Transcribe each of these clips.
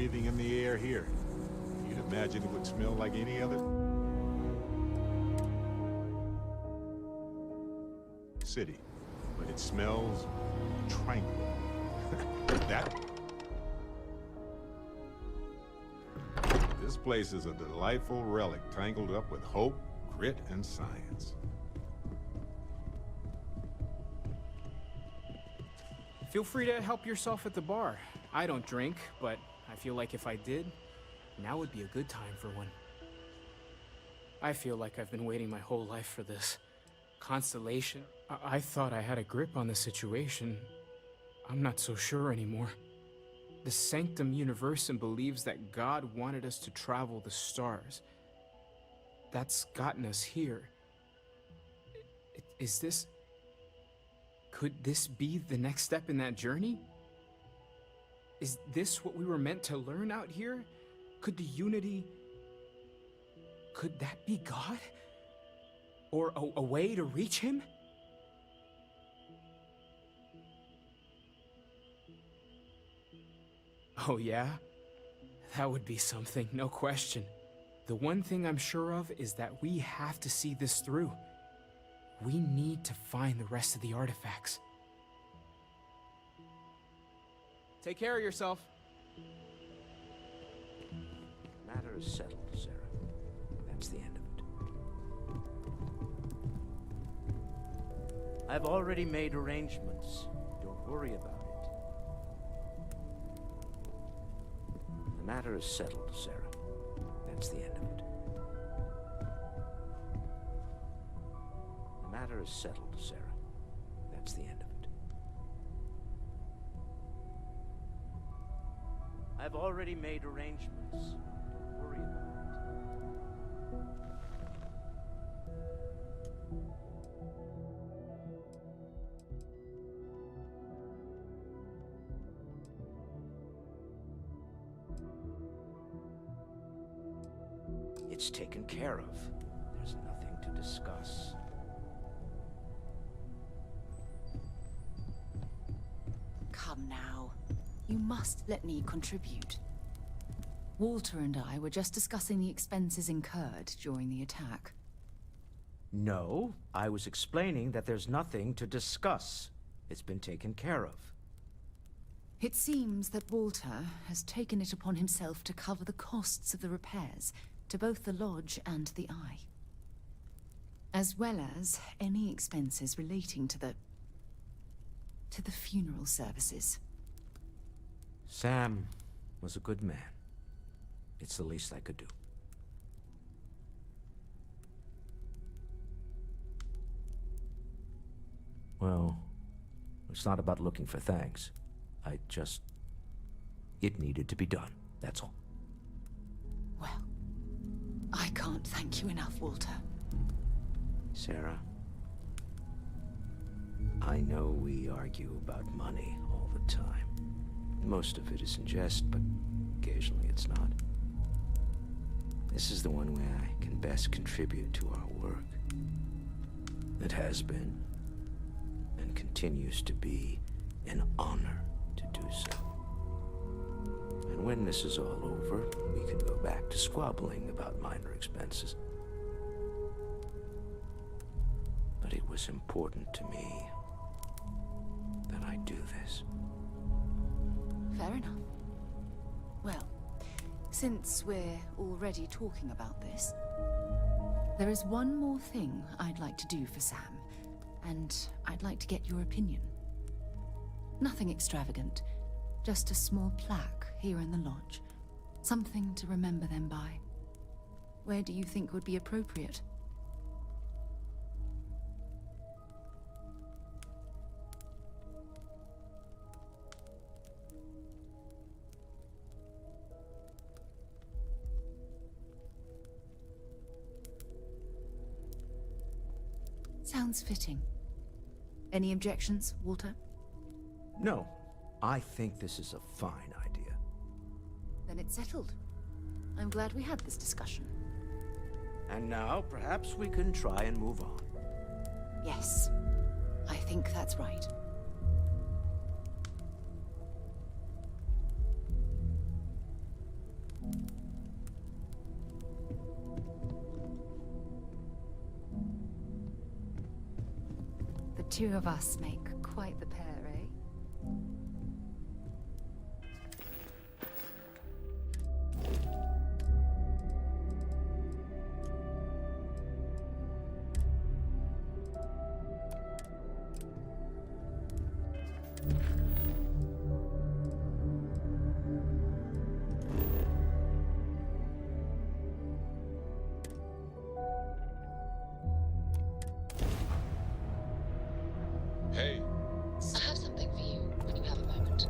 breathing in the air here. You'd imagine it would smell like any other city, but it smells tranquil. That... This place is a delightful relic tangled up with hope, grit, and science. Feel free to help yourself at the bar. I don't drink, but I feel like if I did, now would be a good time for one. I feel like I've been waiting my whole life for this. Constellation. I thought I had a grip on the situation. I'm not so sure anymore. The Sanctum Universum believes that God wanted us to travel the stars. That's gotten us here. Is this... Could this be the next step in that journey? Is this what we were meant to learn out here? Could the unity... Could that be God? Or a way to reach him? Oh yeah? That would be something, no question. The one thing I'm sure of is that we have to see this through. We need to find the rest of the artifacts. Take care of yourself. Matter is settled, Sarah. That's the end of it. I've already made arrangements. Don't worry about it. The matter is settled, Sarah. That's the end of it. The matter is settled, Sarah. That's the end of it. I've already made arrangements. Don't worry about it. It's taken care of. There's nothing to discuss. Come now. You must let me contribute. Walter and I were just discussing the expenses incurred during the attack. No, I was explaining that there's nothing to discuss. It's been taken care of. It seems that Walter has taken it upon himself to cover the costs of the repairs to both the lodge and the Eye, as well as any expenses relating to the funeral services. Sam was a good man. It's the least I could do. Well, it's not about looking for thanks. It needed to be done, that's all. Well, I can't thank you enough, Walter. Sarah, I know we argue about money all the time. Most of it is in jest, but occasionally it's not. This is the one way I can best contribute to our work. It has been, and continues to be, an honor to do so. And when this is all over, we can go back to squabbling about minor expenses. But it was important to me that I do this. Fair enough. Well, since we're already talking about this, there is one more thing I'd like to do for Sam, and I'd like to get your opinion. Nothing extravagant, just a small plaque here in the lodge. Something to remember them by. Where do you think would be appropriate? Sounds fitting. Any objections, Walter? No, I think this is a fine idea. Then it's settled. I'm glad we had this discussion. And now, perhaps we can try and move on. Yes, I think that's right. Two of us make quite the pair, eh? Hey, I have something for you when you have a moment.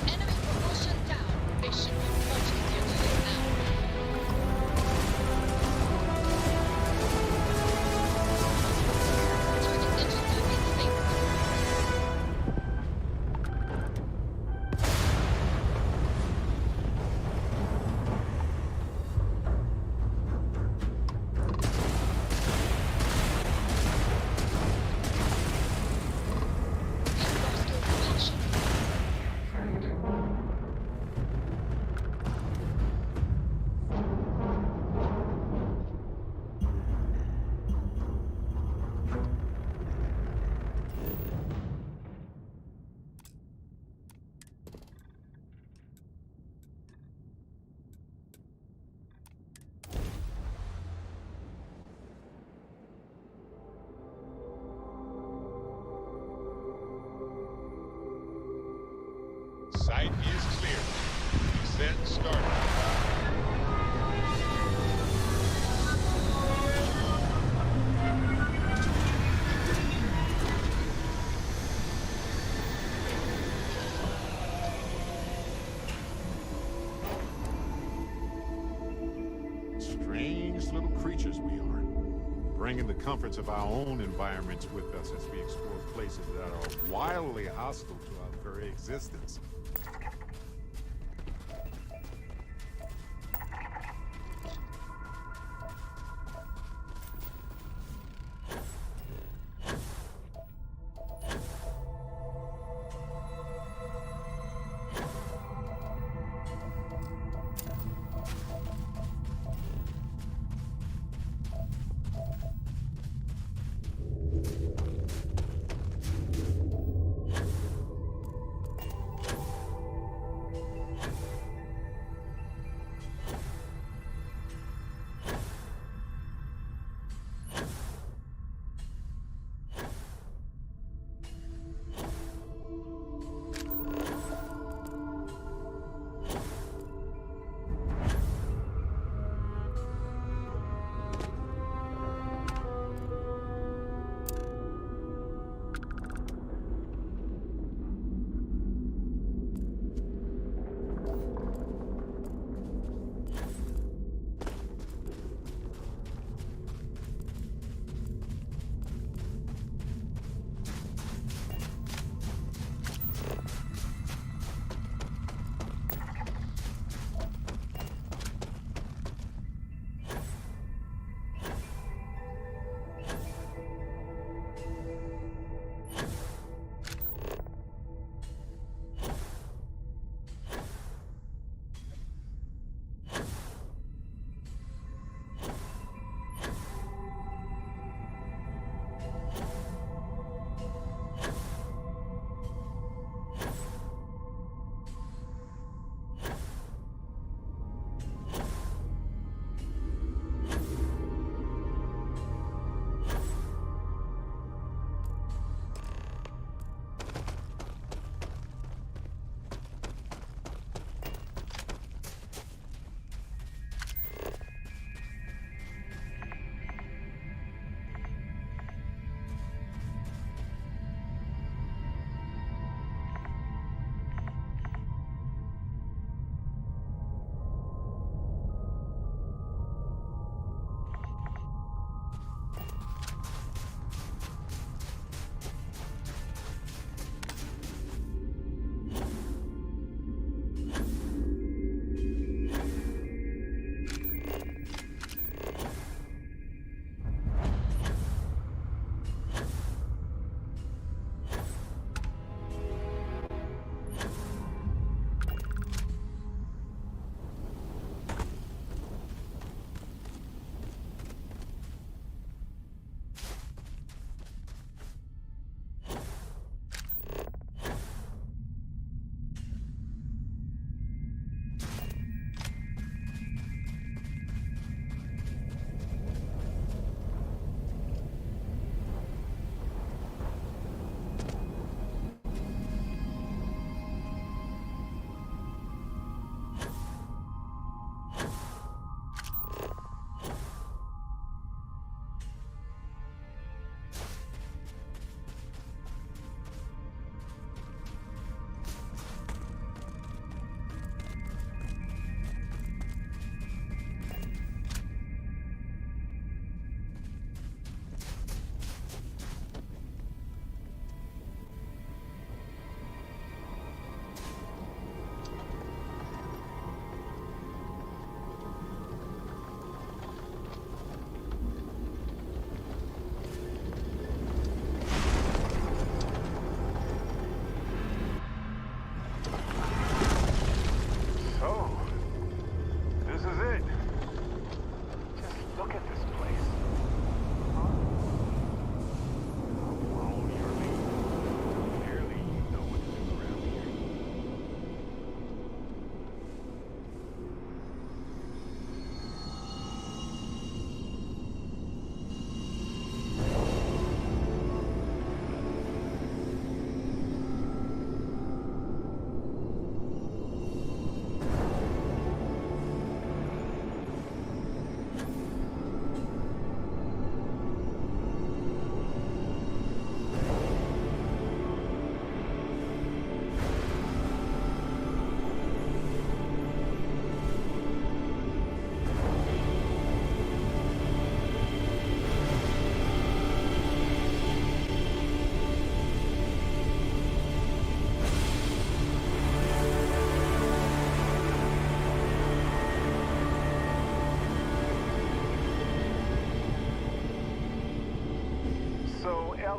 Enemy propulsion down. It should be much easier to do now. Target engine movement stable. Industrial propulsion. sight is clear. Descent started. Strange little creatures we are, bringing the comforts of our own environments with us as we explore places that are wildly hostile to our very existence.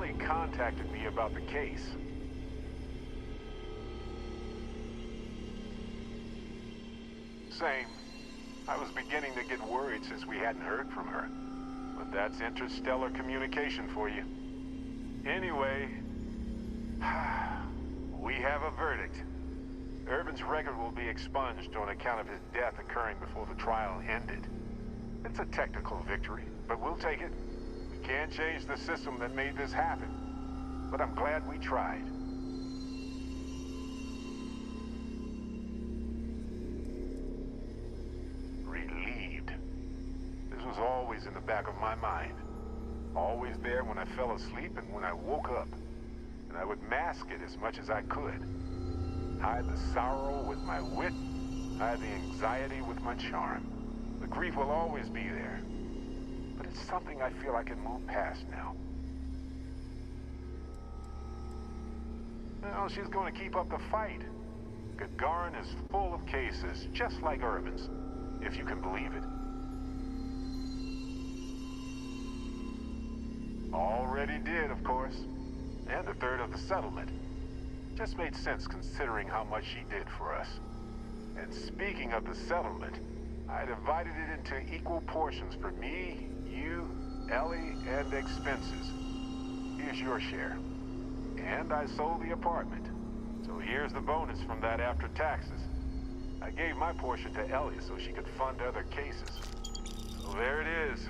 Ellie contacted me about the case. Same. I was beginning to get worried since we hadn't heard from her. But that's interstellar communication for you. Anyway, we have a verdict. Irvin's record will be expunged on account of his death occurring before the trial ended. It's a technical victory, but we'll take it. We can't change the system that made this happen. But I'm glad we tried. Relieved. This was always in the back of my mind. Always there when I fell asleep and when I woke up. And I would mask it as much as I could. Hide the sorrow with my wit, hide the anxiety with my charm. The grief will always be there. But it's something I feel I can move past now. Well, she's going to keep up the fight. Gagarin is full of cases, just like Irvin's, if you can believe it. Already did, of course. And a third of the settlement. Just made sense considering how much she did for us. And speaking of the settlement, I divided it into equal portions for me, you, Ellie, and expenses. Here's your share. And I sold the apartment. So here's the bonus from that after taxes. I gave my portion to Ellie so she could fund other cases. So there it is.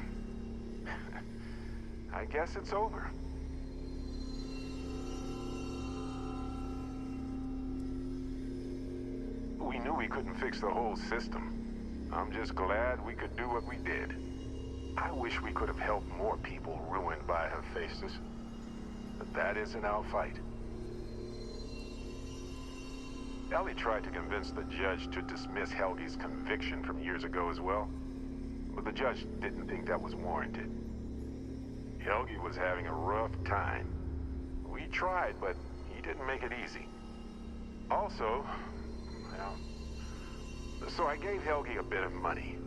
I guess it's over. We knew we couldn't fix the whole system. I'm just glad we could do what we did. I wish we could have helped more people ruined by Hephaestus. But that isn't our fight. Ellie tried to convince the judge to dismiss Helge's conviction from years ago as well. But the judge didn't think that was warranted. Helge was having a rough time. We tried, but he didn't make it easy. Also, well, so I gave Helge a bit of money.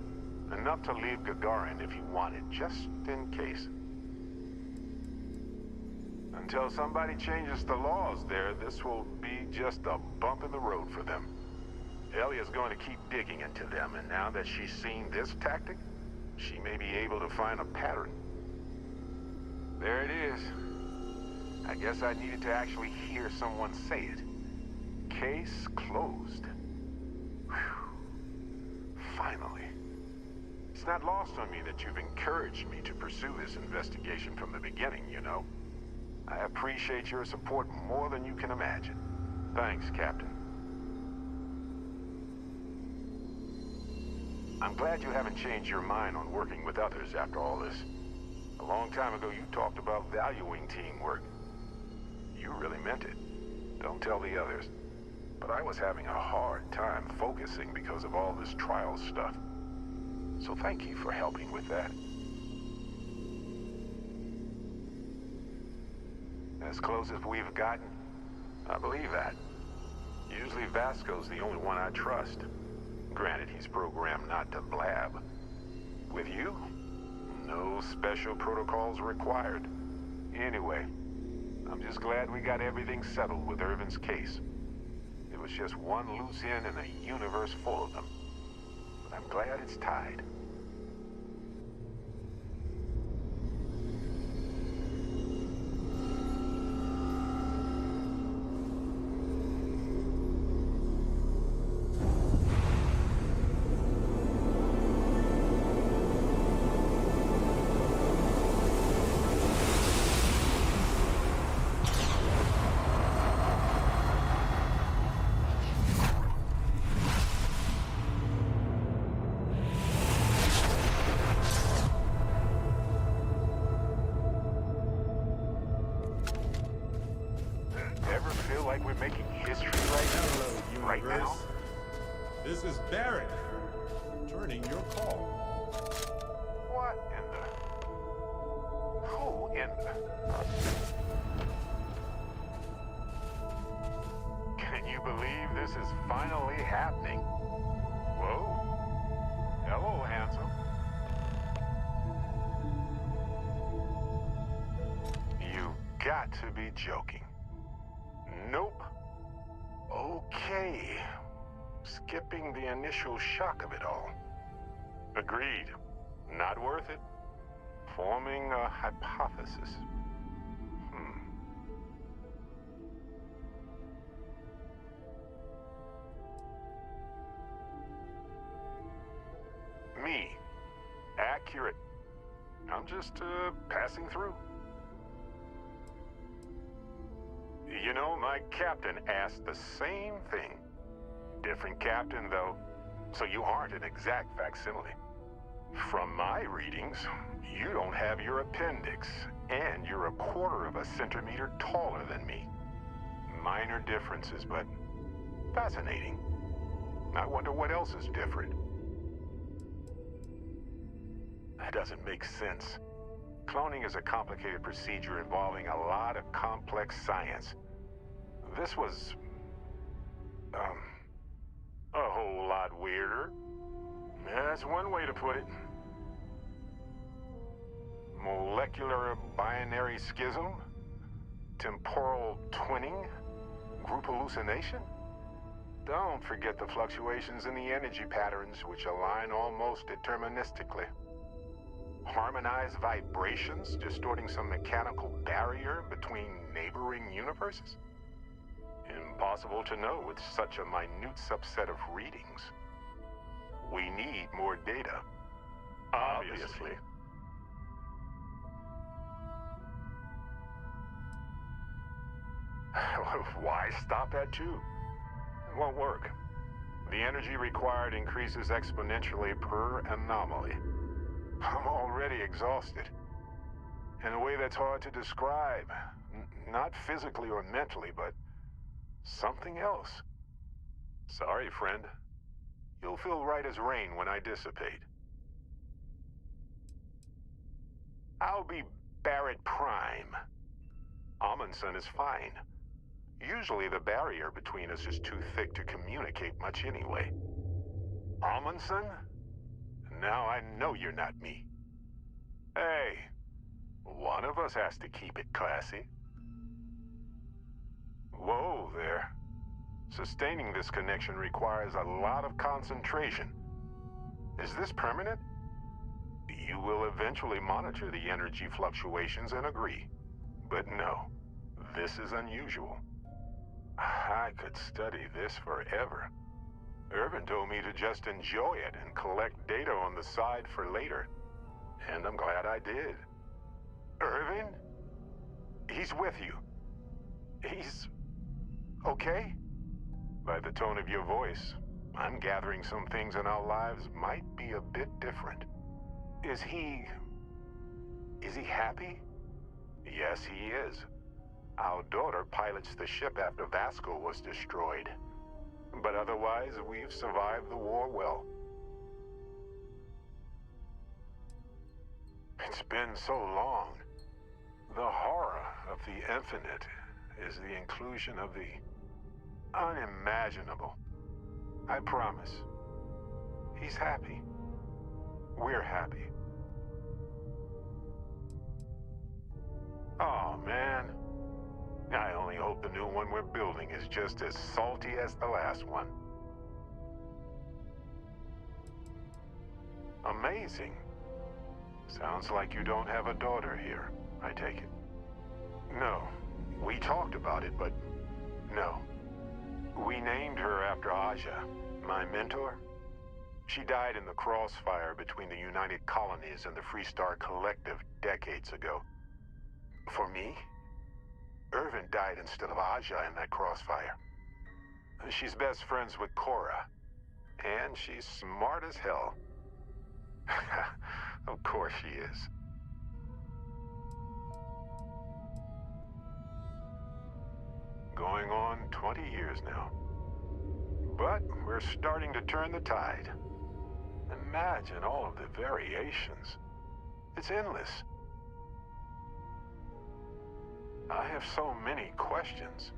Enough to leave Gagarin if he wanted, just in case. Until somebody changes the laws there, this will be just a bump in the road for them. Ellie is going to keep digging into them, and now that she's seen this tactic, she may be able to find a pattern. There it is. I guess I needed to actually hear someone say it. Case closed. Whew. Finally. It's not lost on me that you've encouraged me to pursue this investigation from the beginning, you know. I appreciate your support more than you can imagine. Thanks, Captain. I'm glad you haven't changed your mind on working with others after all this. A long time ago, you talked about valuing teamwork. You really meant it. Don't tell the others. But I was having a hard time focusing because of all this trial stuff. So thank you for helping with that. As close as we've gotten, I believe that. Usually Vasco's the only one I trust. Granted, he's programmed not to blab. With you, no special protocols required. Anyway, I'm just glad we got everything settled with Irvin's case. It was just one loose end in a universe full of them. But I'm glad it's tied. Ever feel like we're making history Hello, right universe. now? This is Barrett. Returning your call. What in the... Who in the... Can you believe this is finally happening? Whoa. Hello, handsome. You got to be joking. Nope. Okay. Skipping the initial shock of it all. Agreed. Not worth it. Forming a hypothesis. Me. Accurate. I'm just, passing through. You know, my captain asked the same thing. Different captain, though, so you aren't an exact facsimile. From my readings, you don't have your appendix, and you're a quarter of a centimeter taller than me. Minor differences, but fascinating. I wonder what else is different. That doesn't make sense. Cloning is a complicated procedure involving a lot of complex science. This was, a whole lot weirder. That's one way to put it. Molecular binary schism? Temporal twinning? Group hallucination? Don't forget the fluctuations in the energy patterns, which align almost deterministically. Harmonized vibrations distorting some mechanical barrier between neighboring universes? Impossible to know with such a minute subset of readings. We need more data. Obviously. Why stop at 2? It won't work. The energy required increases exponentially per anomaly. I'm already exhausted. In a way that's hard to describe. Not physically or mentally, but something else. Sorry, friend. You'll feel right as rain when I dissipate. I'll be Barrett Prime. Amundsen is fine. Usually the barrier between us is too thick to communicate much anyway. Amundsen? Now I know you're not me. Hey, one of us has to keep it classy. Whoa there. Sustaining this connection requires a lot of concentration. Is this permanent? You will eventually monitor the energy fluctuations and agree. But no, this is unusual. I could study this forever. Irvin told me to just enjoy it and collect data on the side for later. And I'm glad I did. Irvin? He's with you. He's okay? By the tone of your voice, I'm gathering some things in our lives might be a bit different. Is he happy? Yes, he is. Our daughter pilots the ship after Vasco was destroyed. But otherwise, we've survived the war well. It's been so long. The horror of the infinite is the inclusion of the unimaginable. I promise. He's happy. We're happy. Oh, man. I only hope the new one we're building is just as salty as the last one. Amazing. Sounds like you don't have a daughter here, I take it. No. We talked about it, but no. We named her after Aja, my mentor. She died in the crossfire between the United Colonies and the Freestar Collective decades ago. For me, Irvin died instead of Aja in that crossfire. She's best friends with Cora, and she's smart as hell. Of course she is. Going on 20 years now. But we're starting to turn the tide. Imagine all of the variations. It's endless. I have so many questions.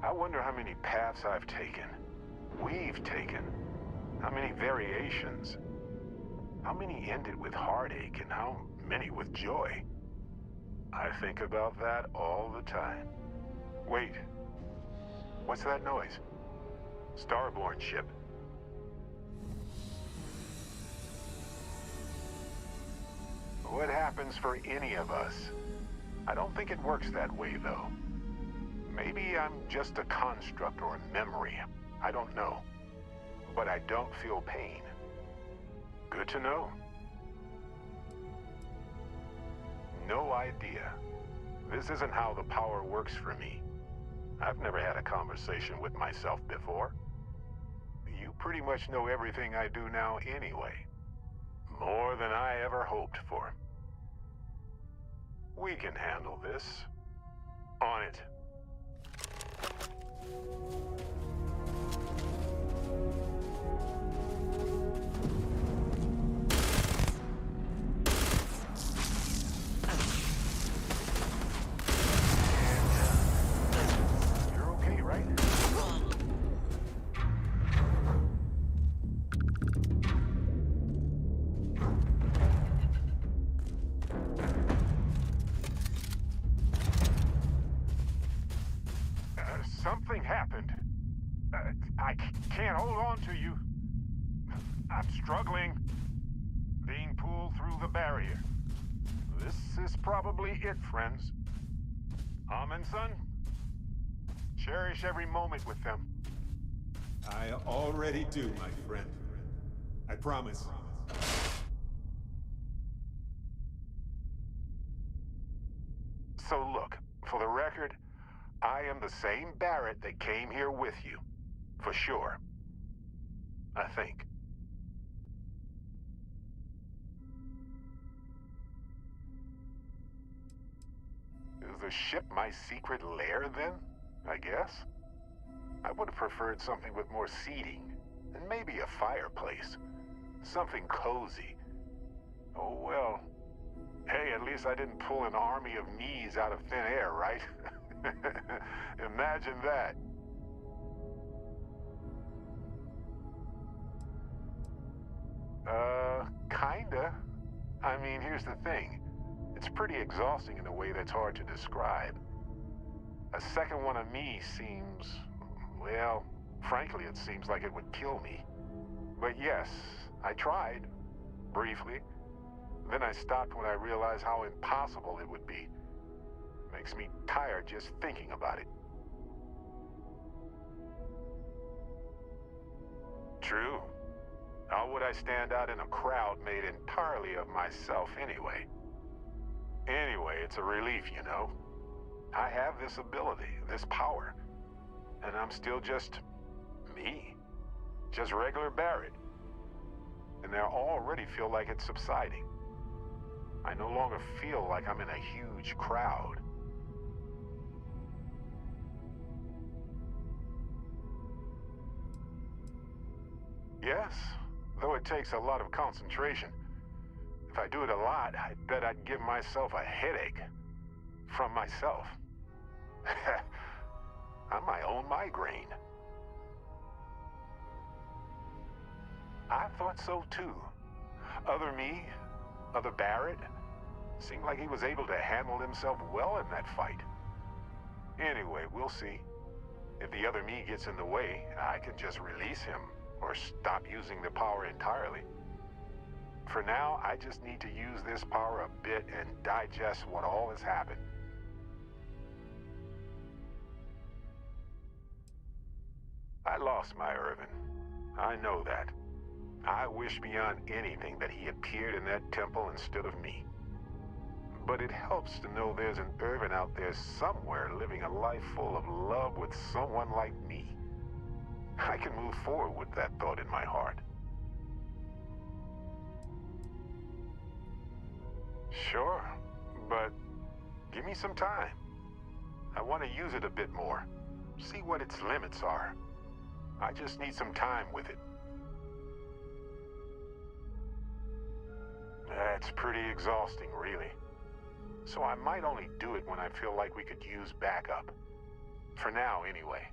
I wonder how many paths I've taken, we've taken, how many variations, how many ended with heartache and how many with joy. I think about that all the time. Wait, what's that noise? Starborn ship. What happens for any of us? I don't think it works that way, though. Maybe I'm just a construct or a memory. I don't know. But I don't feel pain. Good to know. No idea. This isn't how the power works for me. I've never had a conversation with myself before. You pretty much know everything I do now anyway. More than I ever hoped for. We can handle this. On it. You're okay, right? Something happened. I can't hold on to you. I'm struggling. Being pulled through the barrier. This is probably it, friends. Amundsen, cherish every moment with them. I already do, my friend. I promise. So look, for the record, I am the same Barrett that came here with you. For sure. I think. Is the ship my secret lair, then? I guess? I would have preferred something with more seating, and maybe a fireplace. Something cozy. Oh well. Hey, at least I didn't pull an army of knees out of thin air, right? Imagine that. Kinda. I mean, here's the thing. It's pretty exhausting in a way that's hard to describe. A second one of me seems... well, frankly, it seems like it would kill me. But yes, I tried. Briefly. Then I stopped when I realized how impossible it would be. Makes me tired just thinking about it. True. How would I stand out in a crowd made entirely of myself anyway? Anyway, it's a relief, you know. I have this ability, this power. And I'm still just... me. Just regular Barrett. And I already feel like it's subsiding. I no longer feel like I'm in a huge crowd. Yes, though it takes a lot of concentration. If I do it a lot, I bet I'd give myself a headache. From myself. I'm my own migraine. I thought so too. Other me, other Barrett, seemed like he was able to handle himself well in that fight. Anyway, we'll see. If the other me gets in the way, I can just release him, or stop using the power entirely. For now, I just need to use this power a bit and digest what all has happened. I lost my Irvin. I know that. I wish beyond anything that he appeared in that temple instead of me. But it helps to know there's an Irvin out there somewhere living a life full of love with someone like me. I can move forward with that thought in my heart. Sure, but give me some time. I want to use it a bit more. See what its limits are. I just need some time with it. That's pretty exhausting, really. So I might only do it when I feel like we could use backup. For now, anyway.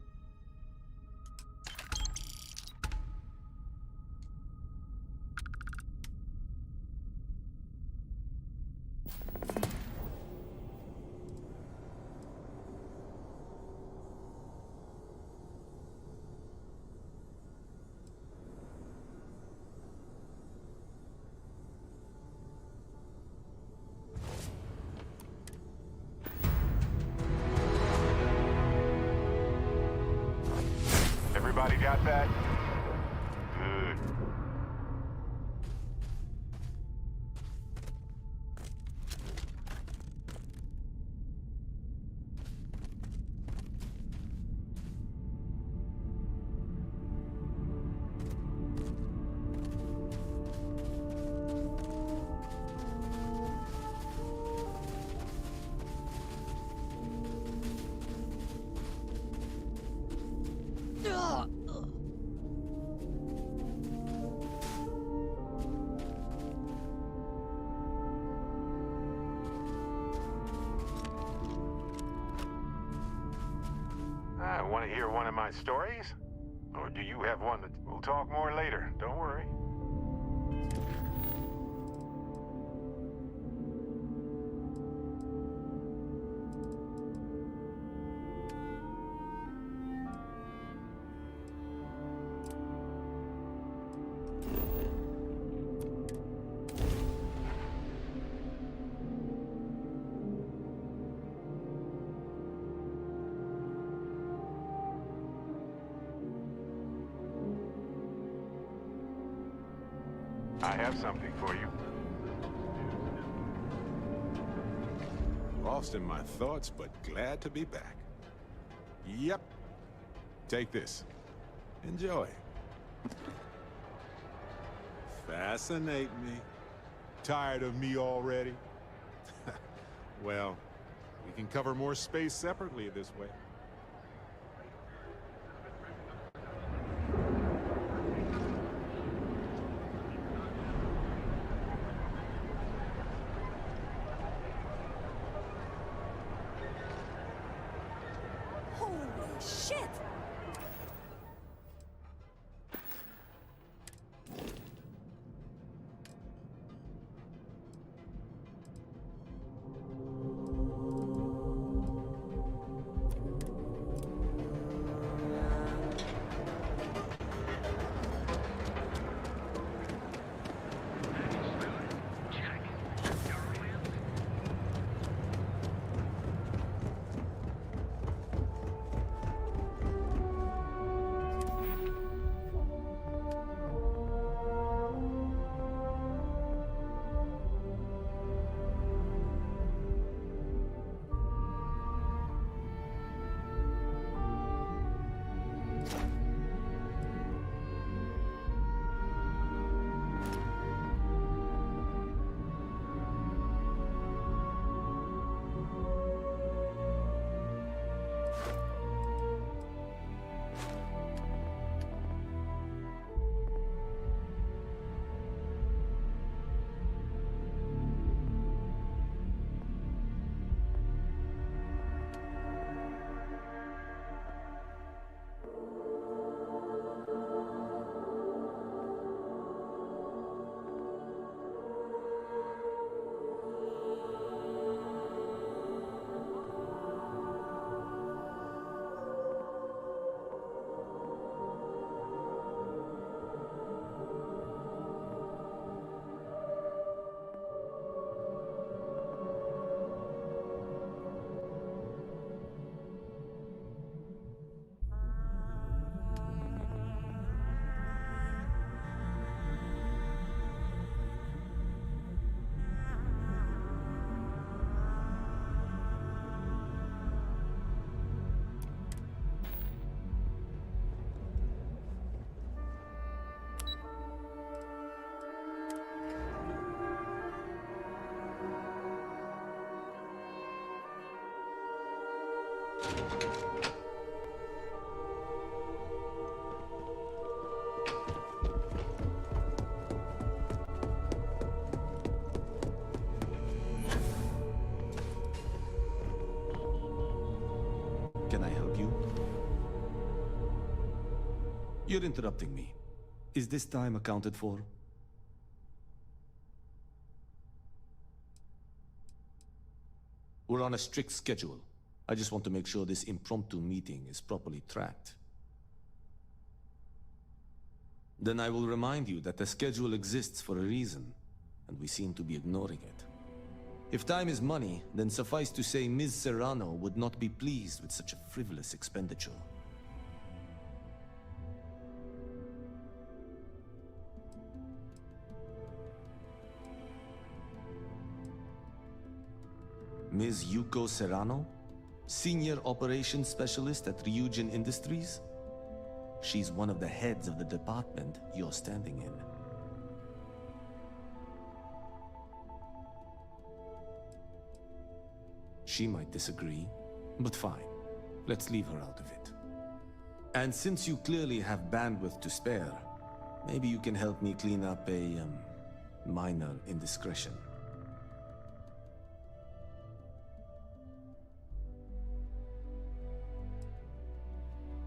Want to hear one of my stories? Or do you have one that we'll talk more later? Don't worry. I have something for you. Lost in my thoughts, but glad to be back. Yep. Take this. Enjoy. Fascinate me. Tired of me already? Well, we can cover more space separately this way. Holy shit! Can I help you? You're interrupting me. Is this time accounted for? We're on a strict schedule. I just want to make sure this impromptu meeting is properly tracked. Then I will remind you that the schedule exists for a reason, and we seem to be ignoring it. If time is money, then suffice to say Ms. Serrano would not be pleased with such a frivolous expenditure. Ms. Yuko Serrano? Senior Operations Specialist at Ryujin Industries? She's one of the heads of the department you're standing in. She might disagree, but fine. Let's leave her out of it. And since you clearly have bandwidth to spare, maybe you can help me clean up a, minor indiscretion.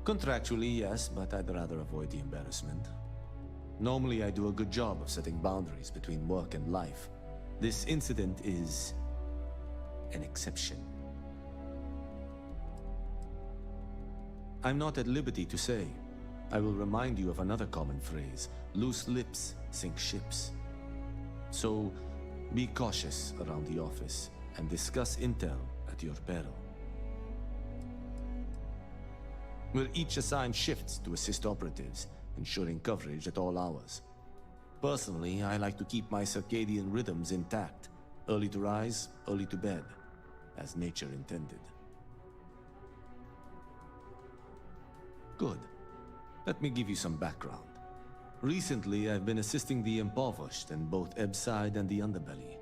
Contractually, yes, but I'd rather avoid the embarrassment. Normally, I do a good job of setting boundaries between work and life. This incident is an exception. I'm not at liberty to say. I will remind you of another common phrase: loose lips sink ships. So, be cautious around the office and discuss intel at your peril. We're each assigned shifts to assist operatives, ensuring coverage at all hours. Personally, I like to keep my circadian rhythms intact. Early to rise, early to bed, as nature intended. Good. Let me give you some background. Recently, I've been assisting the impoverished in both Ebbside and the Underbelly.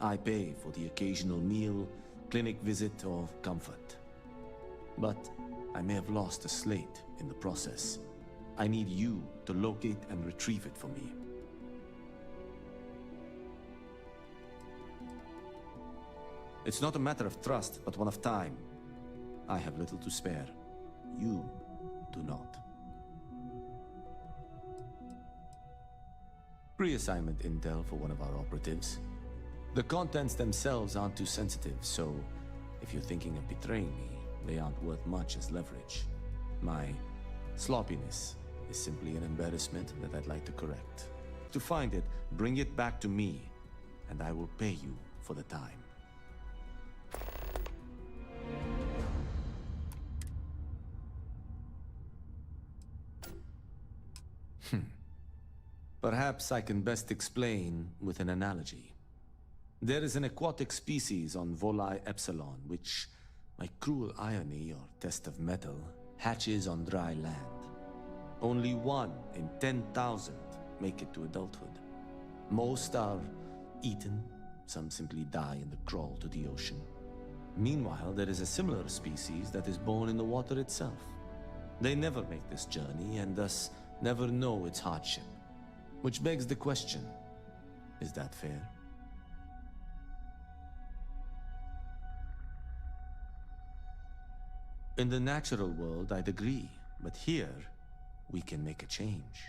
I pay for the occasional meal, clinic visit, or comfort. But I may have lost a slate in the process. I need you to locate and retrieve it for me. It's not a matter of trust, but one of time. I have little to spare. You do not. Pre-assignment intel for one of our operatives. The contents themselves aren't too sensitive, so if you're thinking of betraying me, they aren't worth much as leverage. My sloppiness is simply an embarrassment that I'd like to correct. To find it, bring it back to me, and I will pay you for the time. Perhaps I can best explain with an analogy. There is an aquatic species on Volai Epsilon, which, by cruel irony or test of metal, hatches on dry land. Only 1 in 10,000 make it to adulthood. Most are eaten, some simply die in the crawl to the ocean. Meanwhile, there is a similar species that is born in the water itself. They never make this journey and thus never know its hardship. Which begs the question, is that fair? In the natural world, I'd agree, but here, we can make a change.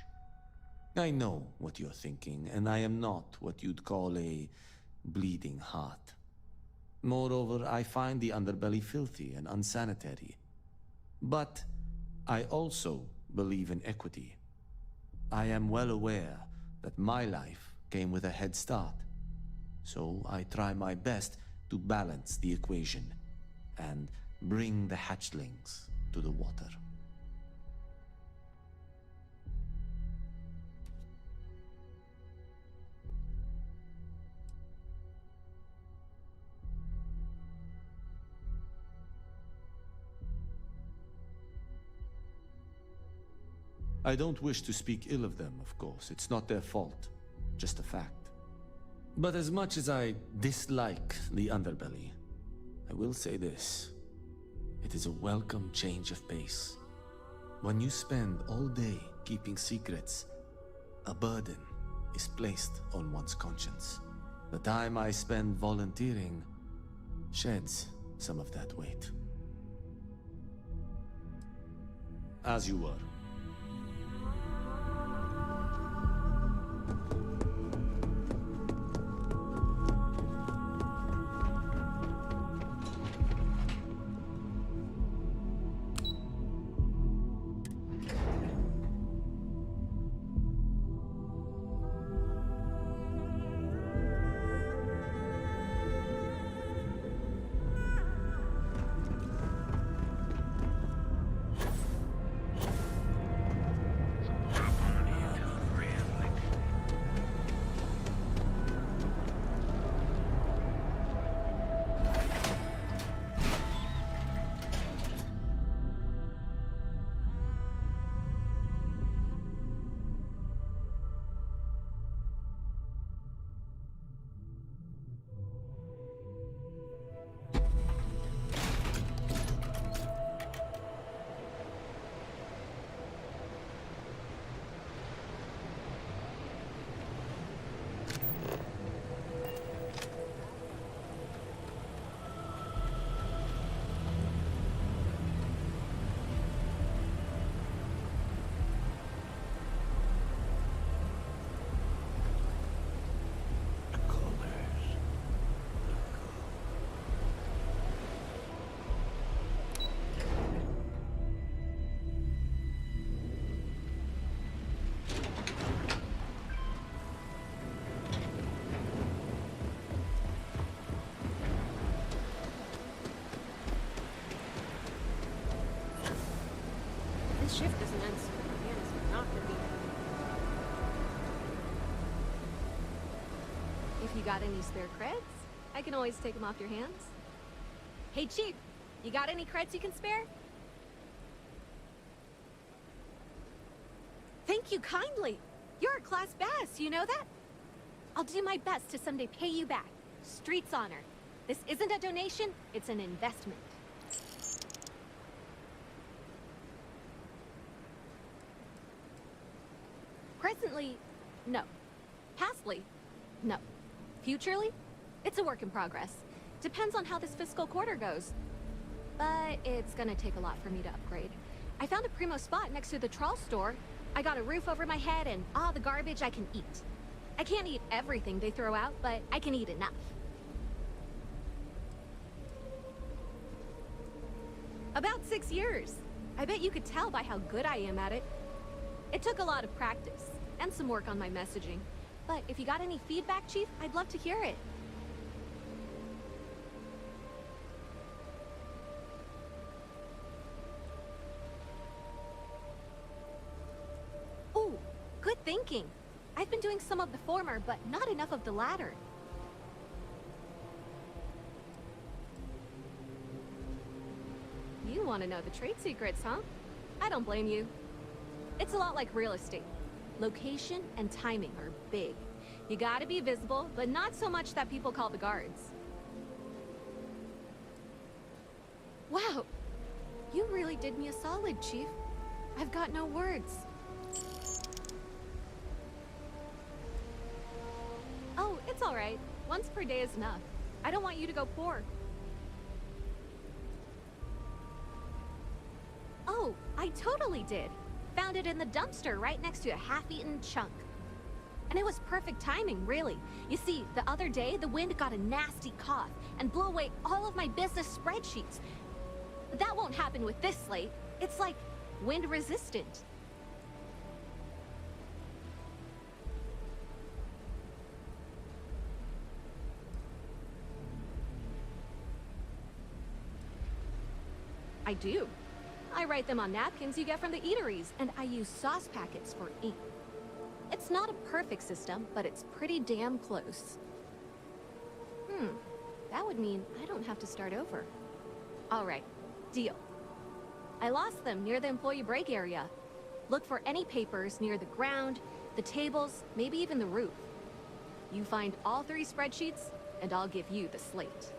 I know what you're thinking, and I am not what you'd call a bleeding heart. Moreover, I find the underbelly filthy and unsanitary. But I also believe in equity. I am well aware that my life came with a head start. So I try my best to balance the equation and bring the hatchlings to the water. I don't wish to speak ill of them, of course. It's not their fault, just a fact. But as much as I dislike the underbelly, I will say this. It is a welcome change of pace. When you spend all day keeping secrets, a burden is placed on one's conscience. The time I spend volunteering sheds some of that weight. As you were. If you got any spare creds, I can always take them off your hands. Hey, Chief, you got any creds you can spare? Thank you kindly. You're a class bass, you know that? I'll do my best to someday pay you back. Street's honor. This isn't a donation, it's an investment. Presently, no. Pastly, no. Futurely, it's a work in progress. Depends on how this fiscal quarter goes. But it's gonna take a lot for me to upgrade. I found a primo spot next to the trawl store. I got a roof over my head and all the garbage I can eat. I can't eat everything they throw out, but I can eat enough. About 6 years. I bet you could tell by how good I am at it. It took a lot of practice, and some work on my messaging. But if you got any feedback, Chief, I'd love to hear it. Ooh, good thinking. I've been doing some of the former, but not enough of the latter. You want to know the trade secrets, huh? I don't blame you. It's a lot like real estate. Location and timing are big. You gotta be visible, but not so much that people call the guards. Wow, you really did me a solid, Chief. I've got no words. Oh, it's all right. Once per day is enough. I don't want you to go poor. Oh, I totally did. Found it in the dumpster right next to a half-eaten chunk. And it was perfect timing, really. You see, the other day, the wind got a nasty cough and blew away all of my business spreadsheets. That won't happen with this slate. It's like wind-resistant. I do. I write them on napkins you get from the eateries, and I use sauce packets for ink. It's not a perfect system, but it's pretty damn close. That would mean I don't have to start over. All right, deal. I lost them near the employee break area. Look for any papers near the ground, the tables, maybe even the roof. You find all 3 spreadsheets, and I'll give you the slate.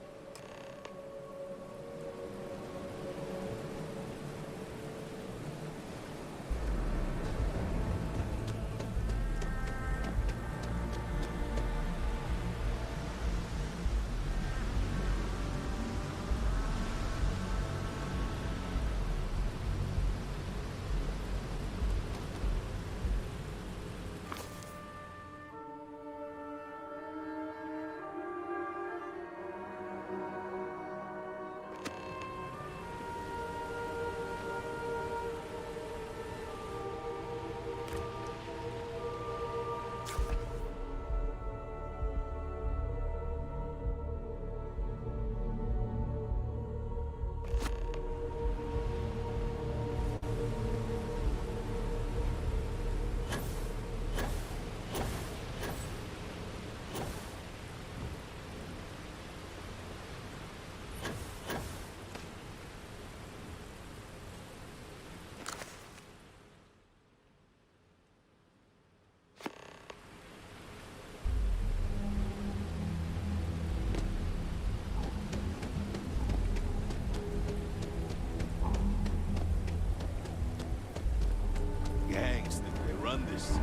Gangs think they run this city.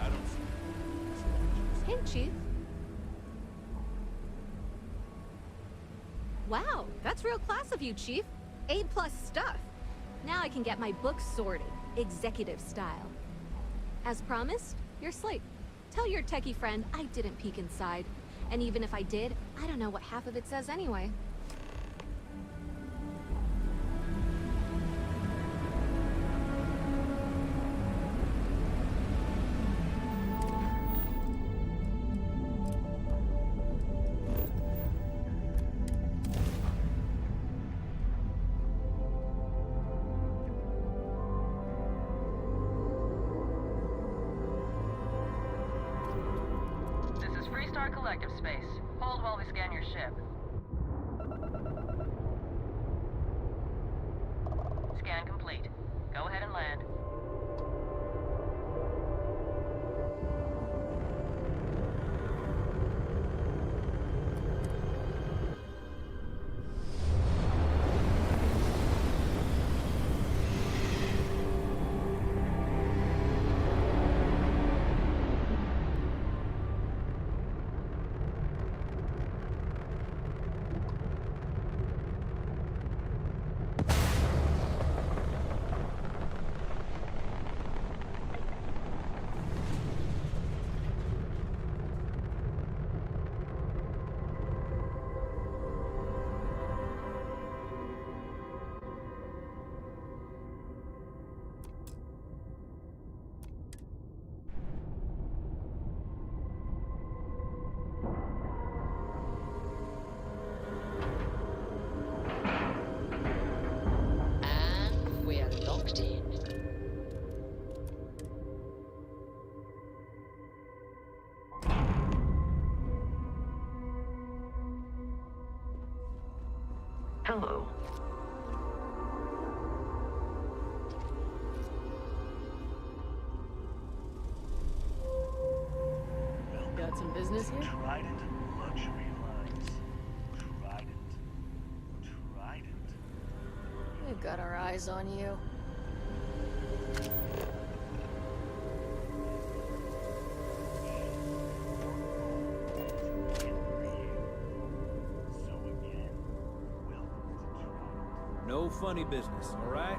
I don't see. Hey, Chief. Wow, that's real class of you, Chief. A+ stuff. Now I can get my books sorted, executive style. As promised, your slate. Tell your techie friend I didn't peek inside. And even if I did, I don't know what half of it says anyway. Freestar Collective Space. Hold while we scan your ship. Scan complete. Go ahead and land. And we're locked in. Hello. Got some business here? Trident luxury lines. Trident. We've got our eyes on you. So again, welcome to Trident. No funny business, all right?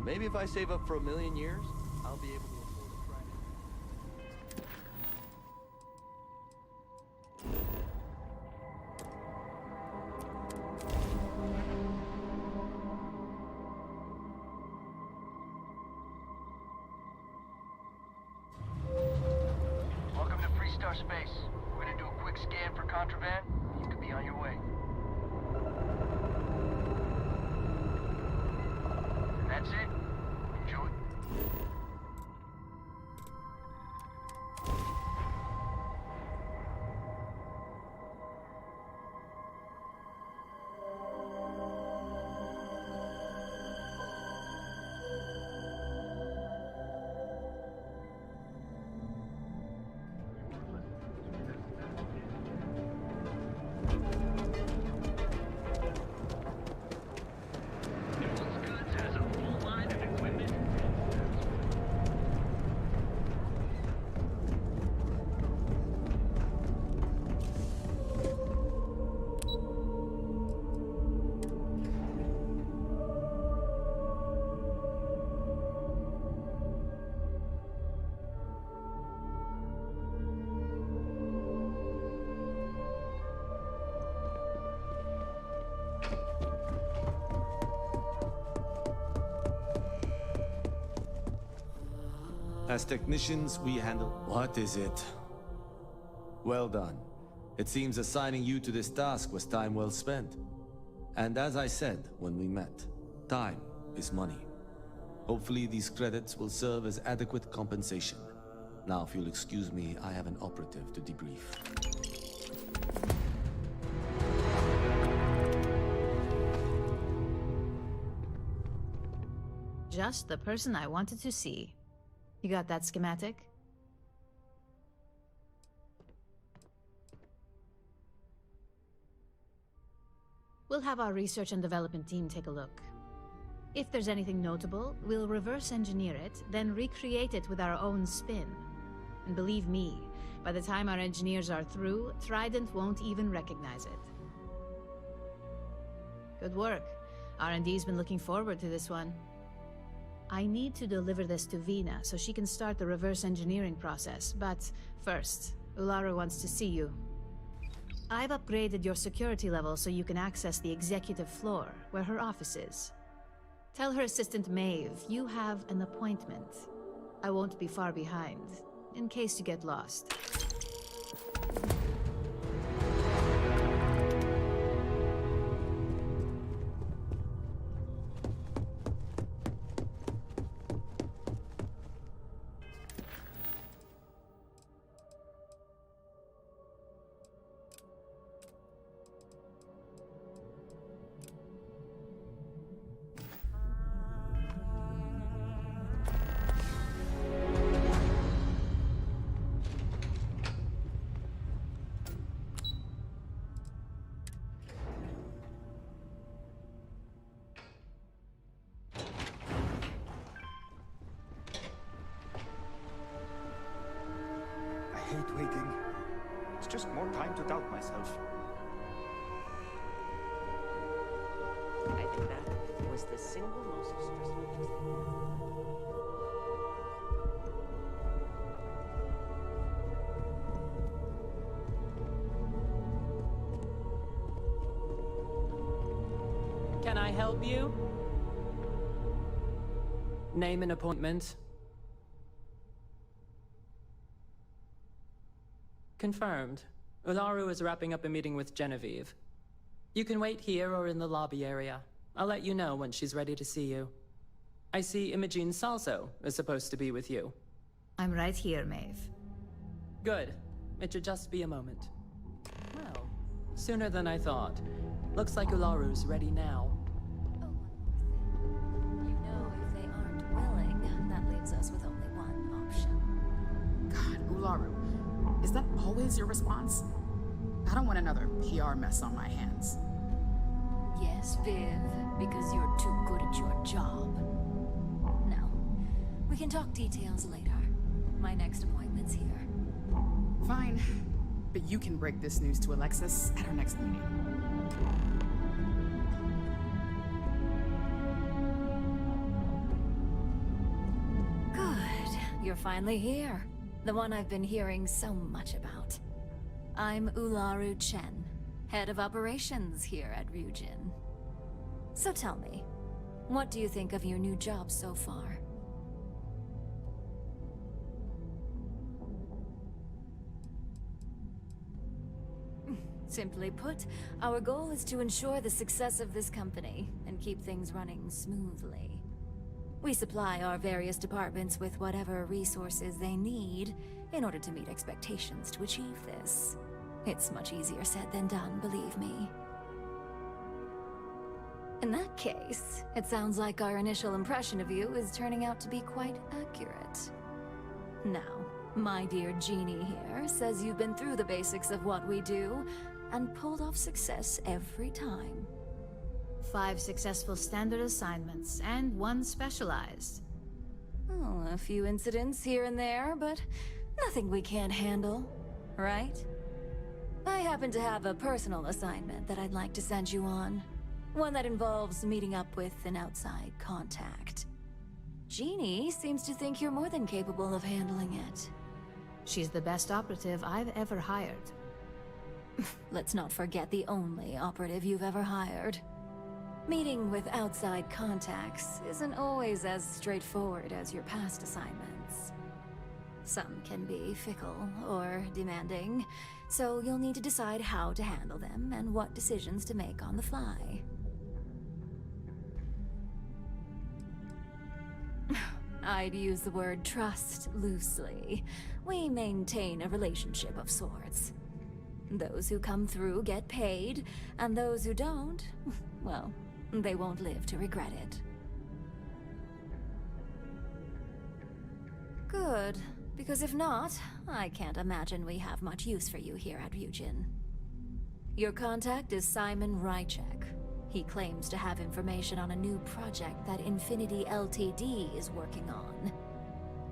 Maybe if I save up for 1,000,000 years, I'll be able to afford a Trident. Welcome to Freestar Space. We're gonna do a quick scan for contraband. You could be on your way. And that's it. Enjoy. As technicians, we handle... What is it? Well done. It seems assigning you to this task was time well spent. And as I said when we met, time is money. Hopefully these credits will serve as adequate compensation. Now, if you'll excuse me, I have an operative to debrief. Just the person I wanted to see. You got that schematic? We'll have our research and development team take a look. If there's anything notable, we'll reverse engineer it, then recreate it with our own spin. And believe me, by the time our engineers are through, Trident won't even recognize it. Good work. R&D's been looking forward to this one. I need to deliver this to Vina so she can start the reverse engineering process, but first, Ularu wants to see you. I've upgraded your security level so you can access the executive floor, where her office is. Tell her assistant Maeve you have an appointment. I won't be far behind, in case you get lost. I hate waiting. It's just more time to doubt myself. I think that was the single most stressful. Can I help you? Name an appointment. Confirmed. Ularu is wrapping up a meeting with Genevieve. You can wait here or in the lobby area. I'll let you know when she's ready to see you. I see Imogene Salso is supposed to be with you. I'm right here, Maeve. Good. It should just be a moment. Well, sooner than I thought. Looks like Ularu's ready now. You know, if they aren't willing, that leaves us with only one option. God, Ularu. Is that always your response? I don't want another PR mess on my hands. Yes, Viv, because you're too good at your job. No. We can talk details later. My next appointment's here. Fine. But you can break this news to Alexis at our next meeting. Good. You're finally here. The one I've been hearing so much about. I'm Ularu Chen, head of operations here at Ryujin. So tell me, what do you think of your new job so far? Simply put, our goal is to ensure the success of this company and keep things running smoothly. We supply our various departments with whatever resources they need in order to meet expectations to achieve this. It's much easier said than done, believe me. In that case, it sounds like our initial impression of you is turning out to be quite accurate. Now, my dear Jeannie here says you've been through the basics of what we do and pulled off success every time. 5 successful standard assignments, and 1 specialized. Oh, a few incidents here and there, but nothing we can't handle, right? I happen to have a personal assignment that I'd like to send you on. One that involves meeting up with an outside contact. Jeannie seems to think you're more than capable of handling it. She's the best operative I've ever hired. Let's not forget the only operative you've ever hired. Meeting with outside contacts isn't always as straightforward as your past assignments. Some can be fickle or demanding, so you'll need to decide how to handle them and what decisions to make on the fly. I'd use the word trust loosely. We maintain a relationship of sorts. Those who come through get paid, and those who don't, well, they won't live to regret it. Good, because if not, I can't imagine we have much use for you here at Ryujin. Your contact is Simon Rychek. He claims to have information on a new project that Infinity Ltd is working on.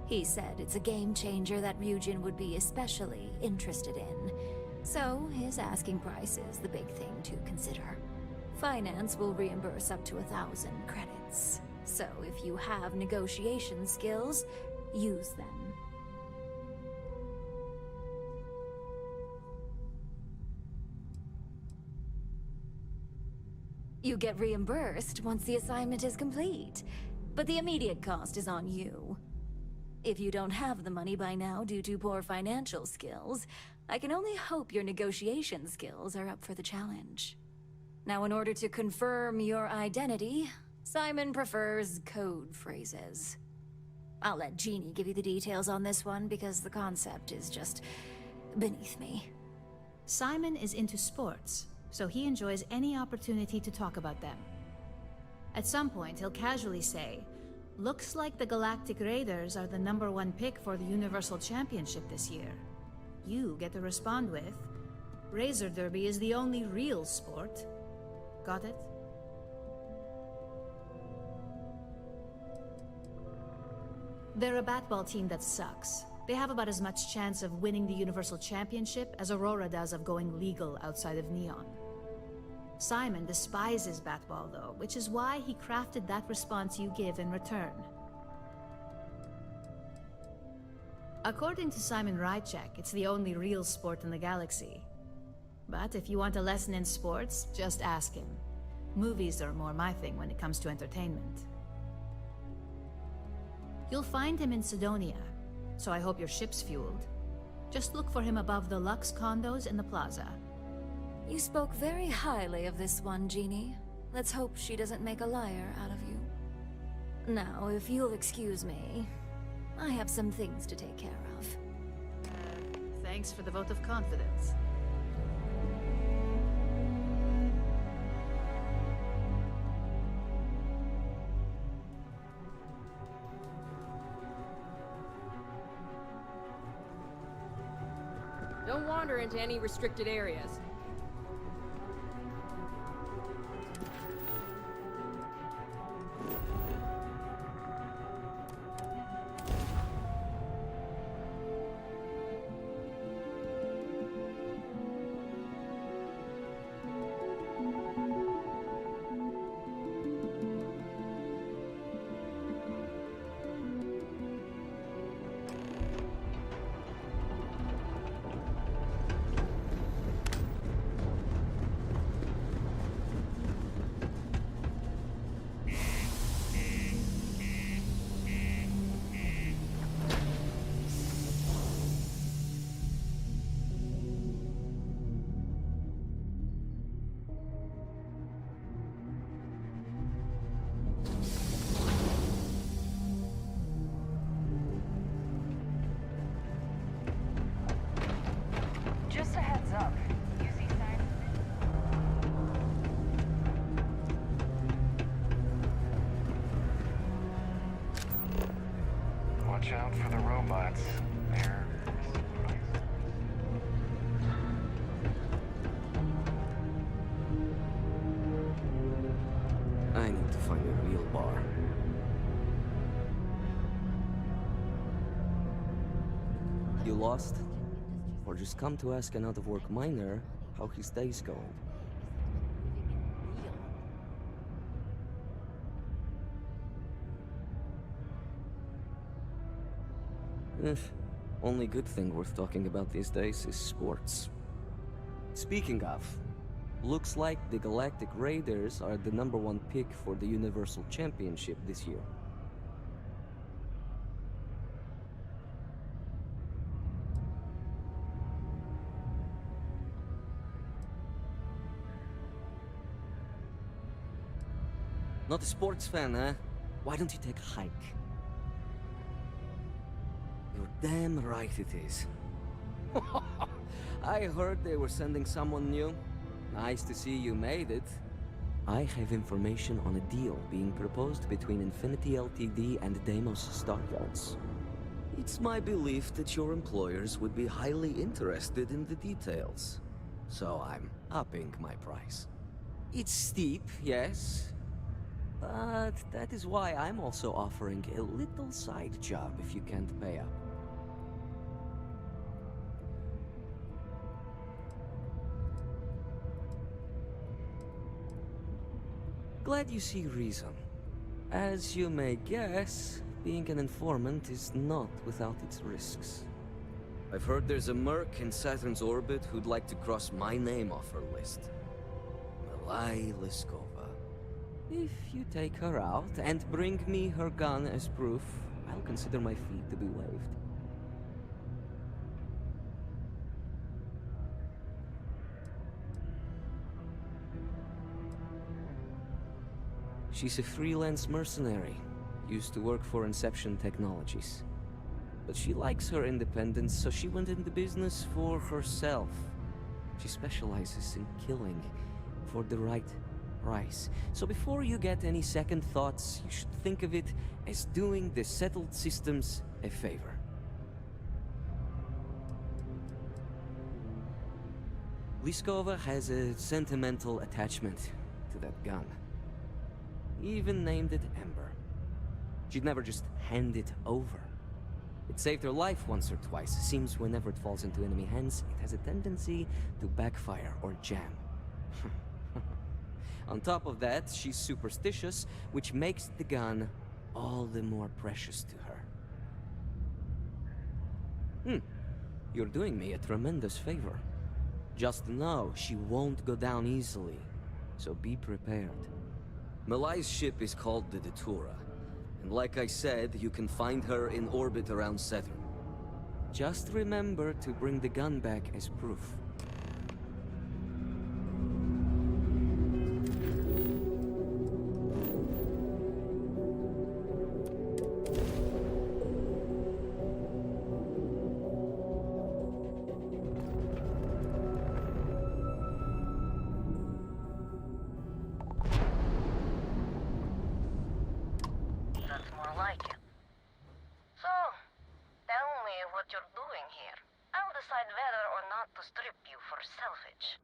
He said it's a game changer that Ryujin would be especially interested in. So, his asking price is the big thing to consider. Finance will reimburse up to 1,000 credits. So, if you have negotiation skills, use them. You get reimbursed once the assignment is complete, but the immediate cost is on you. If you don't have the money by now due to poor financial skills, I can only hope your negotiation skills are up for the challenge. Now, in order to confirm your identity, Simon prefers code phrases. I'll let Jeannie give you the details on this one because the concept is just beneath me. Simon is into sports, so he enjoys any opportunity to talk about them. At some point, he'll casually say, "Looks like the Galactic Raiders are the #1 pick for the Universal Championship this year." You get to respond with, "Razor Derby is the only real sport." Got it? They're a batball team that sucks. They have about as much chance of winning the Universal Championship as Aurora does of going legal outside of Neon. Simon despises batball, though, which is why he crafted that response you give in return. According to Simon Rychek, it's the only real sport in the galaxy. But if you want a lesson in sports, just ask him. Movies are more my thing when it comes to entertainment. You'll find him in Sidonia, so I hope your ship's fueled. Just look for him above the Lux condos in the plaza. You spoke very highly of this one, Jeannie. Let's hope she doesn't make a liar out of you. Now, if you'll excuse me, I have some things to take care of. Thanks for the vote of confidence. Don't wander into any restricted areas. Just a heads up. You see signs? Watch out for the robots. They're... I need to find a real bar. You lost? Or just come to ask an out-of-work miner how his day's going? Only good thing worth talking about these days is sports. Speaking of, looks like the Galactic Raiders are the #1 pick for the Universal Championship this year. Not a sports fan, huh? Why don't you take a hike? You're damn right it is. I heard they were sending someone new. Nice to see you made it. I have information on a deal being proposed between Infinity Ltd and Deimos Starfields. It's my belief that your employers would be highly interested in the details. So I'm upping my price. It's steep, yes. But that is why I'm also offering a little side job if you can't pay up. Glad you see reason. As you may guess, being an informant is not without its risks. I've heard there's a merc in Saturn's orbit who'd like to cross my name off her list. Malai Liskova. If you take her out and bring me her gun as proof, I'll consider my fee to be waived. She's a freelance mercenary, used to work for Inception Technologies. But she likes her independence, so she went into business for herself. She specializes in killing for the right price. So before you get any second thoughts, you should think of it as doing the settled systems a favor. Liskova has a sentimental attachment to that gun. Even named it Ember. She'd never just hand it over. It saved her life once or twice. Seems whenever it falls into enemy hands, it has a tendency to backfire or jam. On top of that, she's superstitious, which makes the gun all the more precious to her. You're doing me a tremendous favor. Just know she won't go down easily, so be prepared. Malai's ship is called the Datura, and like I said, you can find her in orbit around Saturn. Just remember to bring the gun back as proof. That's more like it. So, tell me what you're doing here. I'll decide whether or not to strip you for salvage.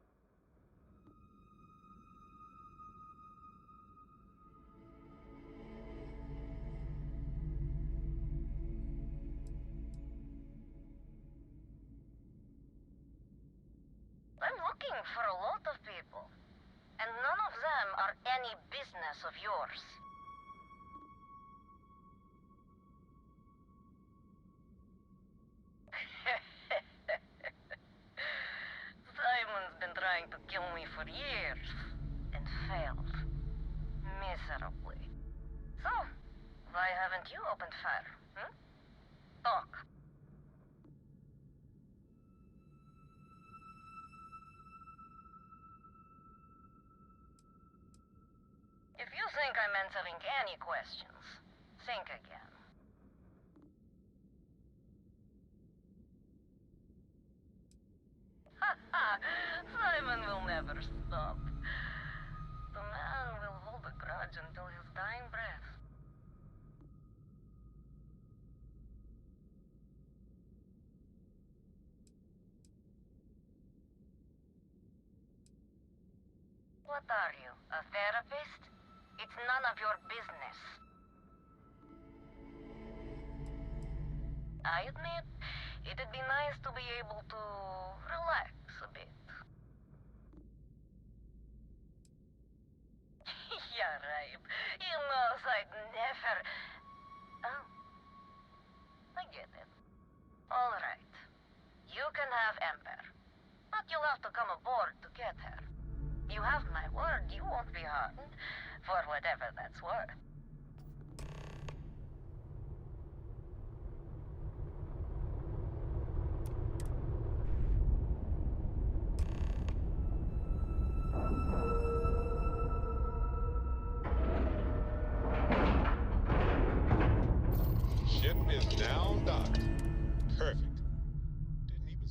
I'm looking for a lot of people, and none of them are any business of yours. Simon's been trying to kill me for years, and failed. Miserably. So, why haven't you opened fire, Talk. If you think I'm answering any questions, think again. Simon will never stop. The man will hold a grudge until his dying breath. What are you, a therapist? It's none of your business. I admit, it'd be nice to be able to relax a bit. Yeah, right. You know, I'd never... Oh. I get it. All right. You can have Ember. But you'll have to come aboard to get her. You have my word, you won't be harmed. For whatever that's worth. Ship is now docked. Perfect. Didn't even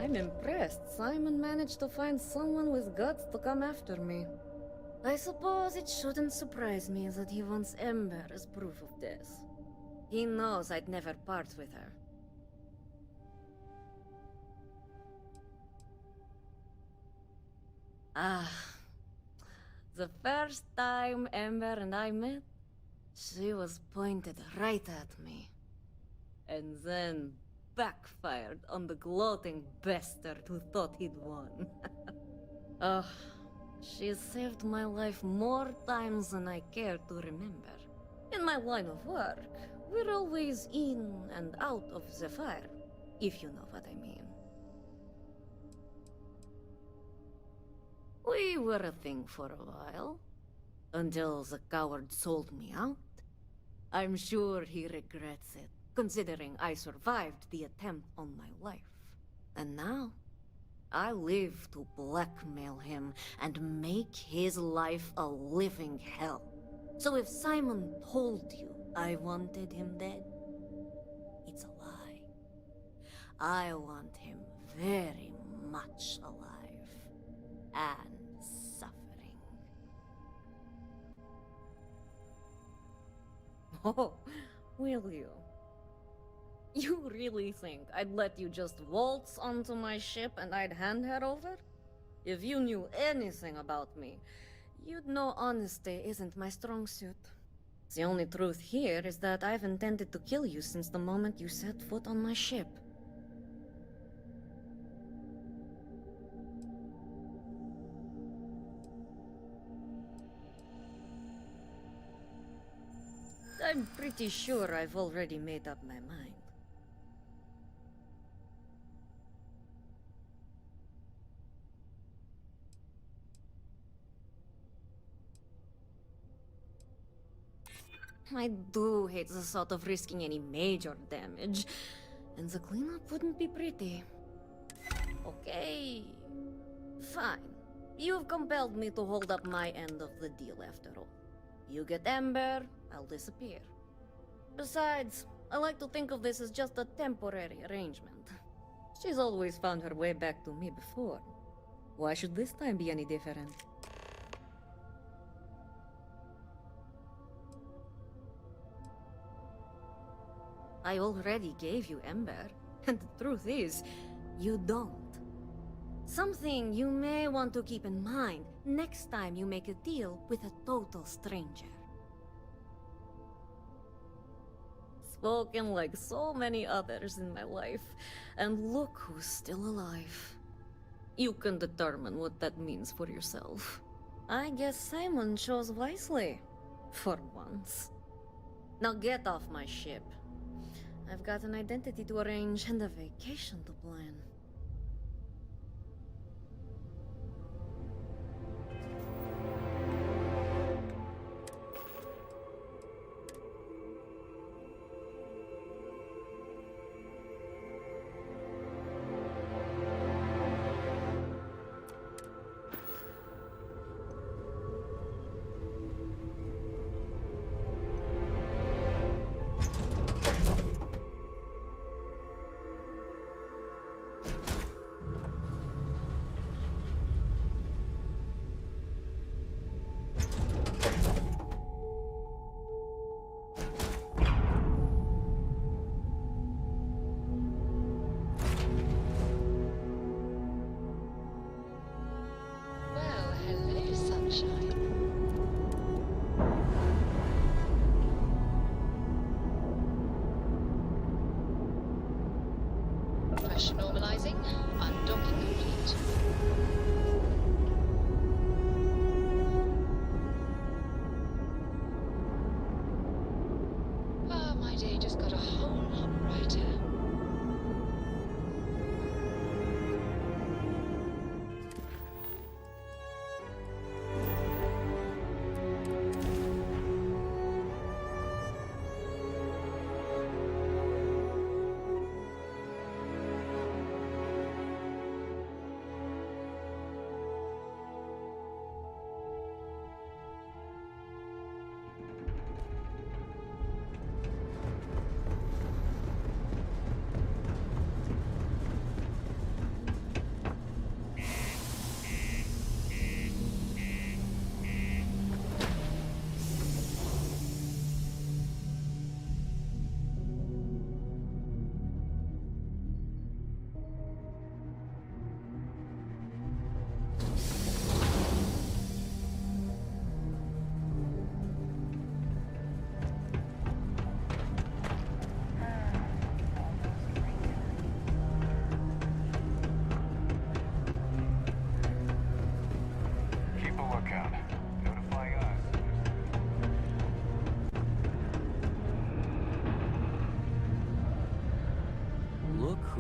I'm impressed. Simon managed to find someone with guts to come after me. I suppose it shouldn't surprise me that he wants Ember as proof of this. He knows I'd never part with her. Ah, the first time Ember and I met, she was pointed right at me. And then backfired on the gloating bastard who thought he'd won. Oh, she's saved my life more times than I care to remember. In my line of work, we're always in and out of the fire, if you know what I mean. We were a thing for a while, until the coward sold me out. I'm sure he regrets it, considering I survived the attempt on my life. And now, I live to blackmail him and make his life a living hell. So if Simon told you I wanted him dead, it's a lie. I want him very much alive. And suffering. Oh, will you? You really think I'd let you just waltz onto my ship and I'd hand her over? If you knew anything about me, you'd know honesty isn't my strong suit. The only truth here is that I've intended to kill you since the moment you set foot on my ship. I'm pretty sure I've already made up my mind. I do hate the thought of risking any major damage, and the cleanup wouldn't be pretty. Okay. Fine. You've compelled me to hold up my end of the deal after all. You get Ember, I'll disappear. Besides, I like to think of this as just a temporary arrangement. She's always found her way back to me before. Why should this time be any different? I already gave you Ember, and the truth is, you don't. Something you may want to keep in mind next time you make a deal with a total stranger. Spoken like so many others in my life, and look who's still alive. You can determine what that means for yourself. I guess Simon chose wisely, for once. Now get off my ship. I've got an identity to arrange and a vacation to plan.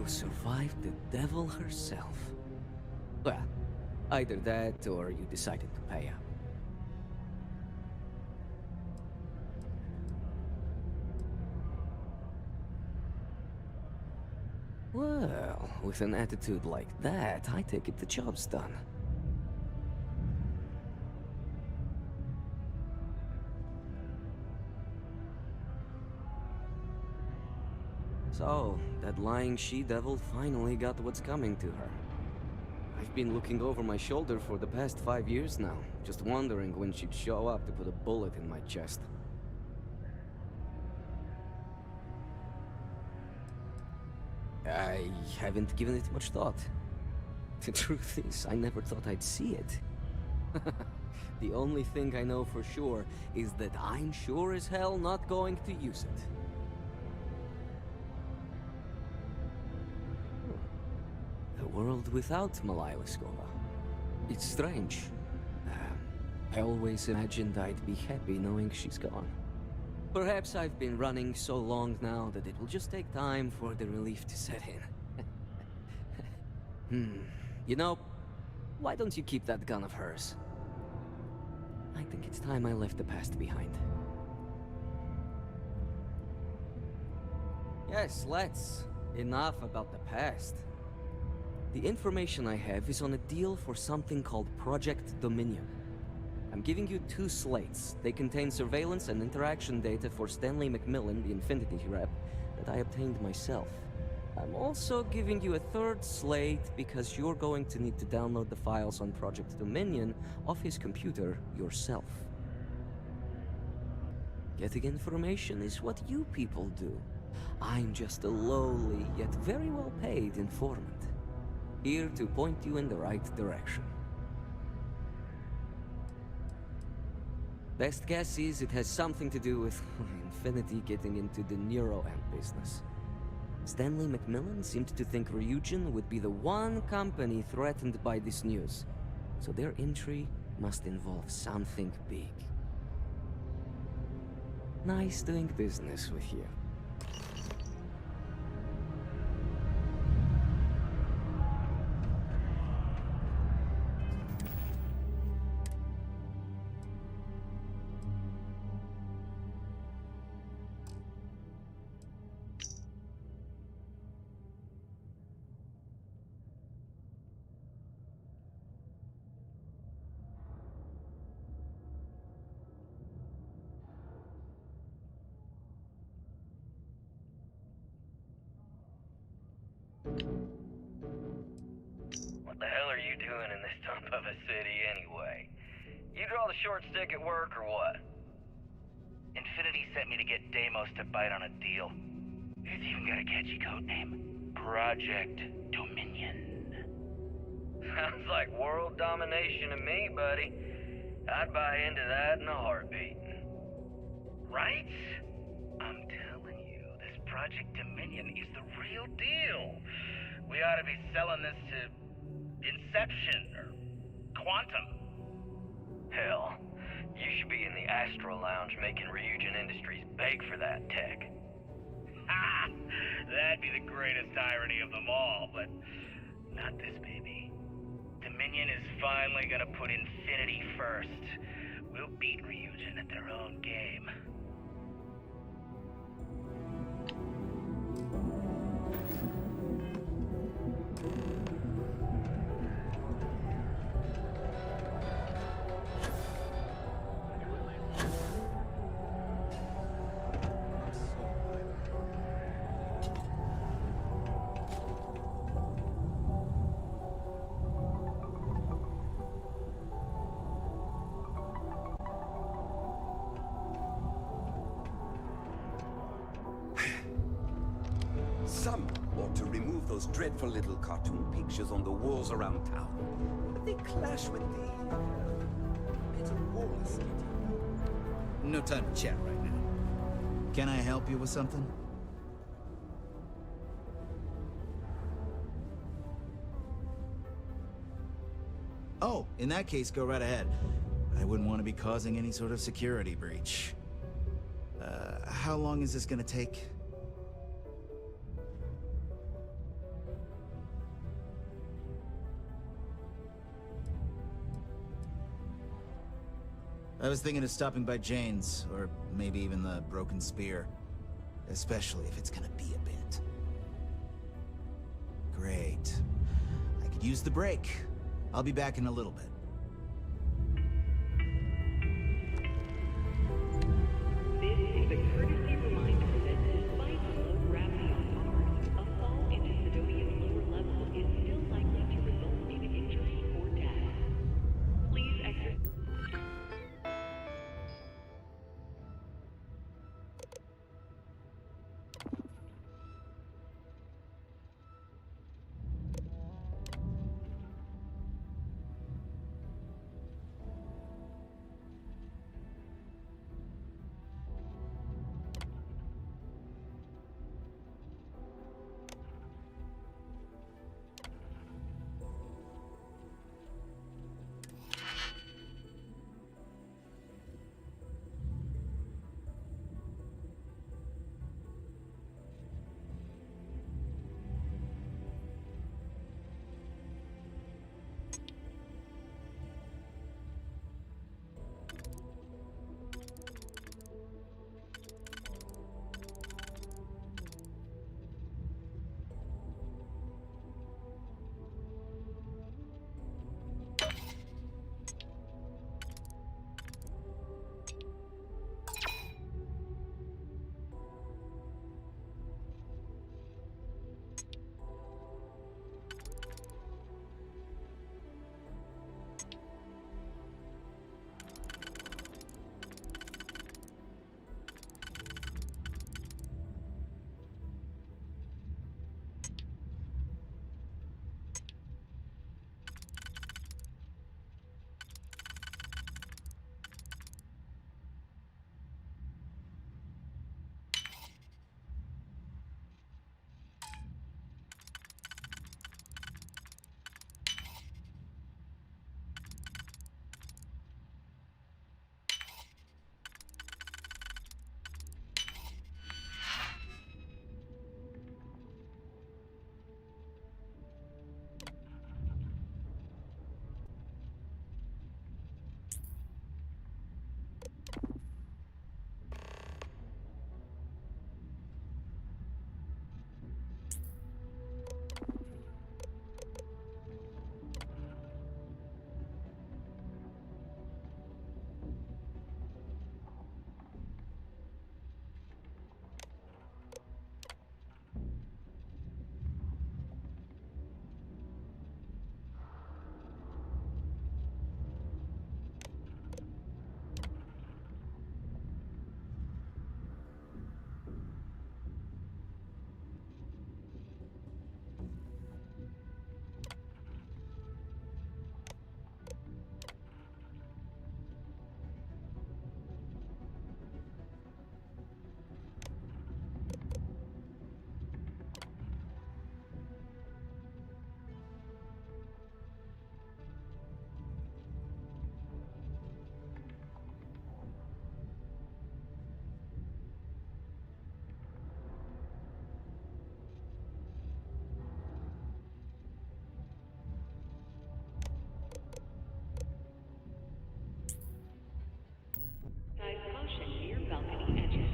Ularu survived the devil herself. Well, either that or you decided to pay up. Well, with an attitude like that, I take it the job's done. So, that lying she-devil finally got what's coming to her. I've been looking over my shoulder for the past 5 years now, just wondering when she'd show up to put a bullet in my chest. I haven't given it much thought. The truth is, I never thought I'd see it. The only thing I know for sure is that I'm sure as hell not going to use it. A world without Malaya Skova. It's strange. I always imagined I'd be happy knowing she's gone. Perhaps I've been running so long now that it will just take time for the relief to set in. You know, why don't you keep that gun of hers? I think it's time I left the past behind. Yes, let's. Enough about the past. The information I have is on a deal for something called Project Dominion. I'm giving you 2 slates. They contain surveillance and interaction data for Stanley McMillan, the Infinity rep, that I obtained myself. I'm also giving you a 3rd slate because you're going to need to download the files on Project Dominion off his computer yourself. Getting information is what you people do. I'm just a lowly, yet very well paid informant. Here to point you in the right direction. Best guess is it has something to do with Infinity getting into the neuroamp business. Stanley McMillan seemed to think Ryujin would be the one company threatened by this news, so their entry must involve something big. Nice doing business with you. What the hell are you doing in this dump of a city anyway? You draw the short stick at work or what? Infinity sent me to get Deimos to bite on a deal. It's even got a catchy code name. Project Dominion. Sounds like world domination to me, buddy. I'd buy into that in a heartbeat. Right? I'm telling you, this Project Dominion is the real deal. We ought to be selling this to Inception or Quantum. Hell, you should be in the Astro Lounge making Ryujin Industries beg for that tech. Ha! That'd be the greatest irony of them all, but not this, baby. Dominion is finally gonna put Infinity first. We'll beat Ryujin at their own game. Some ought to remove those dreadful little cartoon pictures on the walls around town. They clash with the metal wall aesthetic. No time to chat right now. Can I help you with something? Oh, in that case, go right ahead. I wouldn't want to be causing any sort of security breach. How long is this gonna take? I was thinking of stopping by Jane's, or maybe even the Broken Spear. Especially if it's gonna be a bit. Great. I could use the break. I'll be back in a little bit. This is a courtesy reminder that despite the low gravity on Mars, a fall into Sidonia's lower level is still likely to result in injury or death. Please exercise. Caution near balcony edges.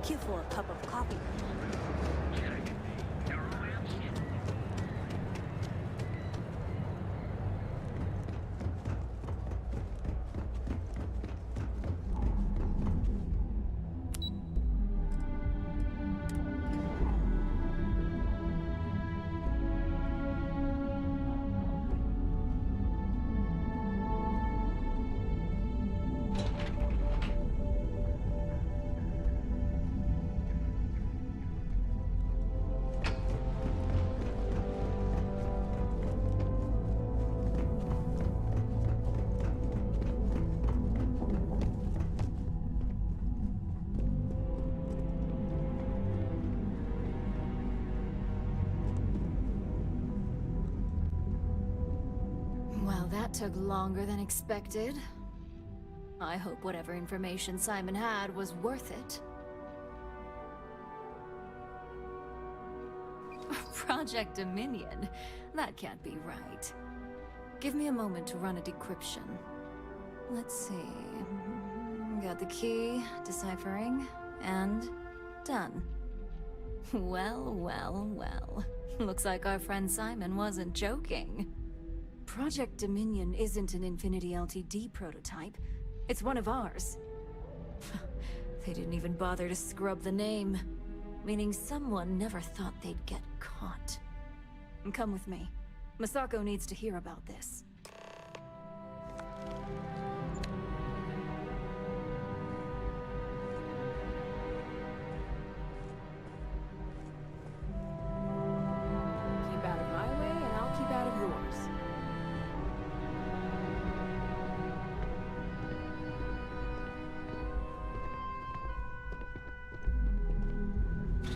Queue for a cup of coffee. took longer than expected. I hope whatever information Simon had was worth it. Project Dominion? That can't be right. Give me a moment to run a decryption. Let's see. Got the key, deciphering, and done. Well, well, well. Looks like our friend Simon wasn't joking. Project Dominion isn't an Infinity Ltd prototype. It's one of ours. They didn't even bother to scrub the name, meaning someone never thought they'd get caught. Come with me. Masako needs to hear about this. Keep out of my way, and I'll keep out of yours.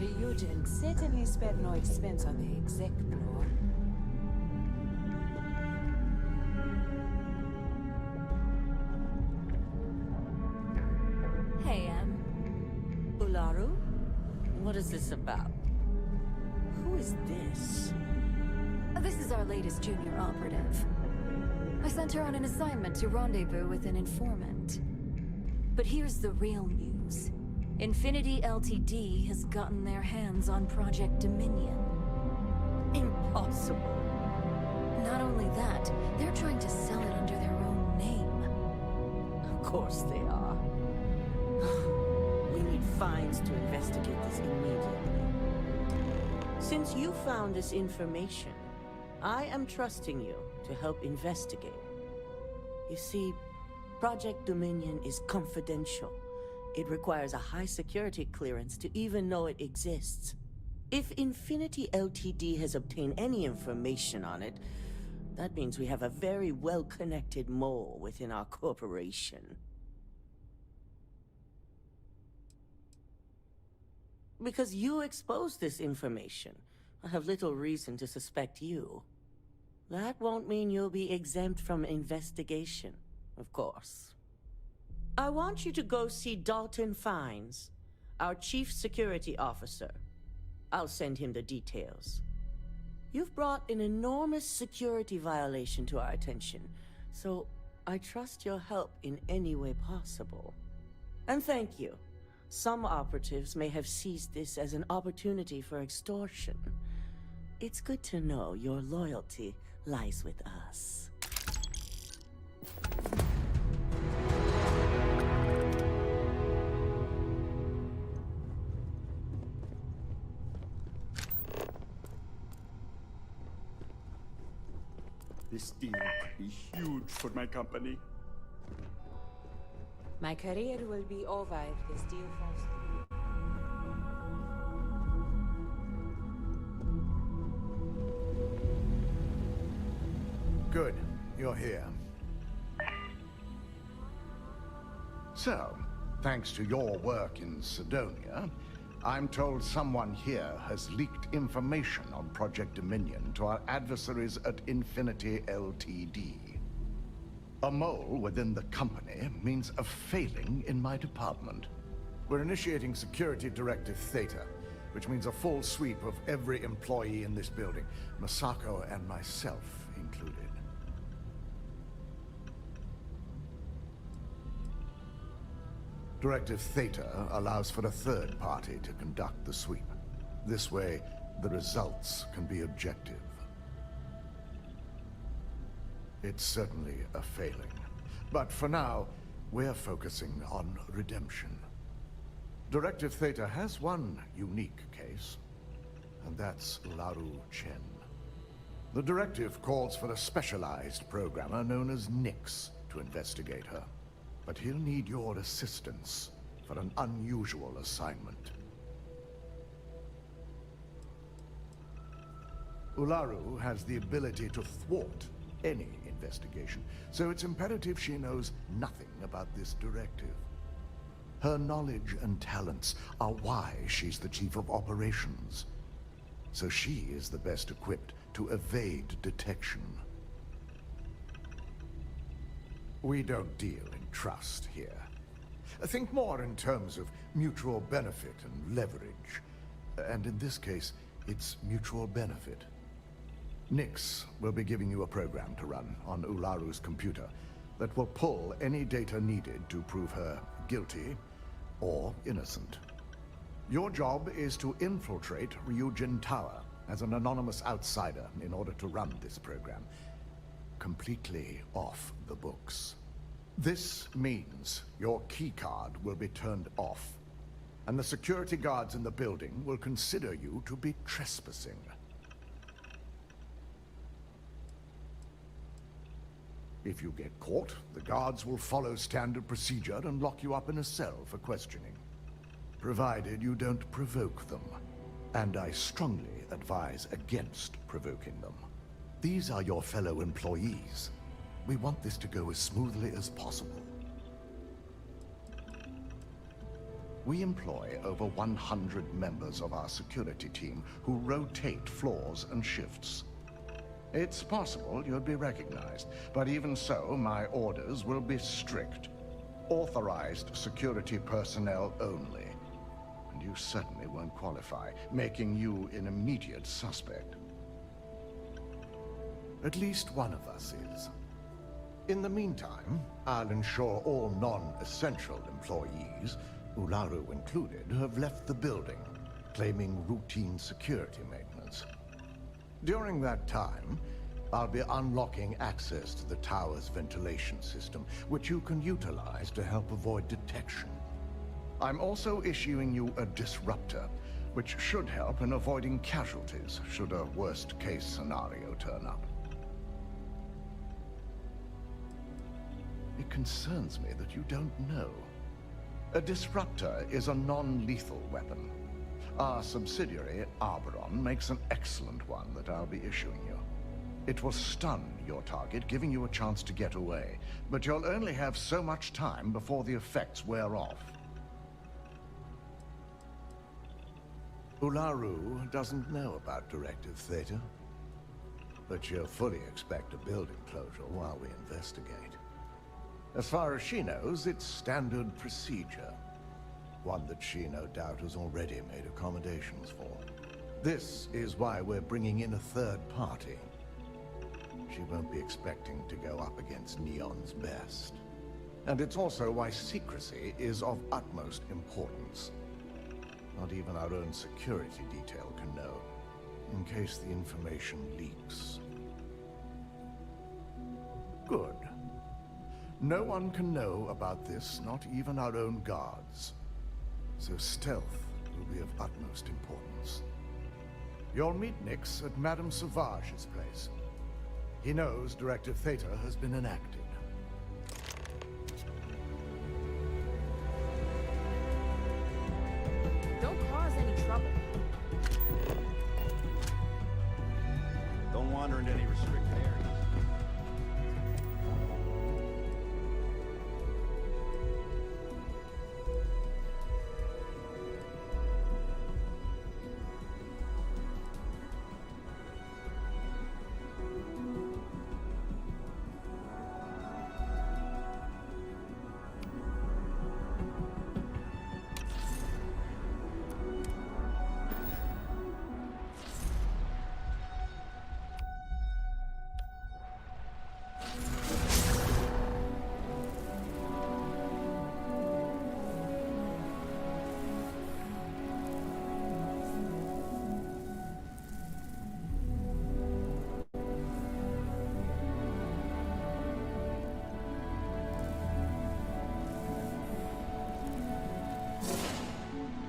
Ryujin certainly spared no expense on the exec floor. Hey, Ularu? What is this about? Who is this? This is our latest junior operative. I sent her on an assignment to rendezvous with an informant. But here's the real news. Infinity Ltd has gotten their hands on Project Dominion. Impossible. Not only that, they're trying to sell it under their own name. Of course they are. We need Fines to investigate this immediately. Since you found this information, I am trusting you to help investigate. You see, Project Dominion is confidential. It requires a high security clearance to even know it exists. If Infinity Ltd has obtained any information on it, that means we have a very well-connected mole within our corporation. Because you exposed this information, I have little reason to suspect you. That won't mean you'll be exempt from investigation, of course. I want you to go see Dalton Fines, our Chief Security Officer. I'll send him the details. You've brought an enormous security violation to our attention, so I trust your help in any way possible. And thank you. Some operatives may have seized this as an opportunity for extortion. It's good to know your loyalty lies with us. This deal could be huge for my company. My career will be over if this deal falls through. Good. You're here. So, thanks to your work in Sidonia, I'm told someone here has leaked information on Project Dominion to our adversaries at Infinity Ltd. A mole within the company means a failing in my department. We're initiating Security Directive Theta, which means a full sweep of every employee in this building, Masako and myself included. Directive Theta allows for a third party to conduct the sweep. This way, the results can be objective. It's certainly a failing. But for now, we're focusing on redemption. Directive Theta has one unique case, and that's Laru Chen. The directive calls for a specialized programmer known as Nyx to investigate her. But he'll need your assistance for an unusual assignment. Ularu has the ability to thwart any investigation, so it's imperative she knows nothing about this directive. Her knowledge and talents are why she's the Chief of Operations. So she is the best equipped to evade detection. We don't deal in trust here. Think more in terms of mutual benefit and leverage. And in this case, it's mutual benefit. Nyx will be giving you a program to run on Ularu's computer that will pull any data needed to prove her guilty or innocent. Your job is to infiltrate Ryujin Tower as an anonymous outsider in order to run this program completely off the books. This means your keycard will be turned off, and the security guards in the building will consider you to be trespassing. If you get caught, the guards will follow standard procedure and lock you up in a cell for questioning. Provided you don't provoke them. And I strongly advise against provoking them. These are your fellow employees. We want this to go as smoothly as possible. We employ over 100 members of our security team who rotate floors and shifts. It's possible you'd be recognized, but even so, my orders will be strict. Authorized security personnel only. And you certainly won't qualify, making you an immediate suspect. At least one of us is. In the meantime, I'll ensure all non-essential employees, Ularu included, have left the building, claiming routine security maintenance. During that time, I'll be unlocking access to the tower's ventilation system, which you can utilize to help avoid detection. I'm also issuing you a disruptor, which should help in avoiding casualties should a worst-case scenario turn up. It concerns me that you don't know. A disruptor is a non-lethal weapon. Our subsidiary, Arboron, makes an excellent one that I'll be issuing you. It will stun your target, giving you a chance to get away, but you'll only have so much time before the effects wear off. Ularu doesn't know about Directive Theta, but she'll fully expect a building closure while we investigate. As far as she knows, it's standard procedure. One that she no doubt has already made accommodations for. This is why we're bringing in a third party. She won't be expecting to go up against Neon's best. And it's also why secrecy is of utmost importance. Not even our own security detail can know, in case the information leaks. Good. No one can know about this, not even our own guards. So stealth will be of utmost importance. You'll meet Nyx at Madame Sauvage's place. He knows Directive Theta has been enacted. Don't cause any trouble. Don't wander into any restricted areas.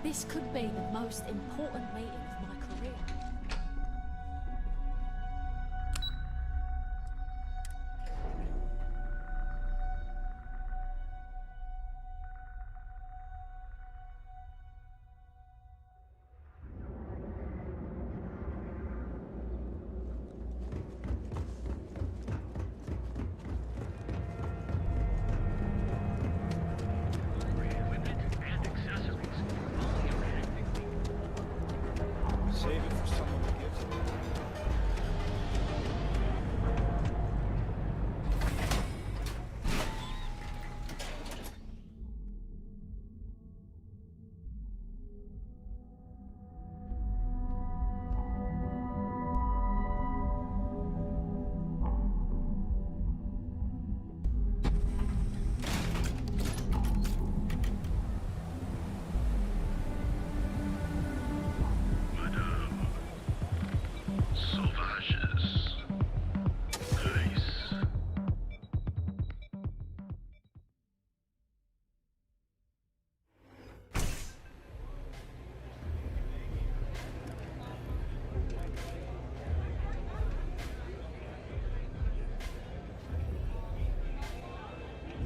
This could be the most important meeting of my career.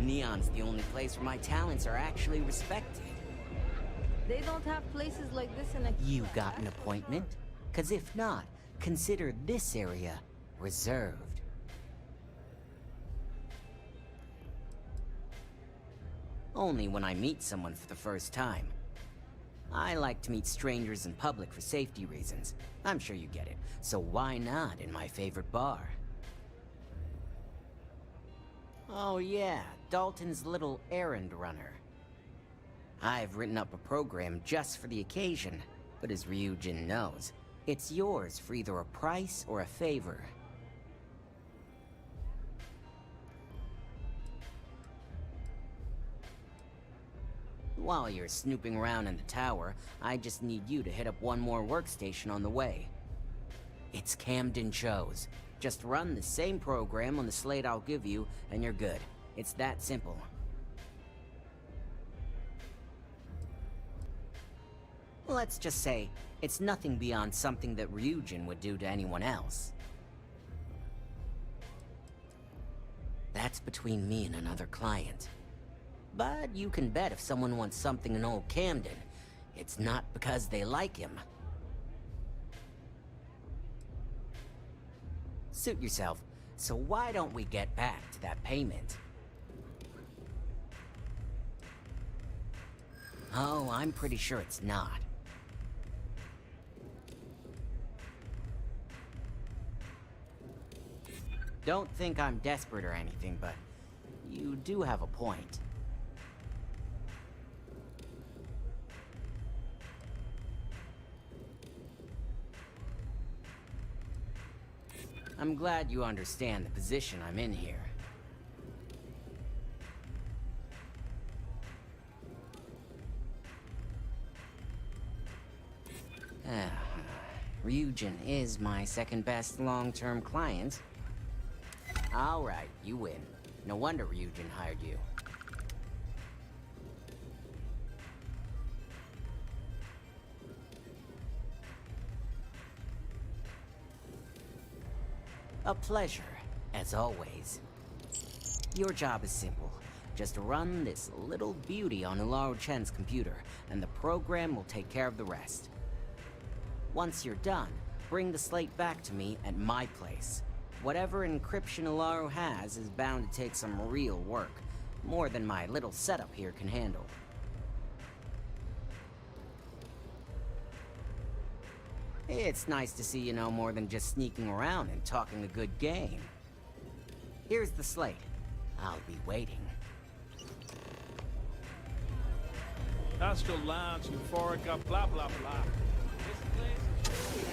Neon's the only place where my talents are actually respected. They don't have places like this in a... You got an appointment? 'Cause if not, consider this area reserved. Only when I meet someone for the first time. I like to meet strangers in public for safety reasons. I'm sure you get it. So why not in my favorite bar? Oh yeah, Dalton's little errand runner. I've written up a program just for the occasion, but as Ryujin knows, it's yours for either a price or a favor. While you're snooping around in the tower, I just need you to hit up one more workstation on the way. It's Camden Chose. Just run the same program on the slate I'll give you, and you're good. It's that simple. Let's just say, it's nothing beyond something that Ryujin would do to anyone else. That's between me and another client. But you can bet if someone wants something in old Camden, it's not because they like him. Suit yourself, so why don't we get back to that payment? Oh, I'm pretty sure it's not. Don't think I'm desperate or anything, but you do have a point. I'm glad you understand the position I'm in here. Ryujin is my second best long-term client. Alright, you win. No wonder Ryujin hired you. A pleasure, as always. Your job is simple. Just run this little beauty on Ularu Chen's computer, and the program will take care of the rest. Once you're done, bring the slate back to me at my place. Whatever encryption Ularu has is bound to take some real work, more than my little setup here can handle. It's nice to see you know more than just sneaking around and talking a good game. Here's the slate. I'll be waiting. Astral Lounge, Euphorica, blah blah blah. This place is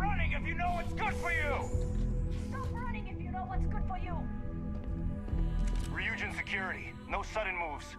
running if you know what's good for you! Stop running if you know what's good for you! Ryujin security. No sudden moves.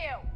you!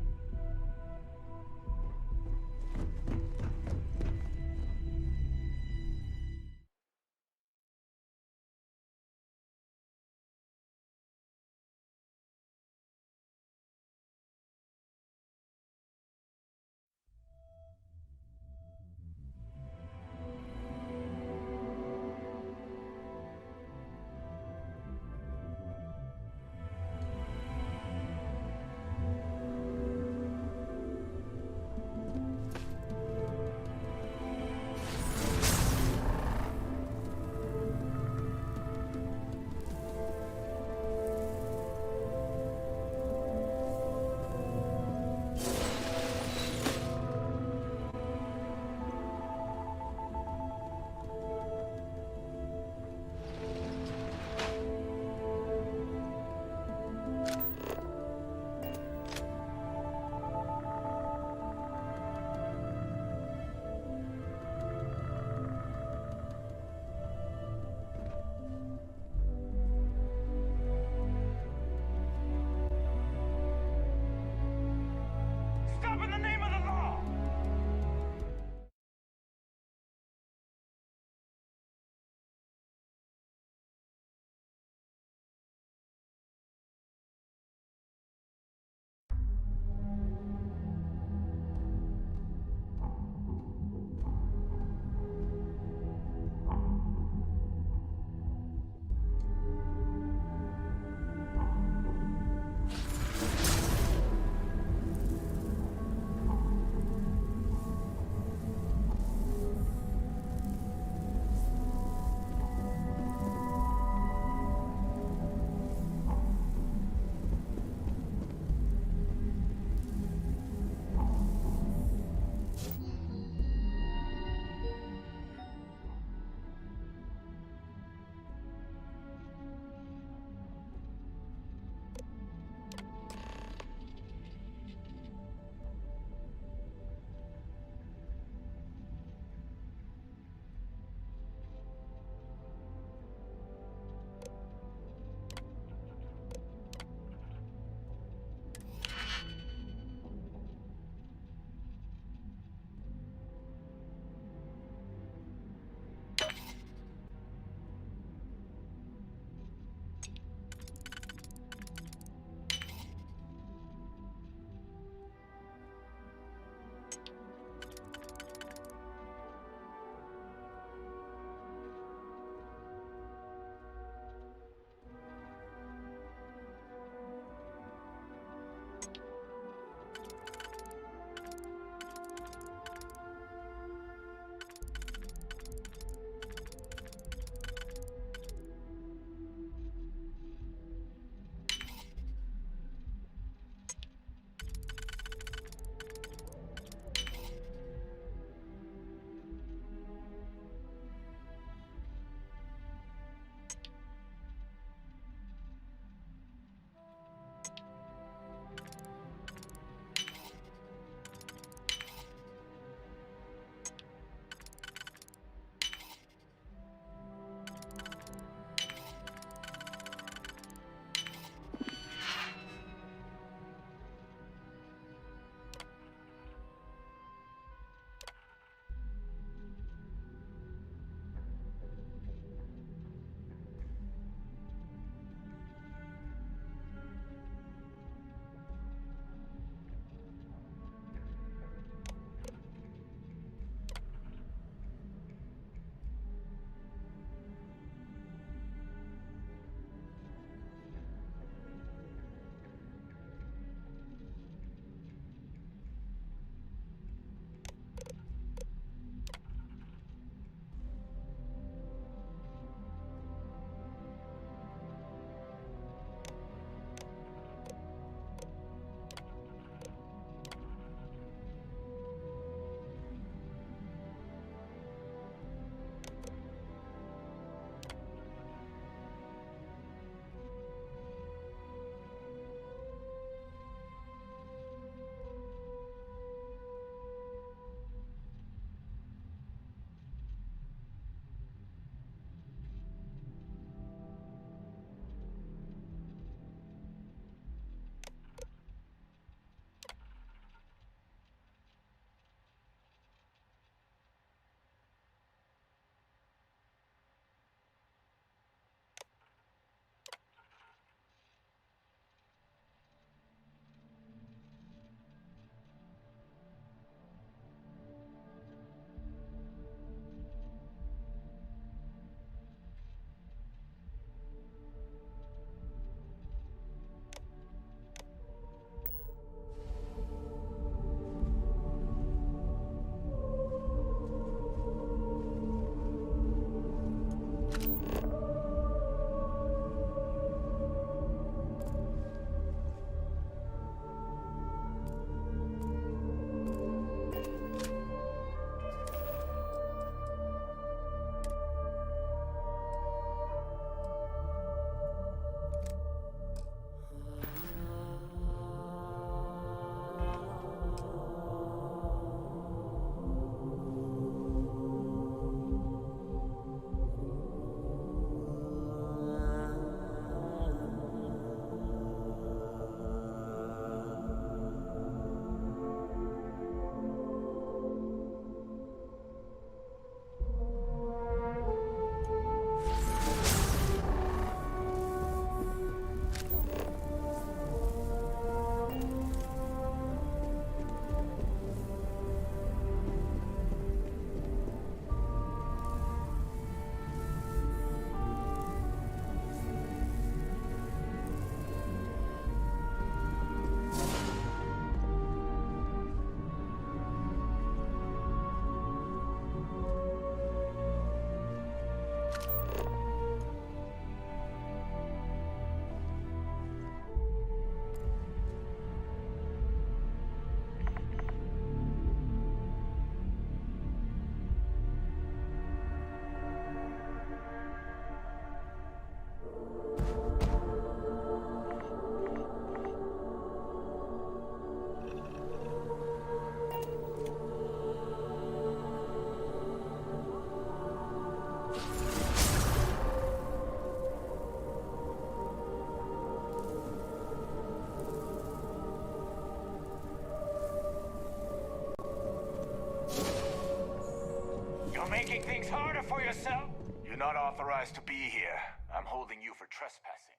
things harder for yourself? You're not authorized to be here. I'm holding you for trespassing.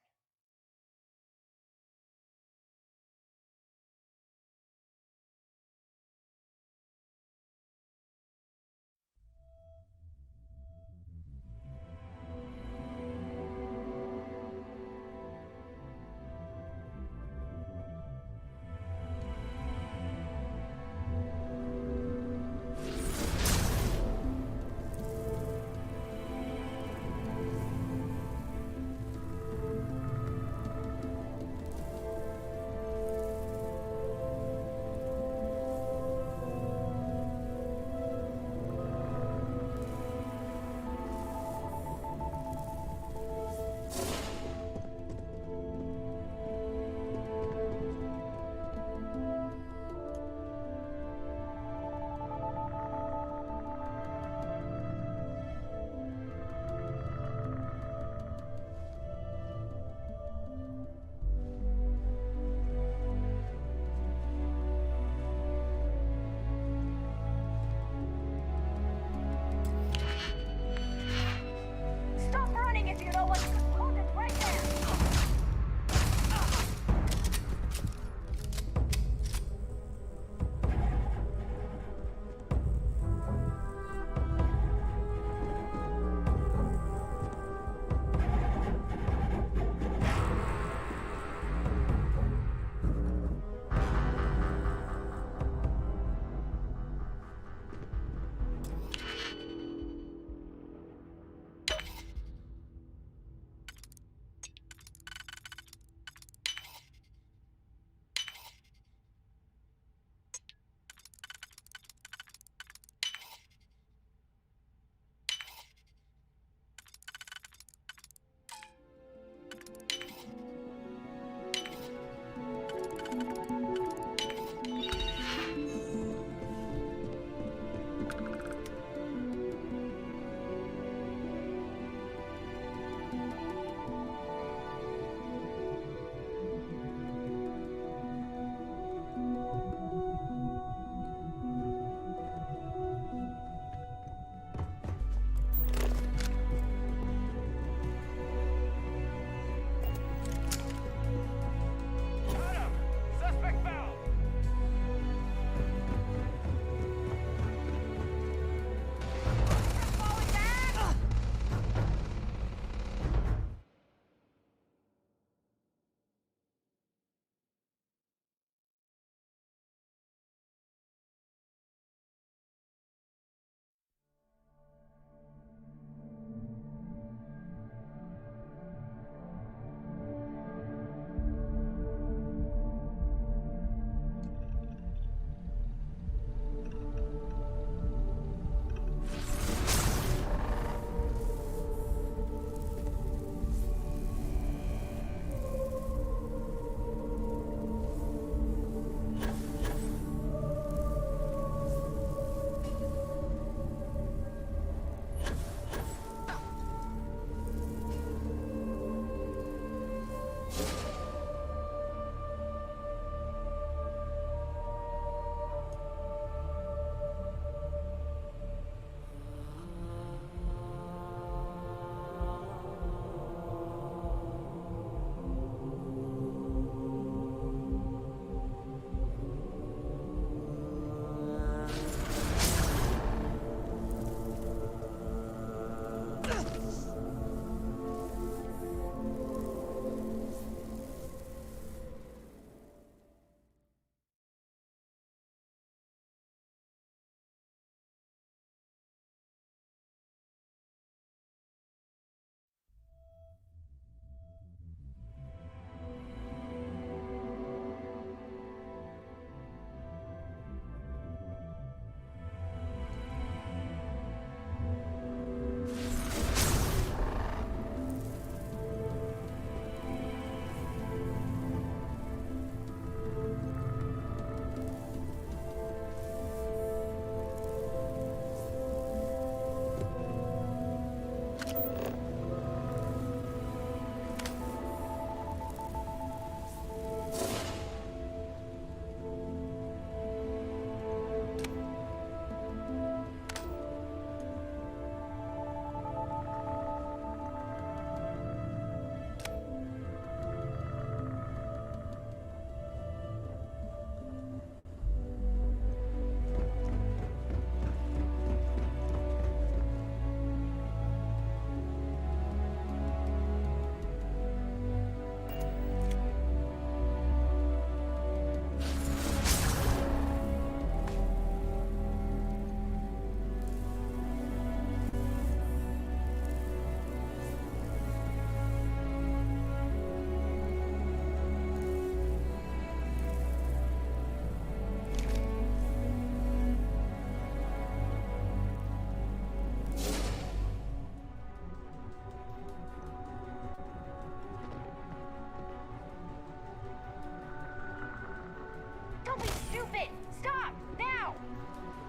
it! Stop! Now!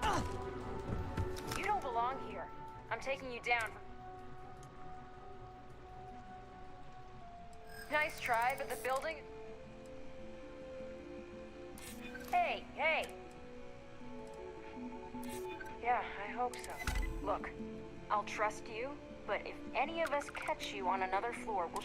Ugh. You don't belong here. I'm taking you down. Nice try, but the building... Hey, hey! Yeah, I hope so. Look, I'll trust you, but if any of us catch you on another floor, we'll...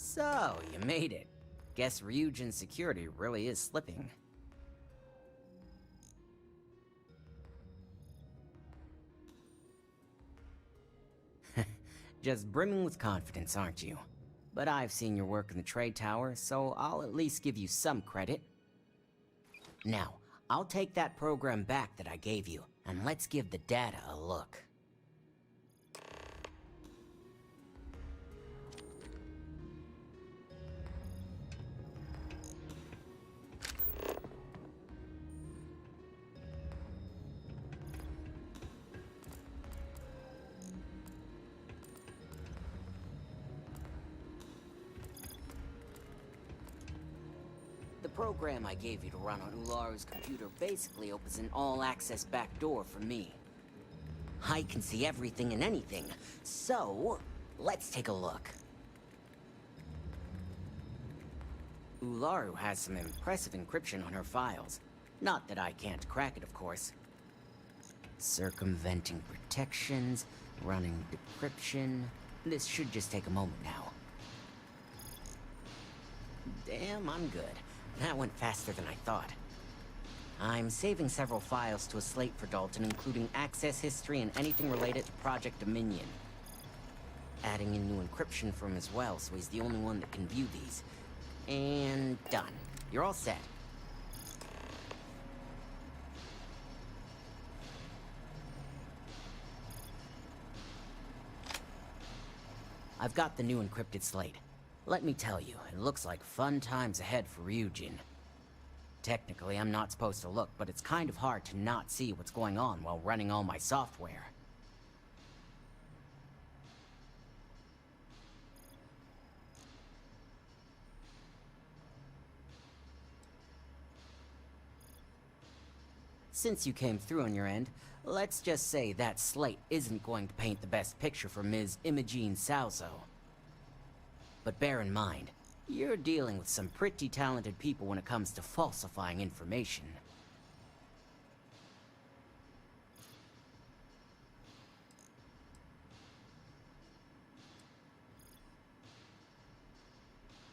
So, you made it. Guess Ryujin's security really is slipping. Just brimming with confidence, aren't you? But I've seen your work in the trade tower, so I'll at least give you some credit. Now, I'll take that program back that I gave you, and let's give the data a look. The program I gave you to run on Ularu's computer basically opens an all-access backdoor for me. I can see everything and anything, so let's take a look. Ularu has some impressive encryption on her files. Not that I can't crack it, of course. Circumventing protections, running decryption. This should just take a moment now. Damn, I'm good. That went faster than I thought. I'm saving several files to a slate for Dalton, including access history and anything related to Project Dominion. Adding in new encryption for him as well, so he's the only one that can view these. And done. You're all set. I've got the new encrypted slate. Let me tell you, it looks like fun times ahead for Ryujin. Technically, I'm not supposed to look, but it's kind of hard to not see what's going on while running all my software. Since you came through on your end, let's just say that slate isn't going to paint the best picture for Ms. Imogene Salzo. But bear in mind, you're dealing with some pretty talented people when it comes to falsifying information.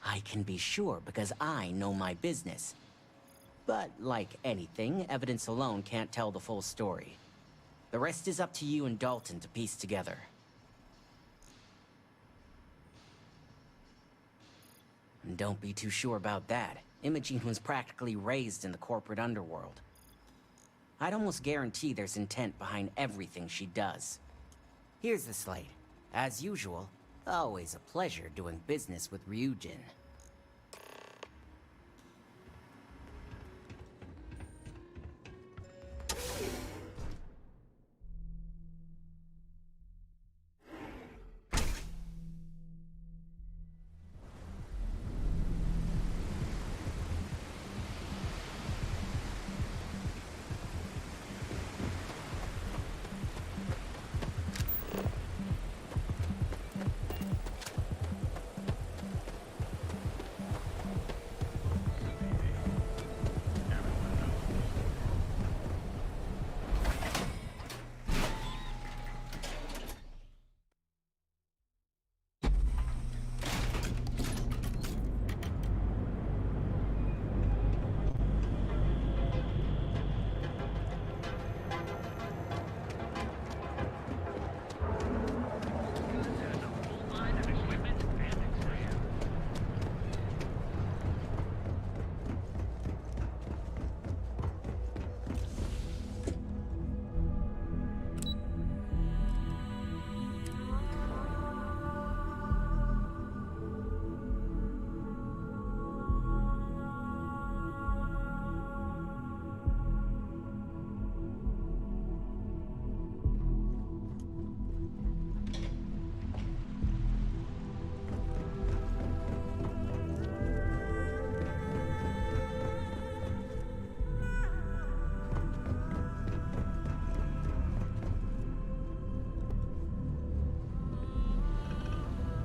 I can be sure because I know my business. But like anything, evidence alone can't tell the full story. The rest is up to you and Dalton to piece together. And don't be too sure about that. Imogene was practically raised in the corporate underworld. I'd almost guarantee there's intent behind everything she does. Here's the slate. As usual, always a pleasure doing business with Ryujin.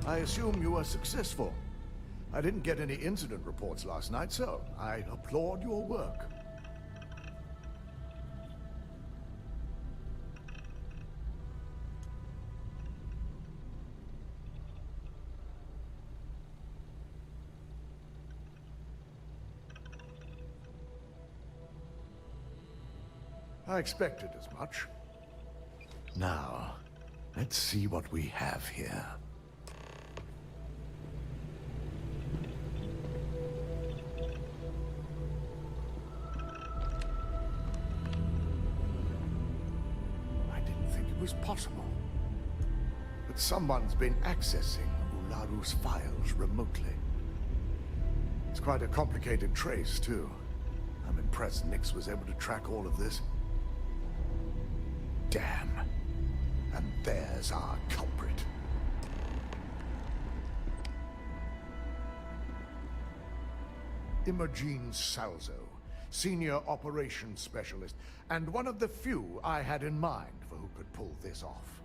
I assume you were successful. I didn't get any incident reports last night, so I applaud your work. I expected as much. Now, let's see what we have here. I didn't think it was possible. But someone's been accessing Ularu's files remotely. It's quite a complicated trace, too. I'm impressed Nix was able to track all of this. Damn. And there's our culprit. Imogen Salzo, Senior Operations Specialist, and one of the few I had in mind for who could pull this off.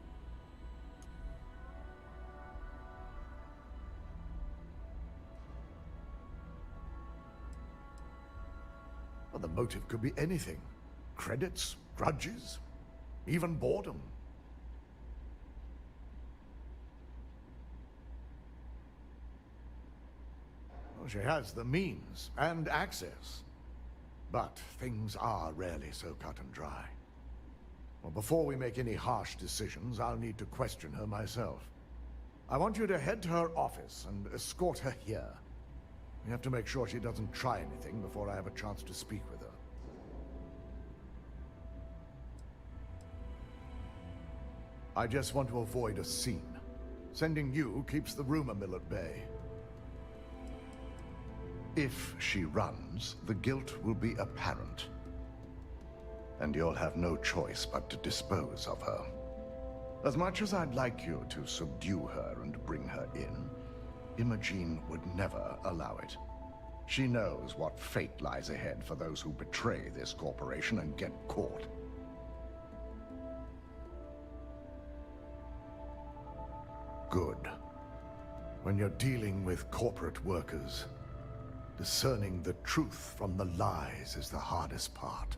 Well, the motive could be anything. Credits, grudges, even boredom. Well, she has the means and access. But things are rarely so cut and dry. Well, before we make any harsh decisions, I'll need to question her myself. I want you to head to her office and escort her here. We have to make sure she doesn't try anything before I have a chance to speak with her. I just want to avoid a scene. Sending you keeps the rumor mill at bay. If she runs, the guilt will be apparent. And you'll have no choice but to dispose of her. As much as I'd like you to subdue her and bring her in, Imogen would never allow it. She knows what fate lies ahead for those who betray this corporation and get caught. Good. When you're dealing with corporate workers, discerning the truth from the lies is the hardest part.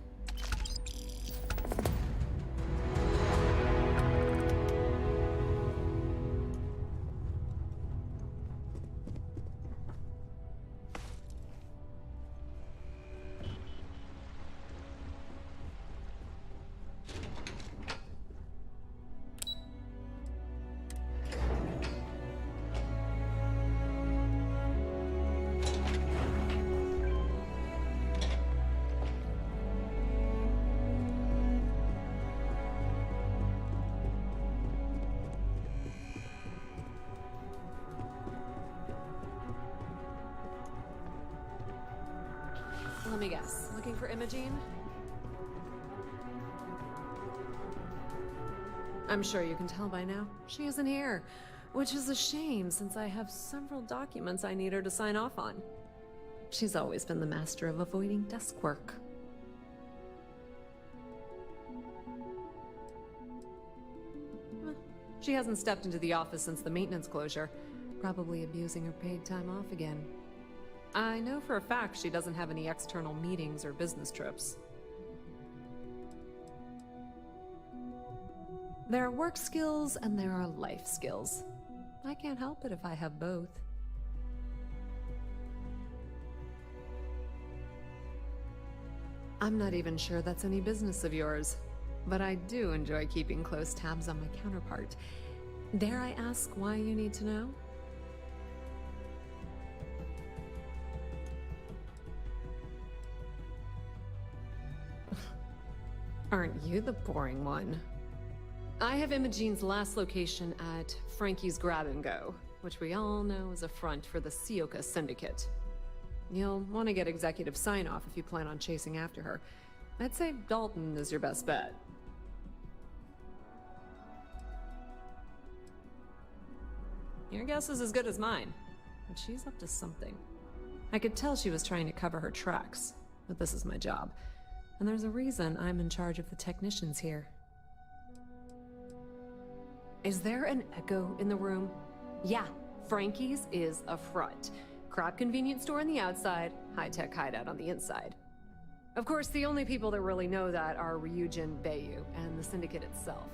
Let me guess. Looking for Imogen? I'm sure you can tell by now. She isn't here, which is a shame since I have several documents I need her to sign off on. She's always been the master of avoiding desk work. She hasn't stepped into the office since the maintenance closure, probably abusing her paid time off again. I know for a fact she doesn't have any external meetings or business trips. There are work skills and there are life skills. I can't help it if I have both. I'm not even sure that's any business of yours, but I do enjoy keeping close tabs on my counterpart. Dare I ask why you need to know? Aren't you the boring one? I have Imogen's last location at Frankie's Grab and Go, which we all know is a front for the Sioka Syndicate. You'll want to get executive sign-off if you plan on chasing after her. I'd say Dalton is your best bet. Your guess is as good as mine, but she's up to something. I could tell she was trying to cover her tracks, but this is my job. And there's a reason I'm in charge of the technicians here. Is there an echo in the room? Yeah, Frankie's is a front. Crap convenience store on the outside, high-tech hideout on the inside. Of course, the only people that really know that are Ryujin Bayu and the Syndicate itself.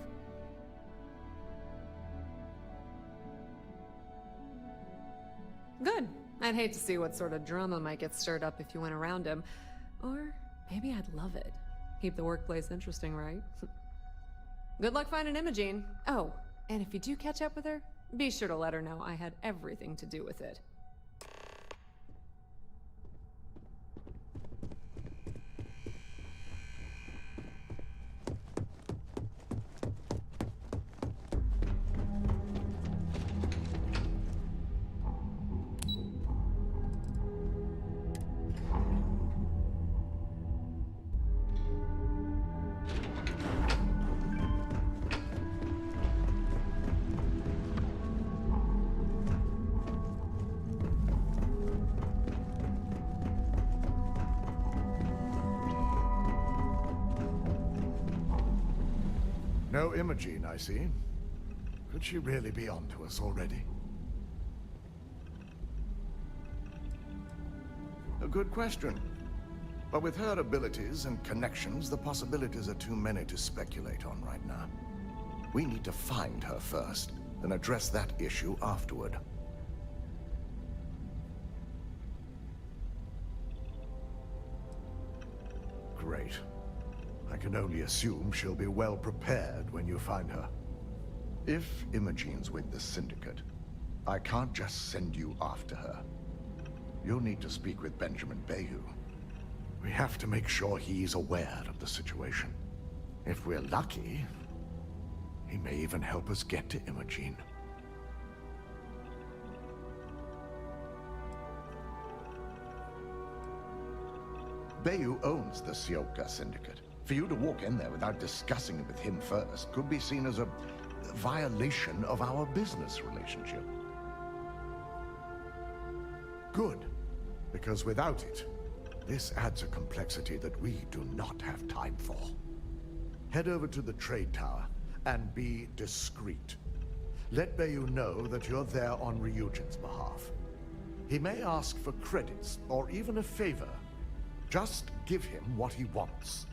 Good. I'd hate to see what sort of drama might get stirred up if you went around him. Or maybe I'd love it. Keep the workplace interesting, right? Good luck finding Imogene. Oh, and if you do catch up with her, be sure to let her know I had everything to do with it. No Imogene, I see. Could she really be onto us already? A good question. But with her abilities and connections, the possibilities are too many to speculate on right now. We need to find her first, then address that issue afterward. Great. I can only assume she'll be well prepared when you find her. If Imogene's with the Syndicate, I can't just send you after her. You'll need to speak with Benjamin Bayou. We have to make sure he's aware of the situation. If we're lucky, he may even help us get to Imogene. Bayou owns the Sioka Syndicate. For you to walk in there without discussing it with him first could be seen as a violation of our business relationship. Good, because without it, this adds a complexity that we do not have time for. Head over to the trade tower and be discreet. Let Bayou know that you're there on Ryujin's behalf. He may ask for credits or even a favor. Just give him what he wants.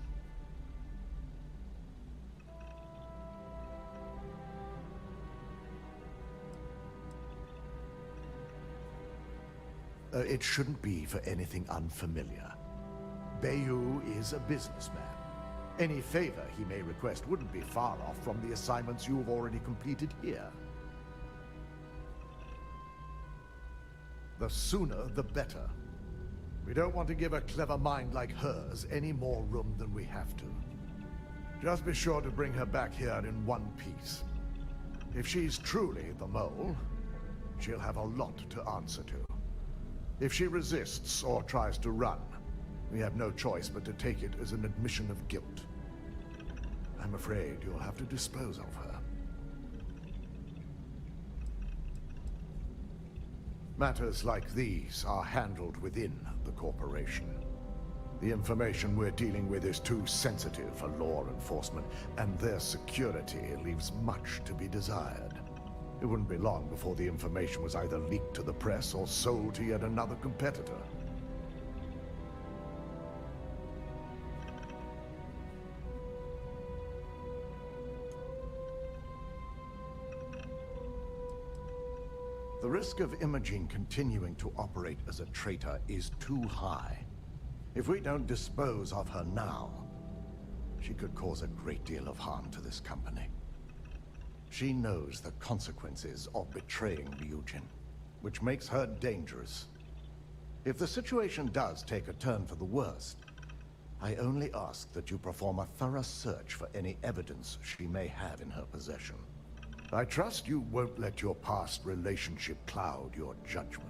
It shouldn't be for anything unfamiliar. Bayou is a businessman. Any favor he may request wouldn't be far off from the assignments you've already completed here. The sooner, the better. We don't want to give a clever mind like hers any more room than we have to. Just be sure to bring her back here in one piece. If she's truly the mole, she'll have a lot to answer to. If she resists or tries to run, we have no choice but to take it as an admission of guilt. I'm afraid you'll have to dispose of her. Matters like these are handled within the corporation. The information we're dealing with is too sensitive for law enforcement, and their security leaves much to be desired. It wouldn't be long before the information was either leaked to the press or sold to yet another competitor. The risk of Imogene continuing to operate as a traitor is too high. If we don't dispose of her now, she could cause a great deal of harm to this company. She knows the consequences of betraying Ryujin, which makes her dangerous. If the situation does take a turn for the worst, I only ask that you perform a thorough search for any evidence she may have in her possession. I trust you won't let your past relationship cloud your judgment.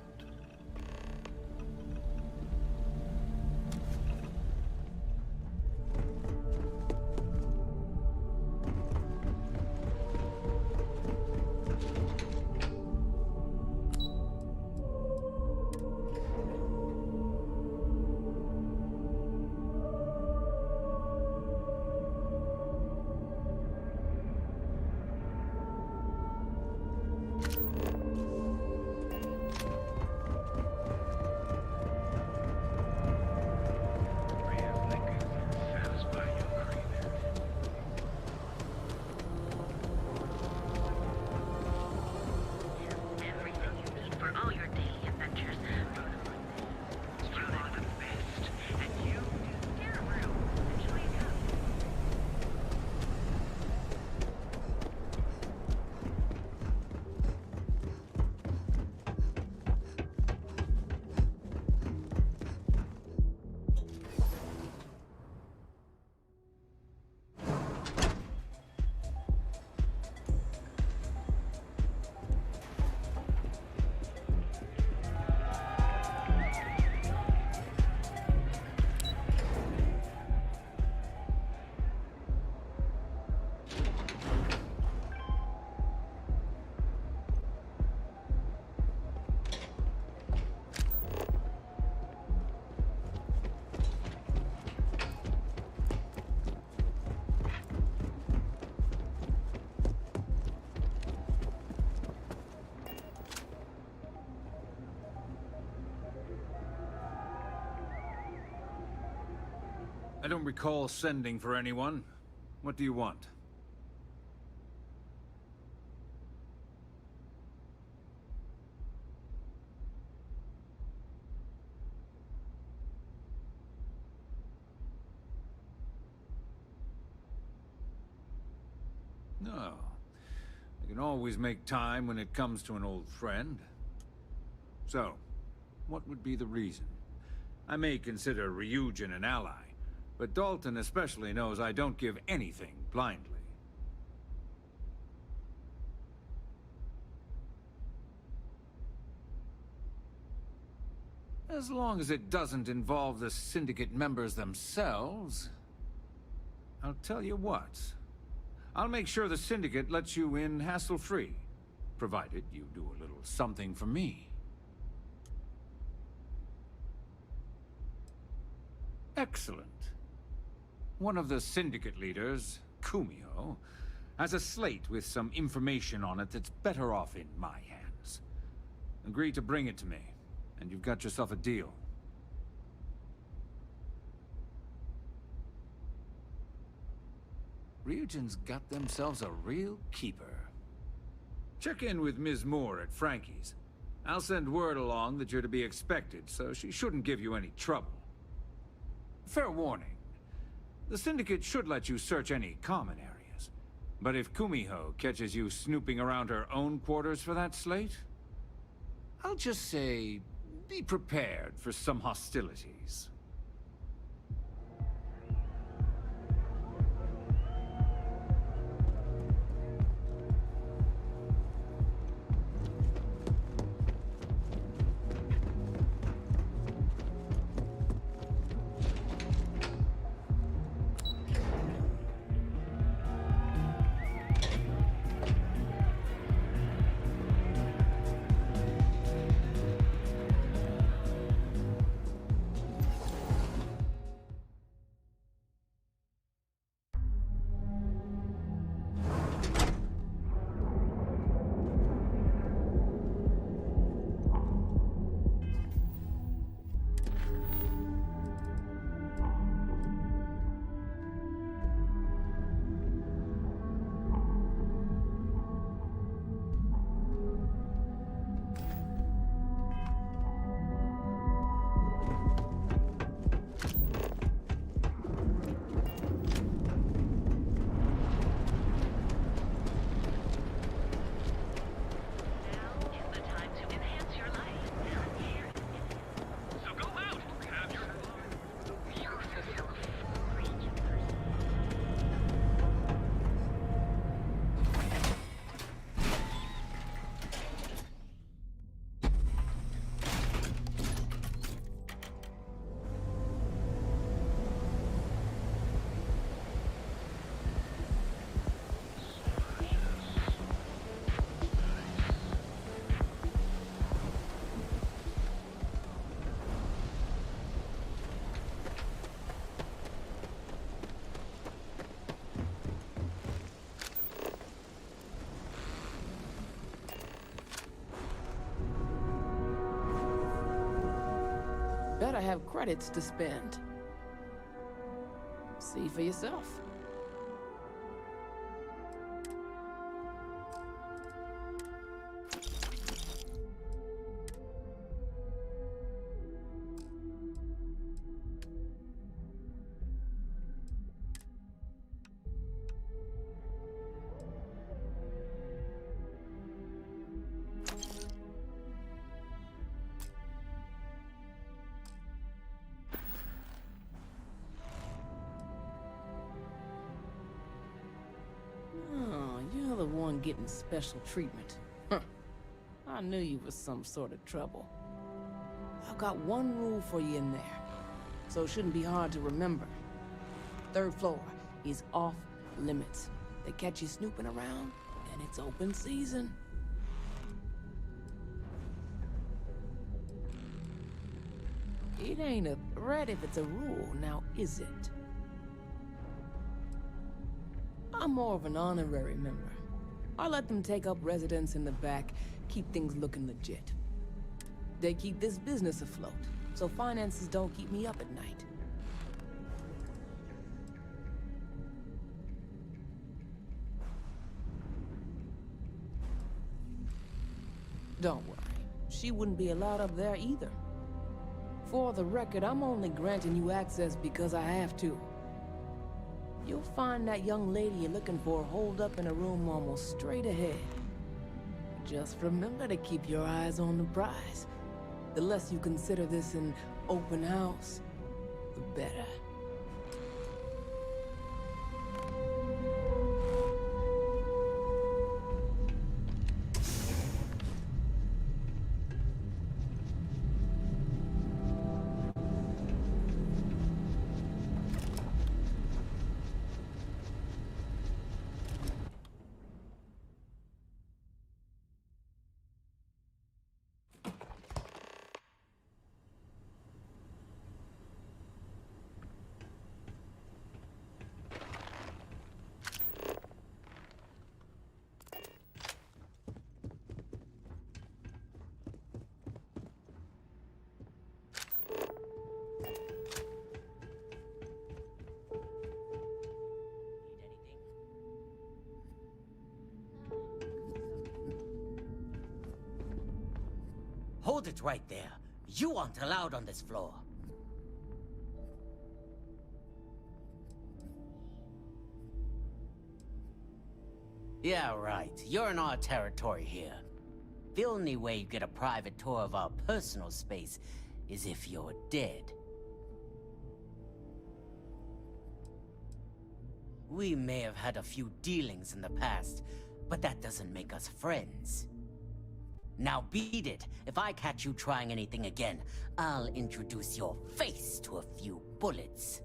don't recall sending for anyone. What do you want? No. I can always make time when it comes to an old friend. So, what would be the reason? I may consider Ryujin an ally, but Dalton especially knows I don't give anything blindly. As long as it doesn't involve the Syndicate members themselves, I'll tell you what. I'll make sure the Syndicate lets you in hassle-free, provided you do a little something for me. Excellent. One of the Syndicate leaders, Kumio, has a slate with some information on it that's better off in my hands. Agree to bring it to me, and you've got yourself a deal. Ryujin's got themselves a real keeper. Check in with Ms. Moore at Frankie's. I'll send word along that you're to be expected, so she shouldn't give you any trouble. Fair warning. The Syndicate should let you search any common areas. But if Kumiho catches you snooping around her own quarters for that slate, I'll just say, be prepared for some hostilities. Better have credits to spend. See for yourself. Getting special treatment. Huh. I knew you was some sort of trouble. I've got one rule for you in there, so it shouldn't be hard to remember. Third floor is off limits. They catch you snooping around, and it's open season. It ain't a threat if it's a rule, now is it? I'm more of an honorary member. I let them take up residence in the back, keep things looking legit. They keep this business afloat, so finances don't keep me up at night. Don't worry. She wouldn't be allowed up there either. For the record, I'm only granting you access because I have to. You'll find that young lady you're looking for holed up in a room almost straight ahead. Just remember to keep your eyes on the prize. The less you consider this an open house, the better. Hold it right there. You aren't allowed on this floor. Yeah, right. You're in our territory here. The only way you get a private tour of our personal space is if you're dead. We may have had a few dealings in the past, but that doesn't make us friends. Now beat it. If I catch you trying anything again, I'll introduce your face to a few bullets.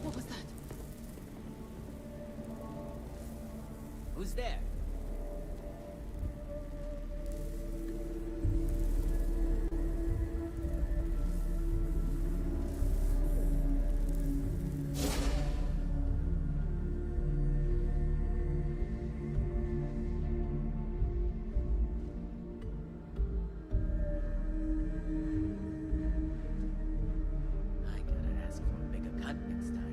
What was that? Who's there? I gotta ask for a bigger cut next time.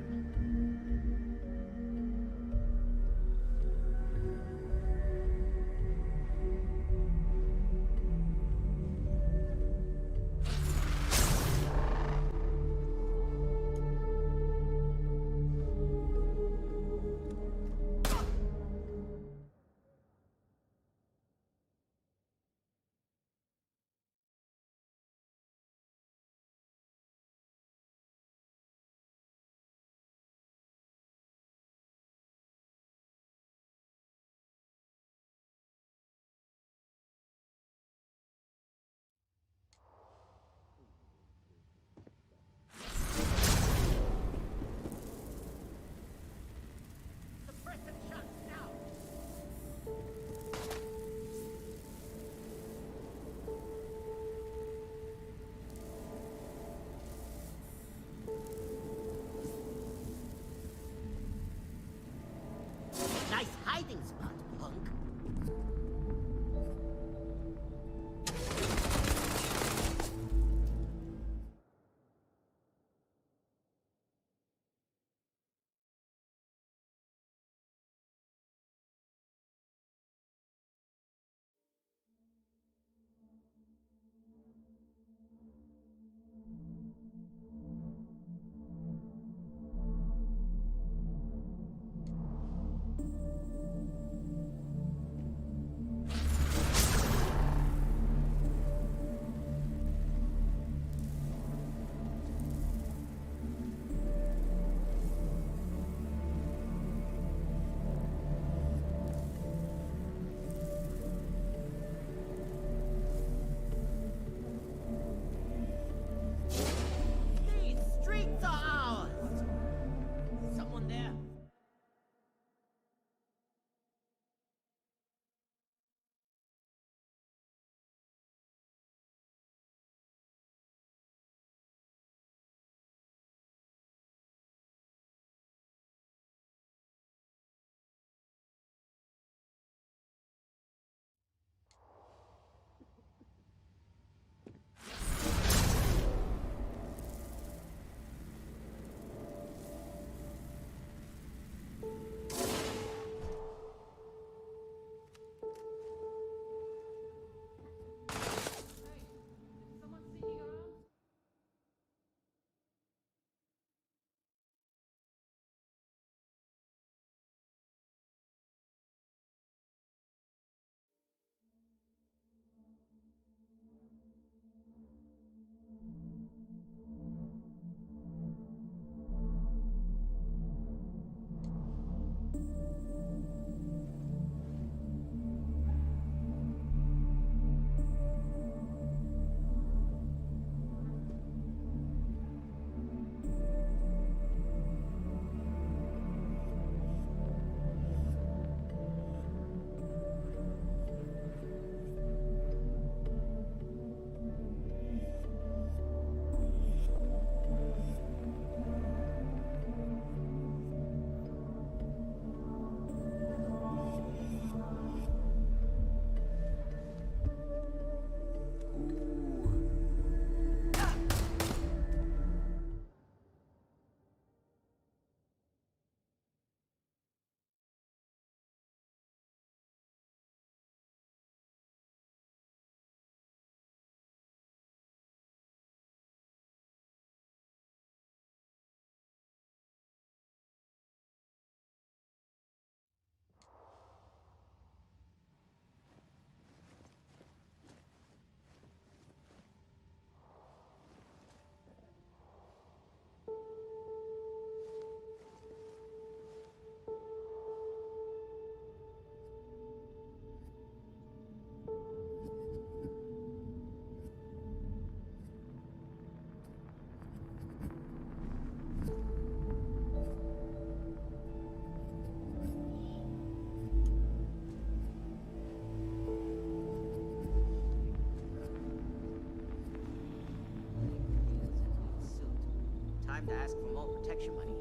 time to ask for more protection money.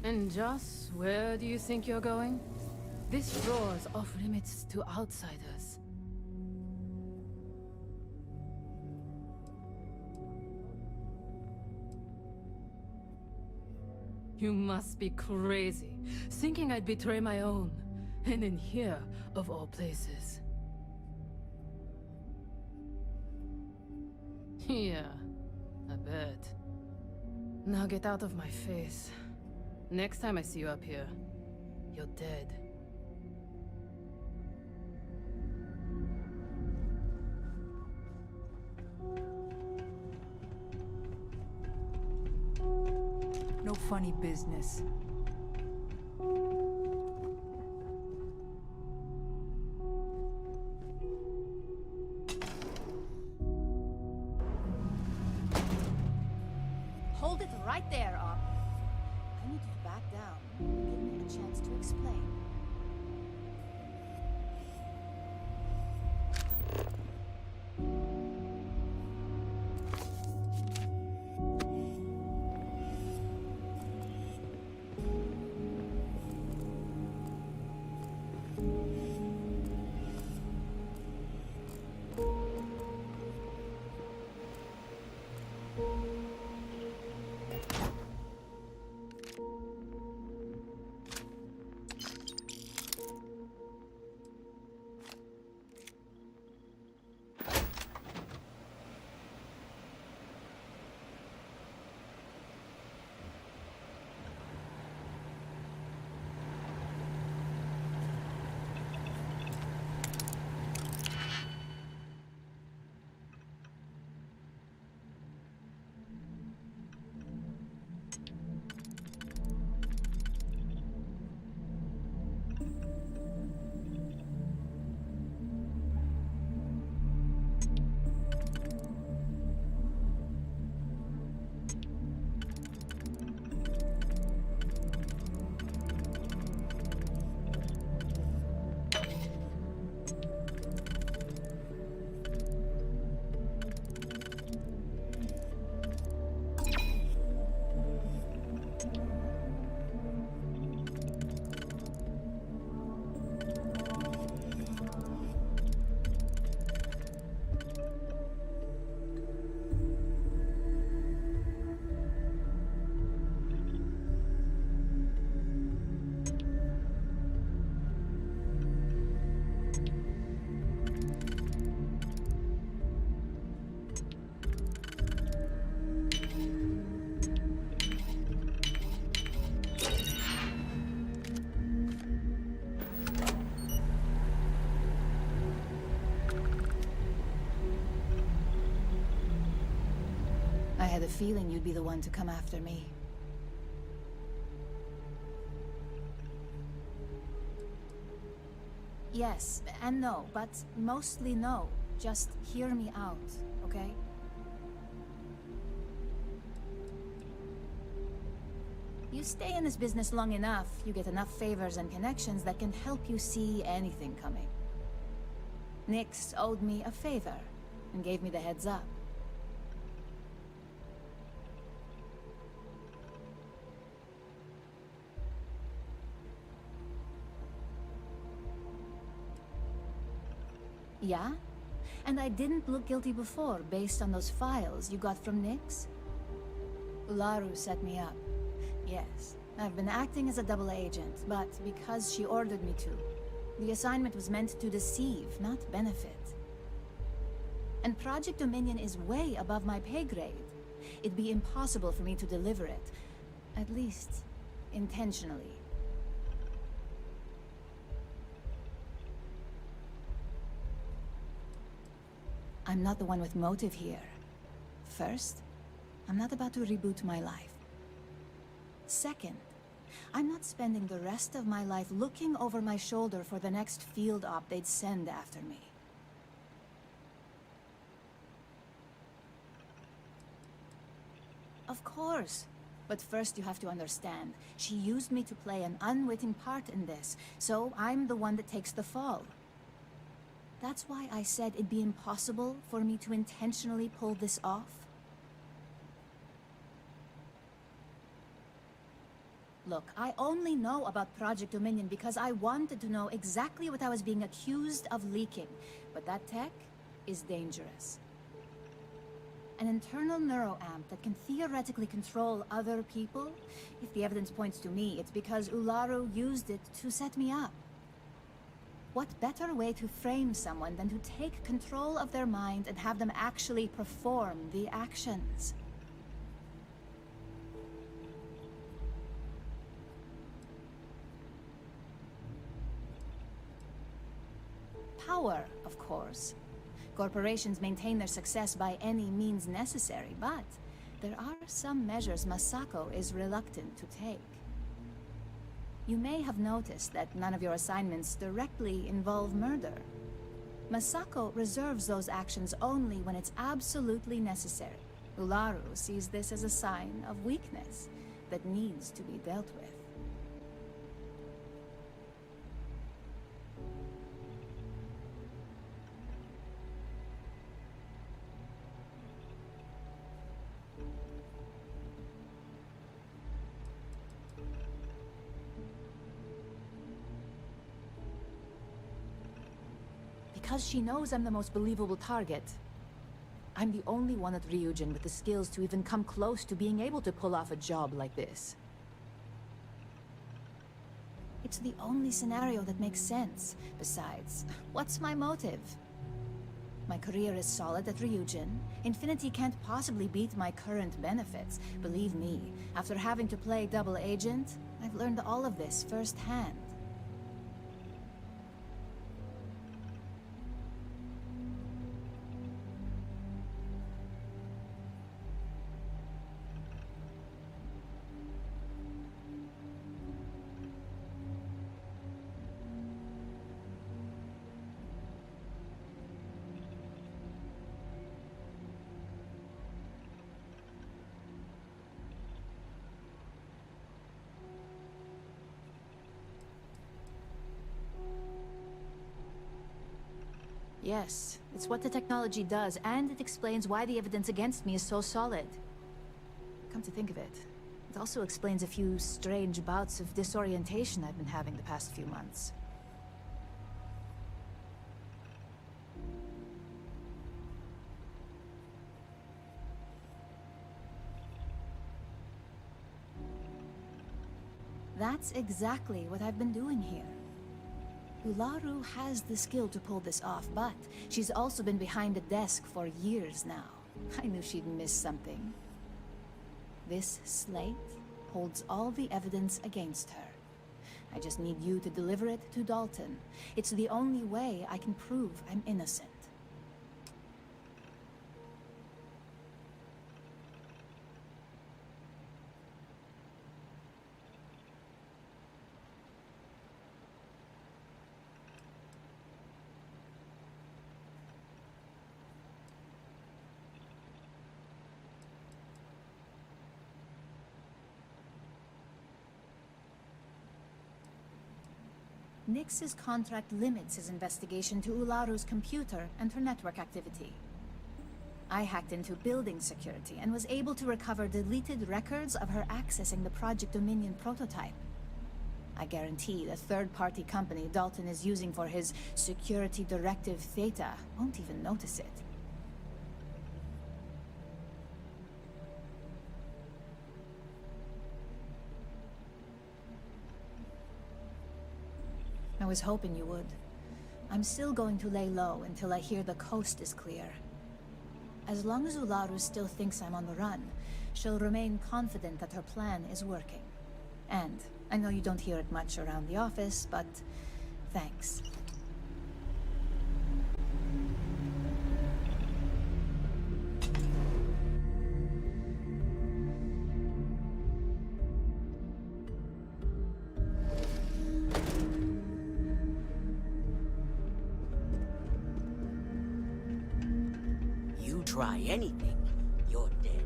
And Joss, where do you think you're going? This floor's off limits to outsiders. You must be crazy, thinking I'd betray my own. And in here, of all places. Yeah, I bet. Now get out of my face. Next time I see you up here, you're dead. No funny business. Hold it right there, Op. I need you to back down. Give me a chance to explain. I had a feeling you'd be the one to come after me. Yes and no, but mostly no. Just hear me out, okay? You stay in this business long enough, you get enough favors and connections that can help you see anything coming. Nyx owed me a favor and gave me the heads up. Yeah? And I didn't look guilty before, based on those files you got from Nyx? Ularu set me up. Yes, I've been acting as a double agent, but because she ordered me to. The assignment was meant to deceive, not benefit. And Project Dominion is way above my pay grade. It'd be impossible for me to deliver it. At least, intentionally. I'm not the one with motive here. First, I'm not about to reboot my life. Second, I'm not spending the rest of my life looking over my shoulder for the next field op they'd send after me. Of course. But first you have to understand, she used me to play an unwitting part in this, so I'm the one that takes the fall. That's why I said it'd be impossible for me to intentionally pull this off. Look, I only know about Project Dominion because I wanted to know exactly what I was being accused of leaking. But that tech is dangerous. An internal neuroamp that can theoretically control other people? If the evidence points to me, it's because Ularu used it to set me up. What better way to frame someone than to take control of their mind and have them actually perform the actions? Power, of course. Corporations maintain their success by any means necessary, but there are some measures Masako is reluctant to take. You may have noticed that none of your assignments directly involve murder. Masako reserves those actions only when it's absolutely necessary. Ularu sees this as a sign of weakness that needs to be dealt with. Because she knows I'm the most believable target. I'm the only one at Ryujin with the skills to even come close to being able to pull off a job like this. It's the only scenario that makes sense. Besides, what's my motive? My career is solid at Ryujin. Infinity can't possibly beat my current benefits. Believe me, after having to play double agent, I've learned all of this firsthand. Yes, it's what the technology does, and it explains why the evidence against me is so solid. Come to think of it, it also explains a few strange bouts of disorientation I've been having the past few months. That's exactly what I've been doing here. Ularu has the skill to pull this off, but she's also been behind a desk for years now. I knew she'd miss something. This slate holds all the evidence against her. I just need you to deliver it to Dalton. It's the only way I can prove I'm innocent. Nix's contract limits his investigation to Ularu's computer and her network activity. I hacked into building security and was able to recover deleted records of her accessing the Project Dominion prototype. I guarantee the third-party company Dalton is using for his security directive Theta won't even notice it. was hoping you would. I'm still going to lay low until I hear the coast is clear. As long as Ularu still thinks I'm on the run, she'll remain confident that her plan is working. And I know you don't hear it much around the office, but thanks. You try anything, you're dead.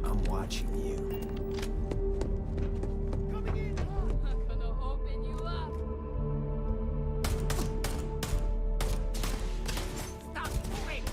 I'm watching you. I'm gonna open you up. Stop moving!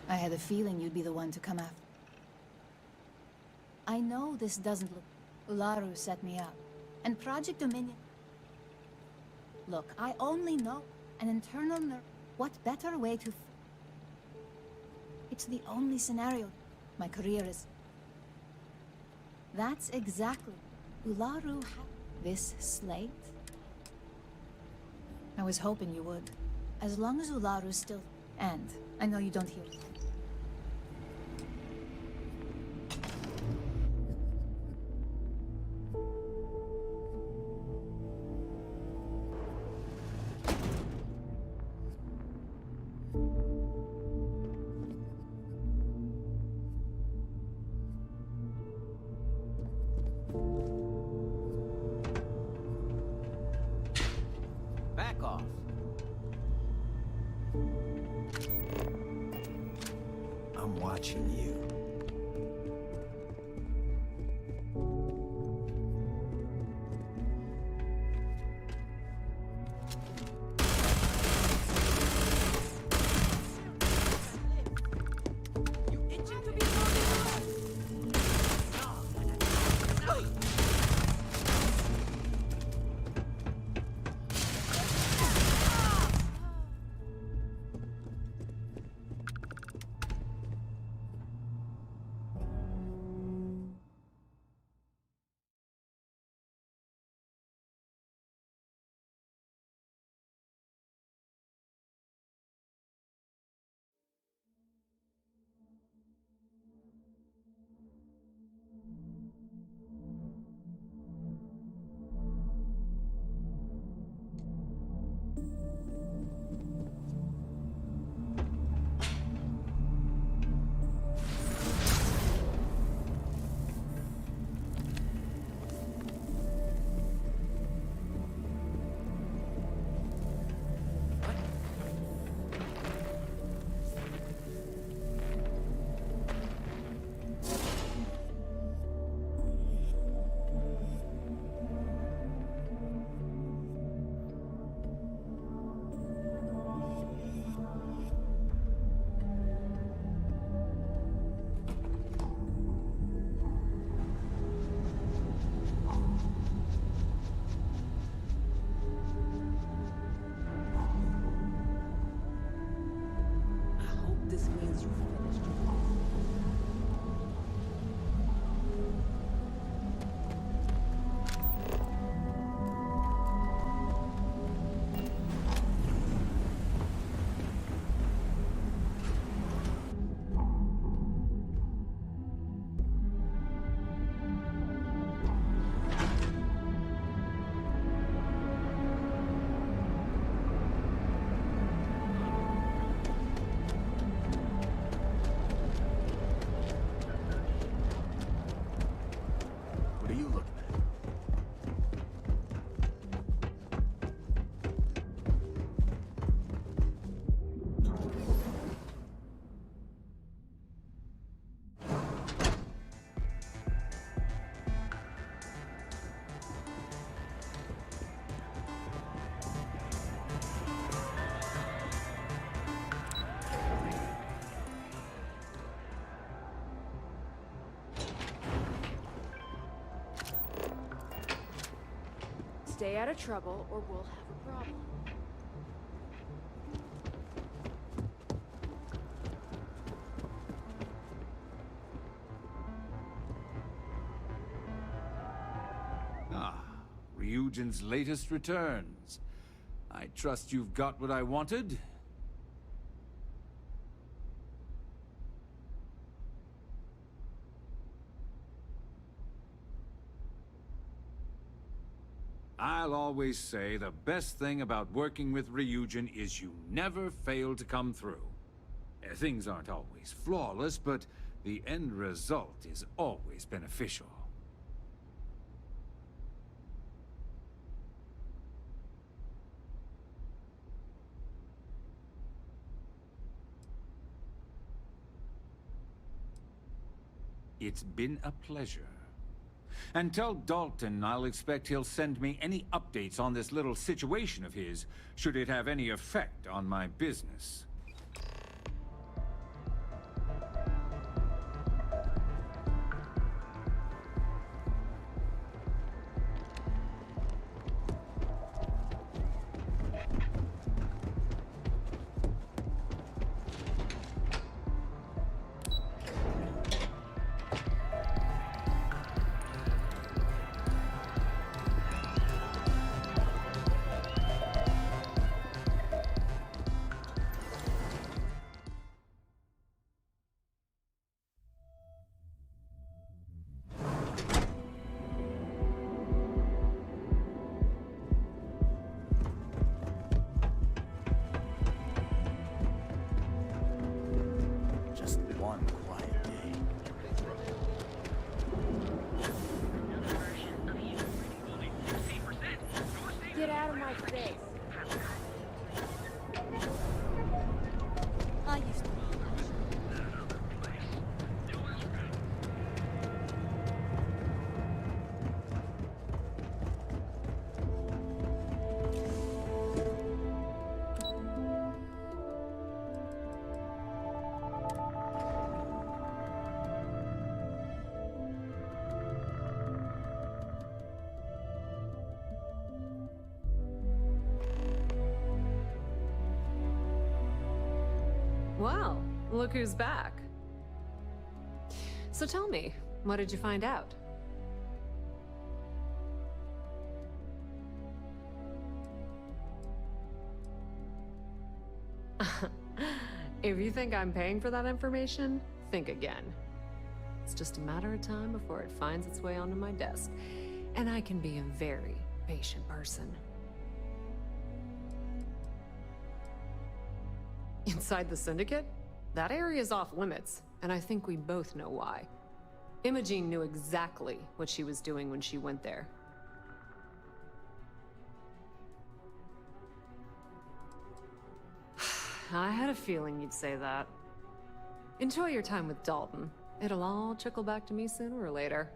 I had a feeling you'd be the one to come after. I know this doesn't look... Ularu set me up. And Project Dominion... Look, I only know an internal What better way to... It's the only scenario. My career is... That's exactly... Ularu had this slate? I was hoping you would. As long as Ularu's still... And I know you don't hear... Back off. I'm watching you. stay out of trouble or we'll have a problem. Ah, Ryujin's latest returns. I trust you've got what I wanted? I'll always say the best thing about working with Ryujin is you never fail to come through. Things aren't always flawless, but the end result is always beneficial. It's been a pleasure. And tell Dalton I'll expect he'll send me any updates on this little situation of his, should it have any effect on my business. Just one quiet day. Get out of my face. I used to. Well, look who's back. So tell me, what did you find out? If you think I'm paying for that information, think again. It's just a matter of time before it finds its way onto my desk, and I can be a very patient person. Inside the Syndicate? That area's off limits, and I think we both know why. Imogene knew exactly what she was doing when she went there. I had a feeling you'd say that. Enjoy your time with Dalton. It'll all trickle back to me sooner or later.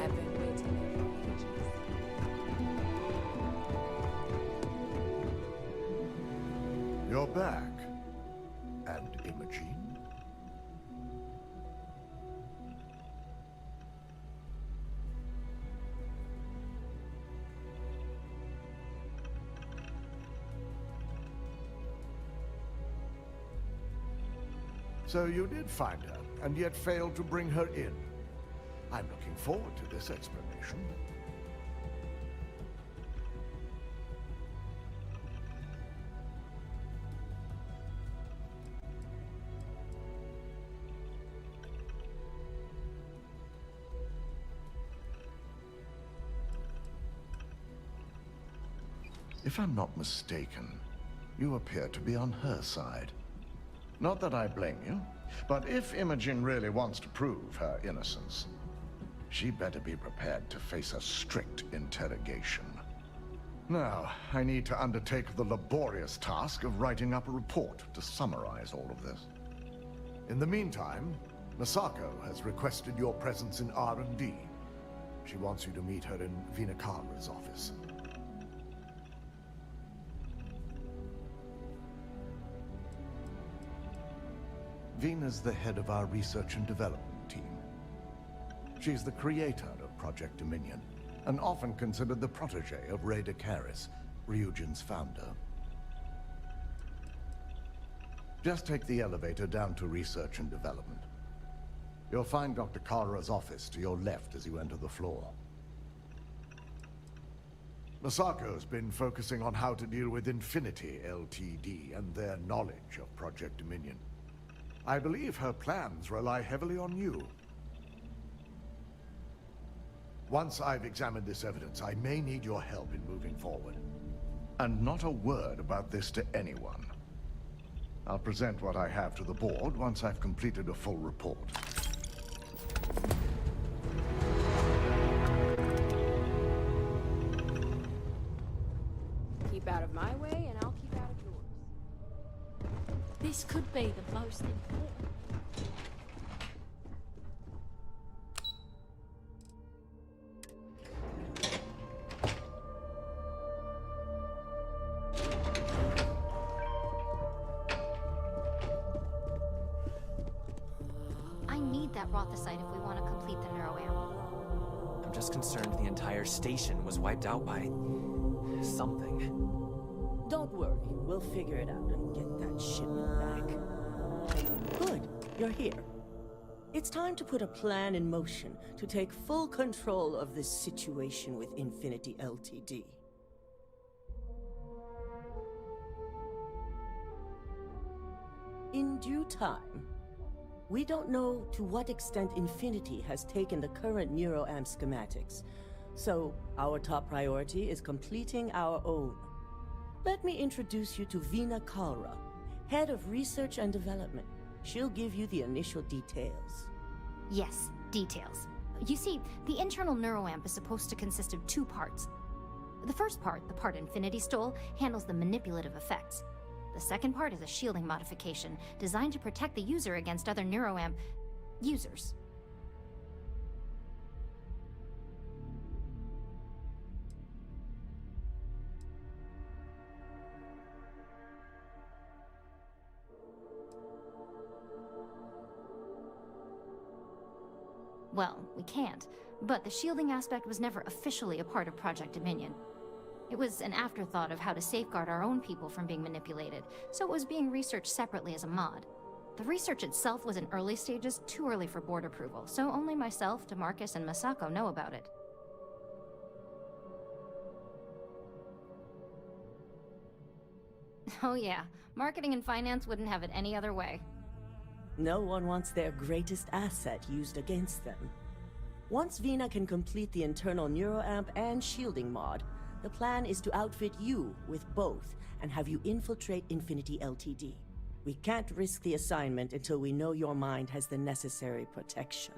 I've been waiting here for ages. You're back. And Imogene? So you did find her, and yet failed to bring her in. I'm looking forward to this explanation. If I'm not mistaken, you appear to be on her side. Not that I blame you, but if Imogen really wants to prove her innocence, she better be prepared to face a strict interrogation. Now, I need to undertake the laborious task of writing up a report to summarize all of this. In the meantime, Masako has requested your presence in R&D. She wants you to meet her in Vinakara's office. Vina's the head of our research and development team. She's the creator of Project Dominion, and often considered the protege of Ray DeCaris, Ryujin's founder. Just take the elevator down to research and development. You'll find Dr. Kara's office to your left as you enter the floor. Masako's been focusing on how to deal with Infinity Ltd. And their knowledge of Project Dominion. I believe her plans rely heavily on you. Once I've examined this evidence, I may need your help in moving forward. And not a word about this to anyone. I'll present what I have to the board once I've completed a full report. Keep out of my way, and I'll keep out of yours. This could be the most important. I need that Rothosite if we want to complete the neuroamp. I'm just concerned the entire station was wiped out by something. Don't worry, we'll figure it out and get that shipment back. Good, you're here. It's time to put a plan in motion to take full control of this situation with Infinity Ltd. In due time. We don't know to what extent Infinity has taken the current neuroamp schematics, so our top priority is completing our own. Let me introduce you to Vina Kalra, Head of Research and Development. She'll give you the initial details. Yes, details. You see, the internal neuroamp is supposed to consist of two parts. The first part, the part Infinity stole, handles the manipulative effects. The second part is a shielding modification designed to protect the user against other neuroamp users. Well, we can't, but the shielding aspect was never officially a part of Project Dominion. It was an afterthought of how to safeguard our own people from being manipulated, so it was being researched separately as a mod. The research itself was in early stages, too early for board approval, so only myself, DeMarcus, and Masako know about it. Oh yeah, marketing and finance wouldn't have it any other way. No one wants their greatest asset used against them. Once Vina can complete the internal neuroamp and shielding mod, the plan is to outfit you with both and have you infiltrate Infinity Ltd. We can't risk the assignment until we know your mind has the necessary protection.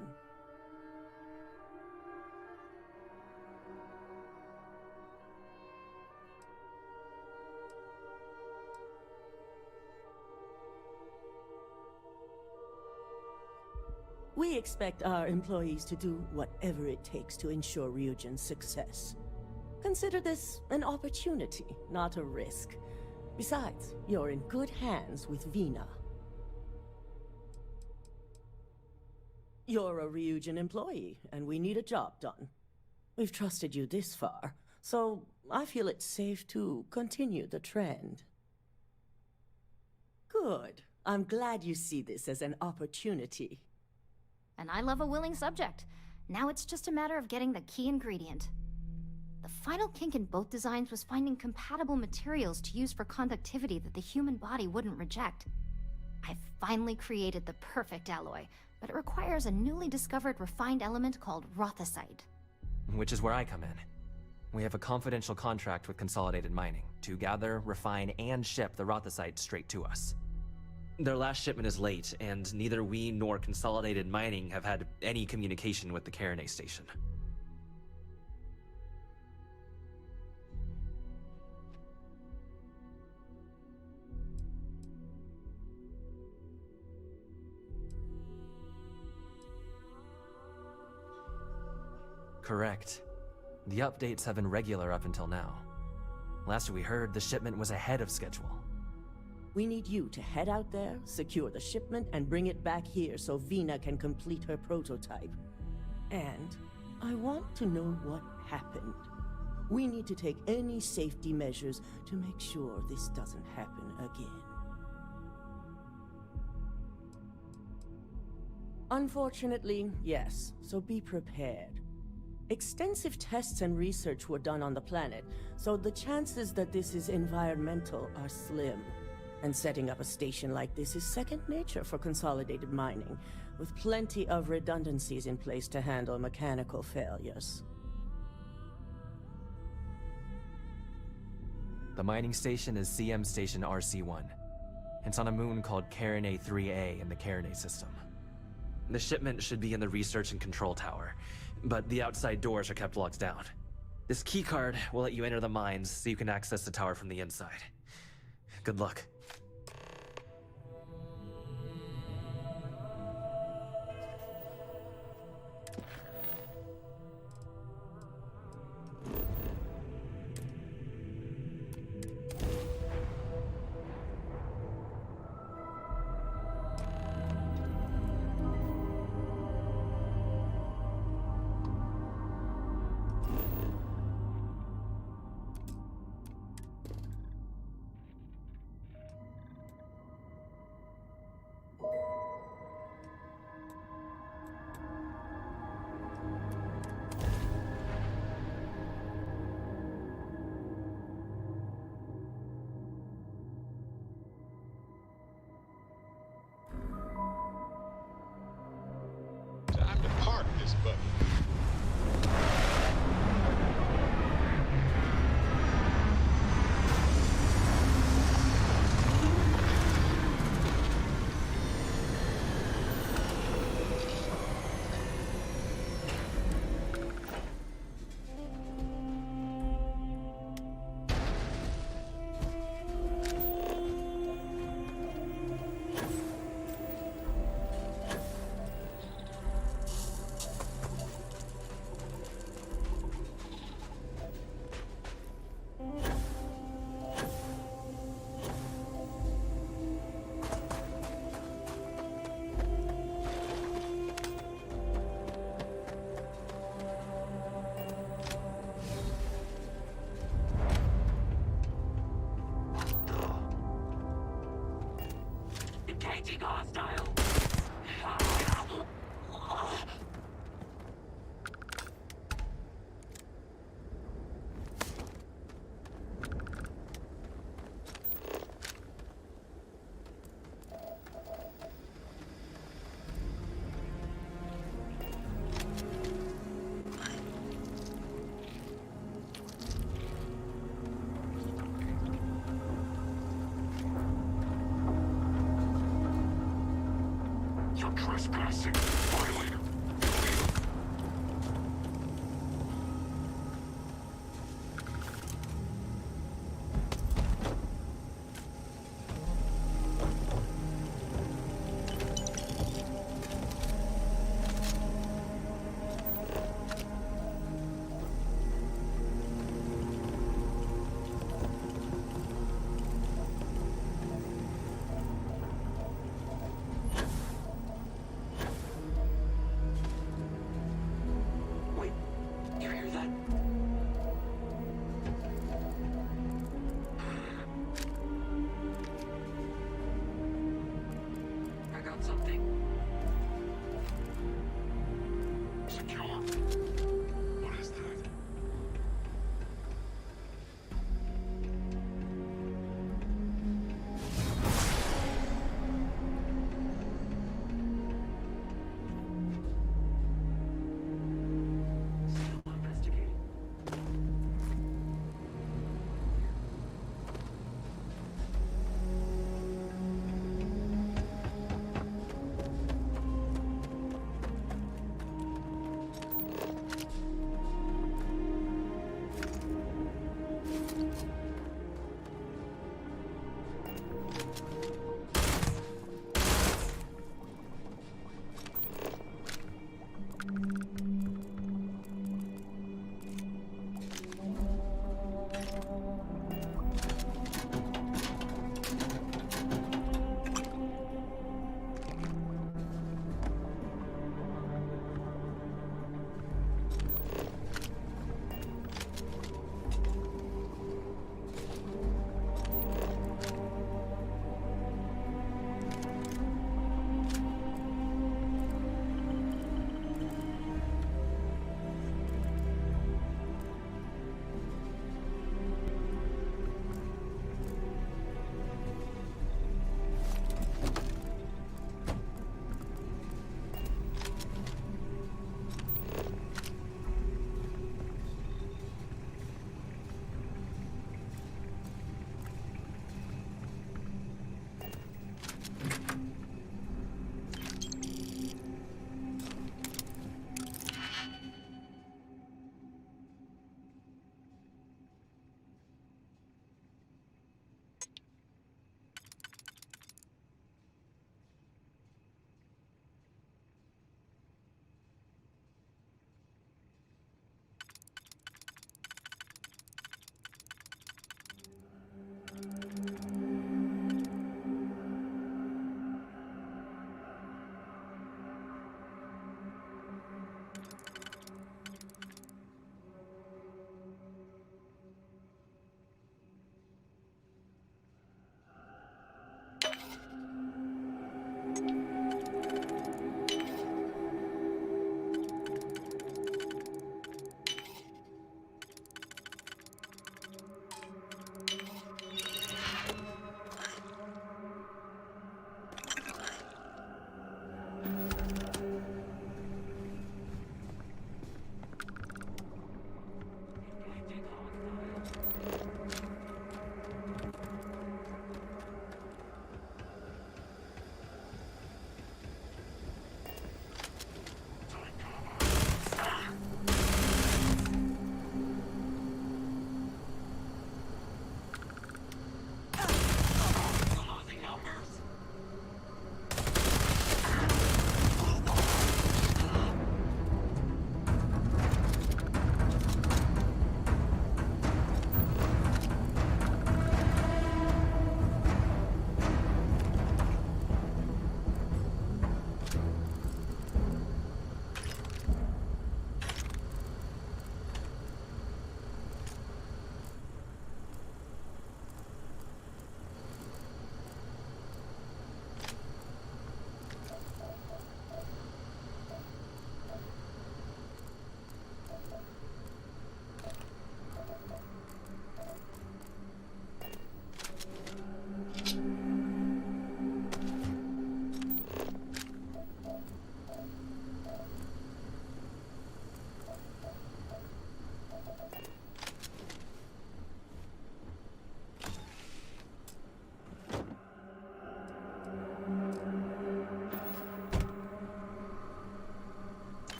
We expect our employees to do whatever it takes to ensure Ryujin's success. Consider this an opportunity, not a risk. Besides, you're in good hands with Vina. You're a Ryujin employee, and we need a job done. We've trusted you this far, so I feel it's safe to continue the trend. Good. I'm glad you see this as an opportunity. And I love a willing subject. Now it's just a matter of getting the key ingredient. The final kink in both designs was finding compatible materials to use for conductivity that the human body wouldn't reject. I've finally created the perfect alloy, but it requires a newly discovered refined element called Rothosite. Which is where I come in. We have a confidential contract with Consolidated Mining to gather, refine, and ship the Rothosite straight to us. Their last shipment is late, and neither we nor Consolidated Mining have had any communication with the Carinay station. Correct. The updates have been regular up until now. Last we heard, the shipment was ahead of schedule. We need you to head out there, secure the shipment, and bring it back here so Vina can complete her prototype. And I want to know what happened. We need to take any safety measures to make sure this doesn't happen again. Unfortunately, yes, so be prepared. Extensive tests and research were done on the planet, so the chances that this is environmental are slim. And setting up a station like this is second nature for consolidated mining, with plenty of redundancies in place to handle mechanical failures. The mining station is CM Station RC-1. It's on a moon called Carinae 3A in the Carinae system. The shipment should be in the research and control tower, but the outside doors are kept locked down. This keycard will let you enter the mines so you can access the tower from the inside. Good luck. Time to park this buggy. Engaging hostile. You're trespassing, violator. Wait, you hear that? I got something. Secure. What is that? Still investigating.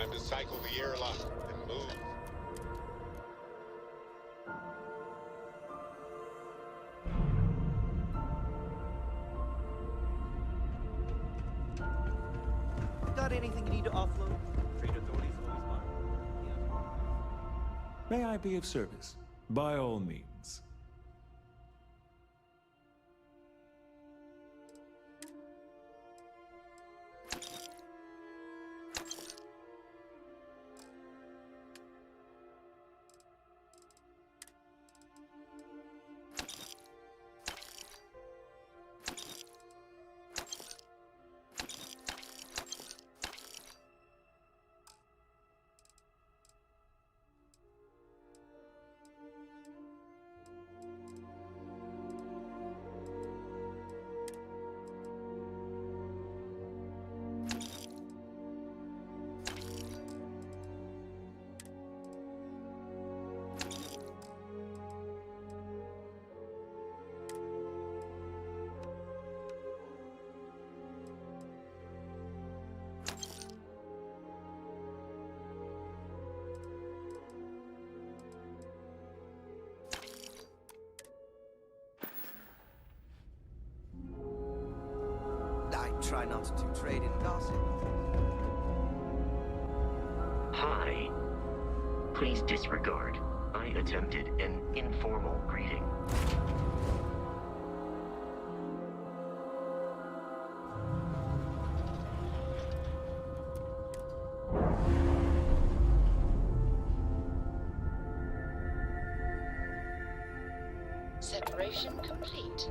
Time to cycle the airlock and move. Got anything you need to offload? Trade authorities always mind. May I be of service? By all means. I try not to trade in gossip. Hi. Please disregard. I attempted an informal greeting. Separation complete.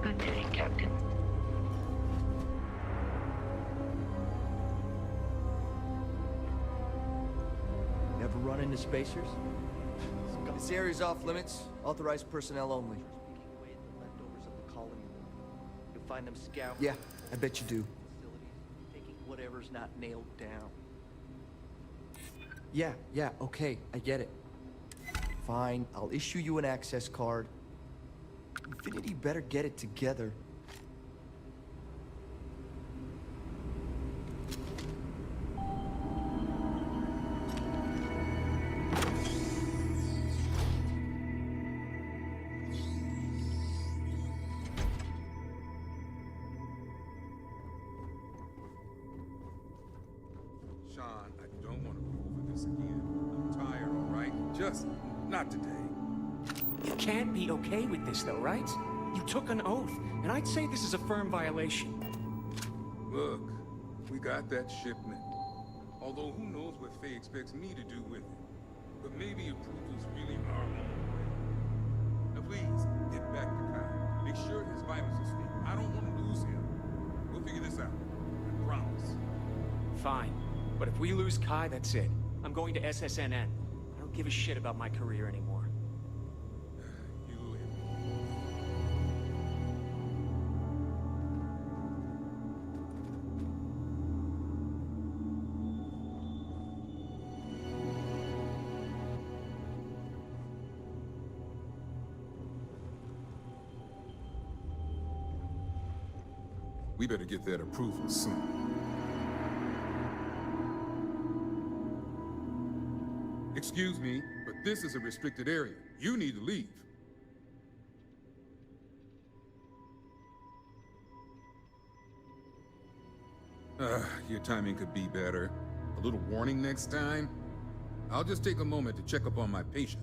Good day, Captain. Never run into spacers? This area's off limits. Authorized personnel only. Leftovers of the colony. You'll find them scouring. Yeah, I bet you do. Taking whatever's not nailed down. Yeah, okay, I get it. Fine, I'll issue you an access card. Infinity better get it together. Sean, I don't want to go over this again. I'm tired, all right? Just not today. You can't be okay with this, though, right? You took an oath, and I'd say this is a firm violation. Look, we got that shipment. Although who knows what Faye expects me to do with it. But maybe approval's really our own way. Now please, get back to Kai. Make sure his vitals are stable. I don't want to lose him. We'll figure this out. I promise. Fine. But if we lose Kai, that's it. I'm going to SSNN. I don't give a shit about my career anymore. You live. We better get that approval soon. Excuse me, but this is a restricted area. You need to leave. Your timing could be better. A little warning next time. I'll just take a moment to check up on my patient.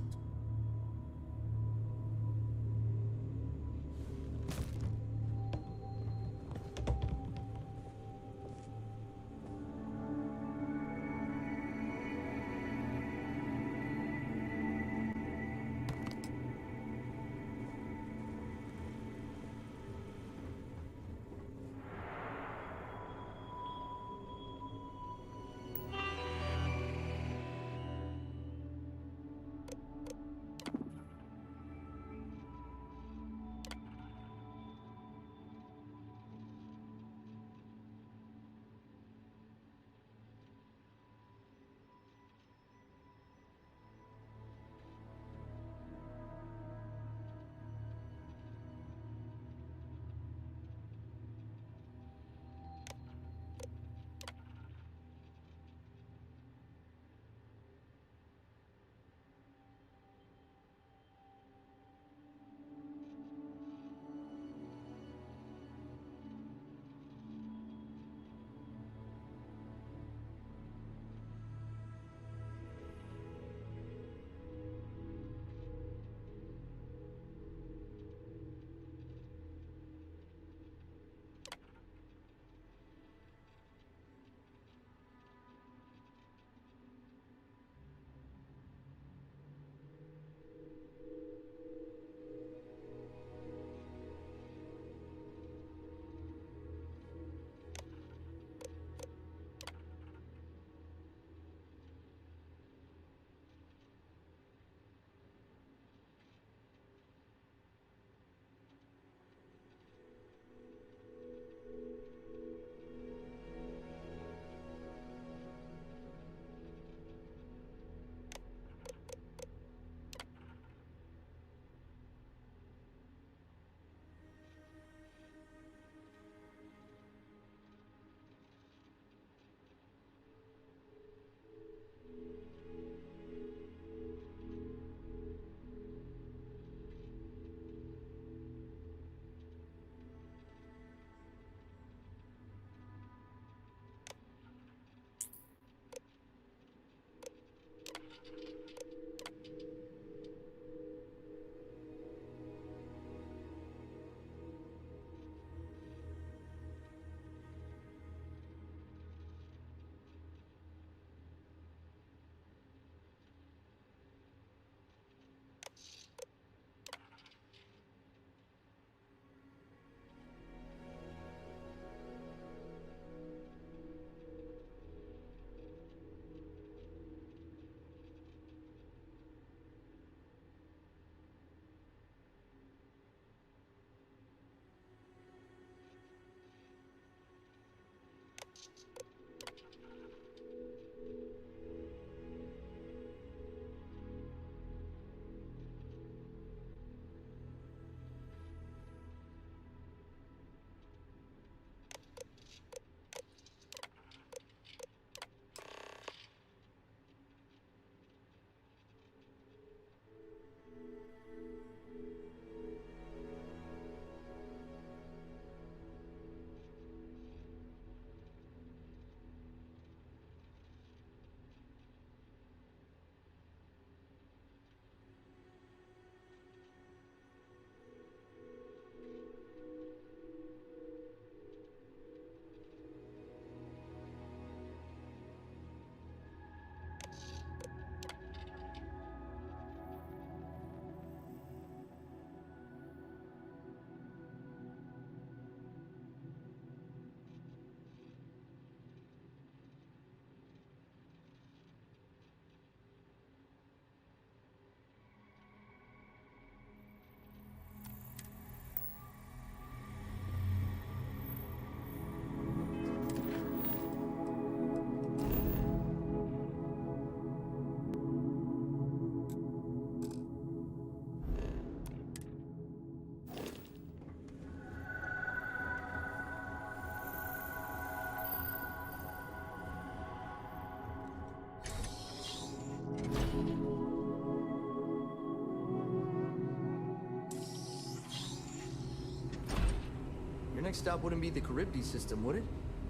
next stop wouldn't be the Charybdis system, would it?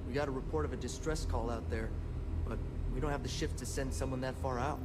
We got a report of a distress call out there, but we don't have the shift to send someone that far out.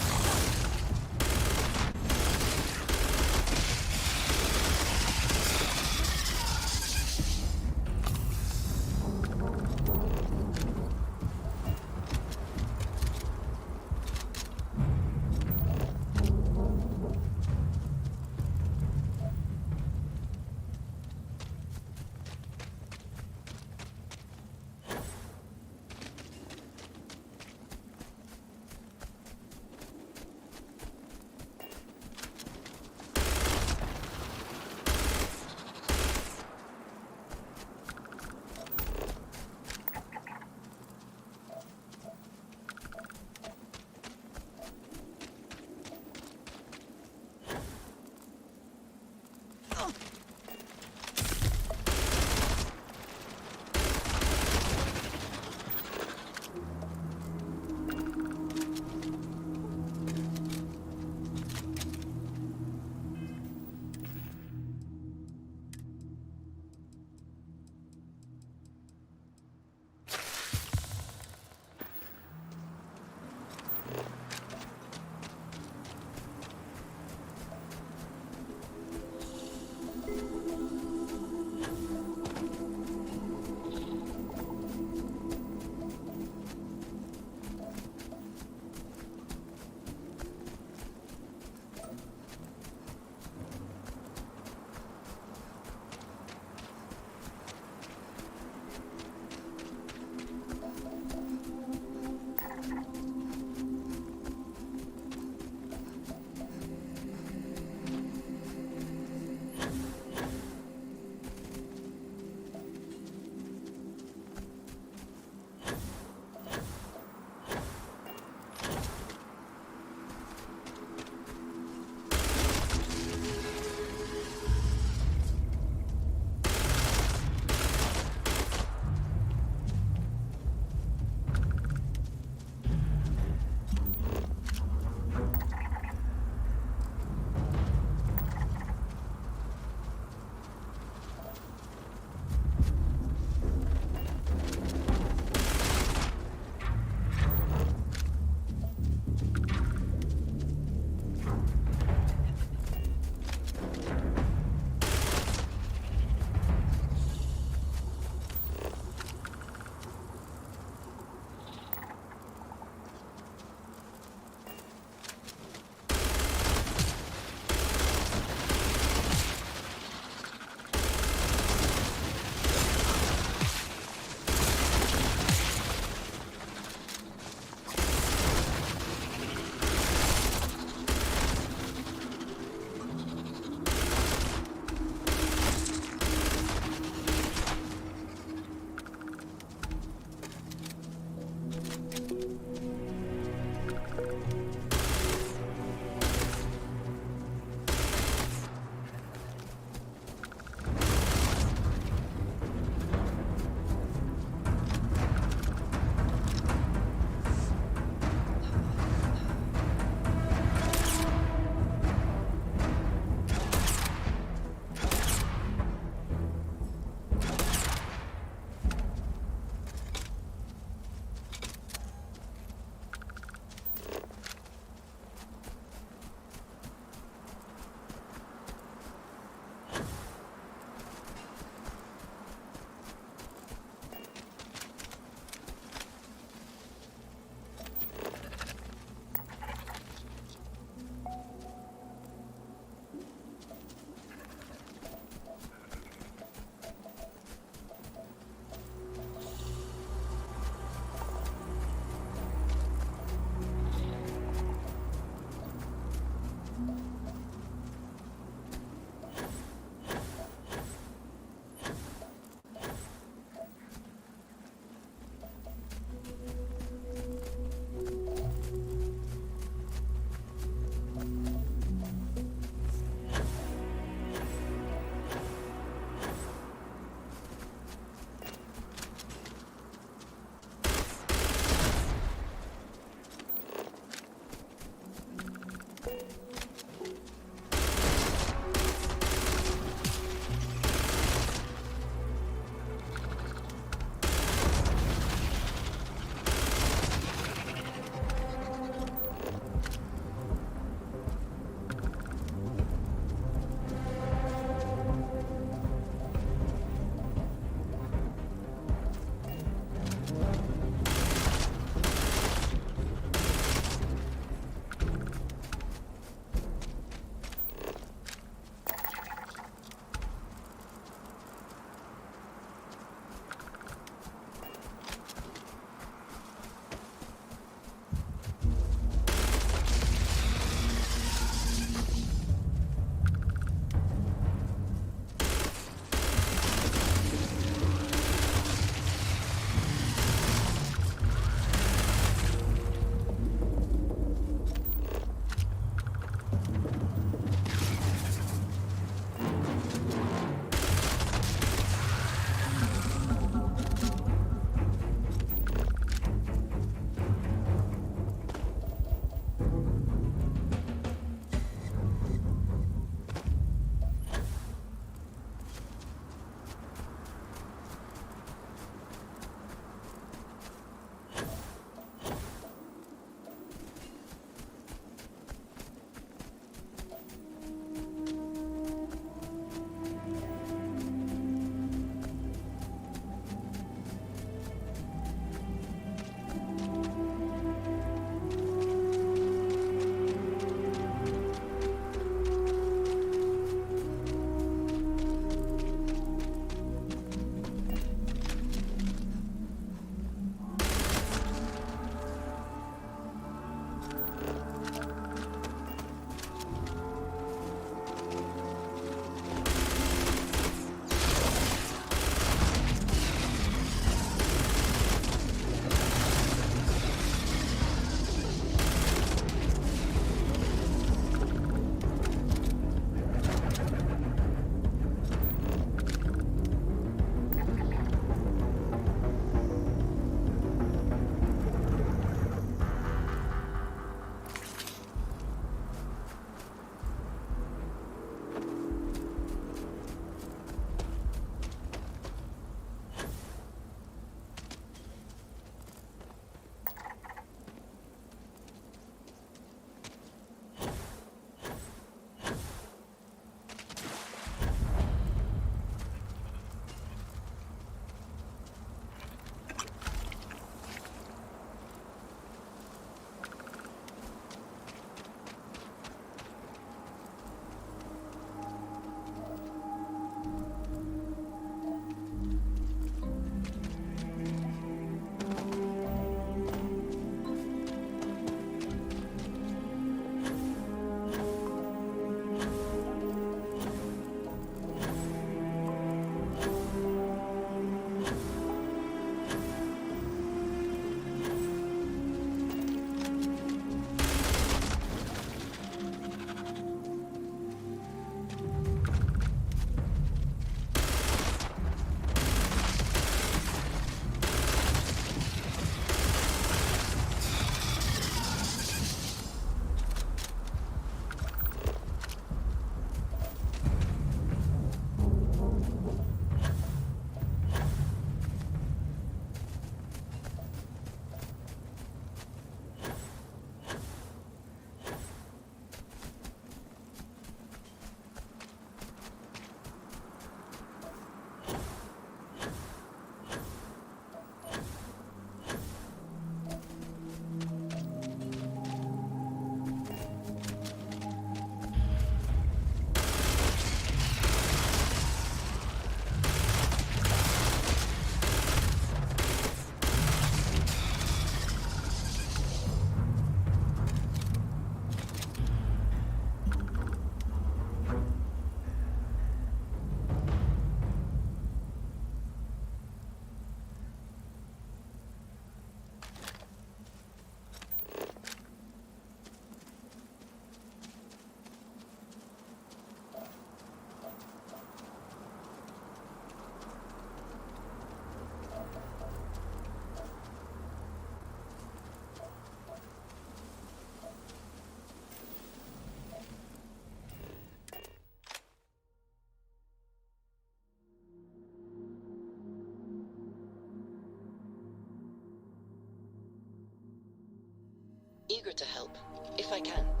eager to help, if I can.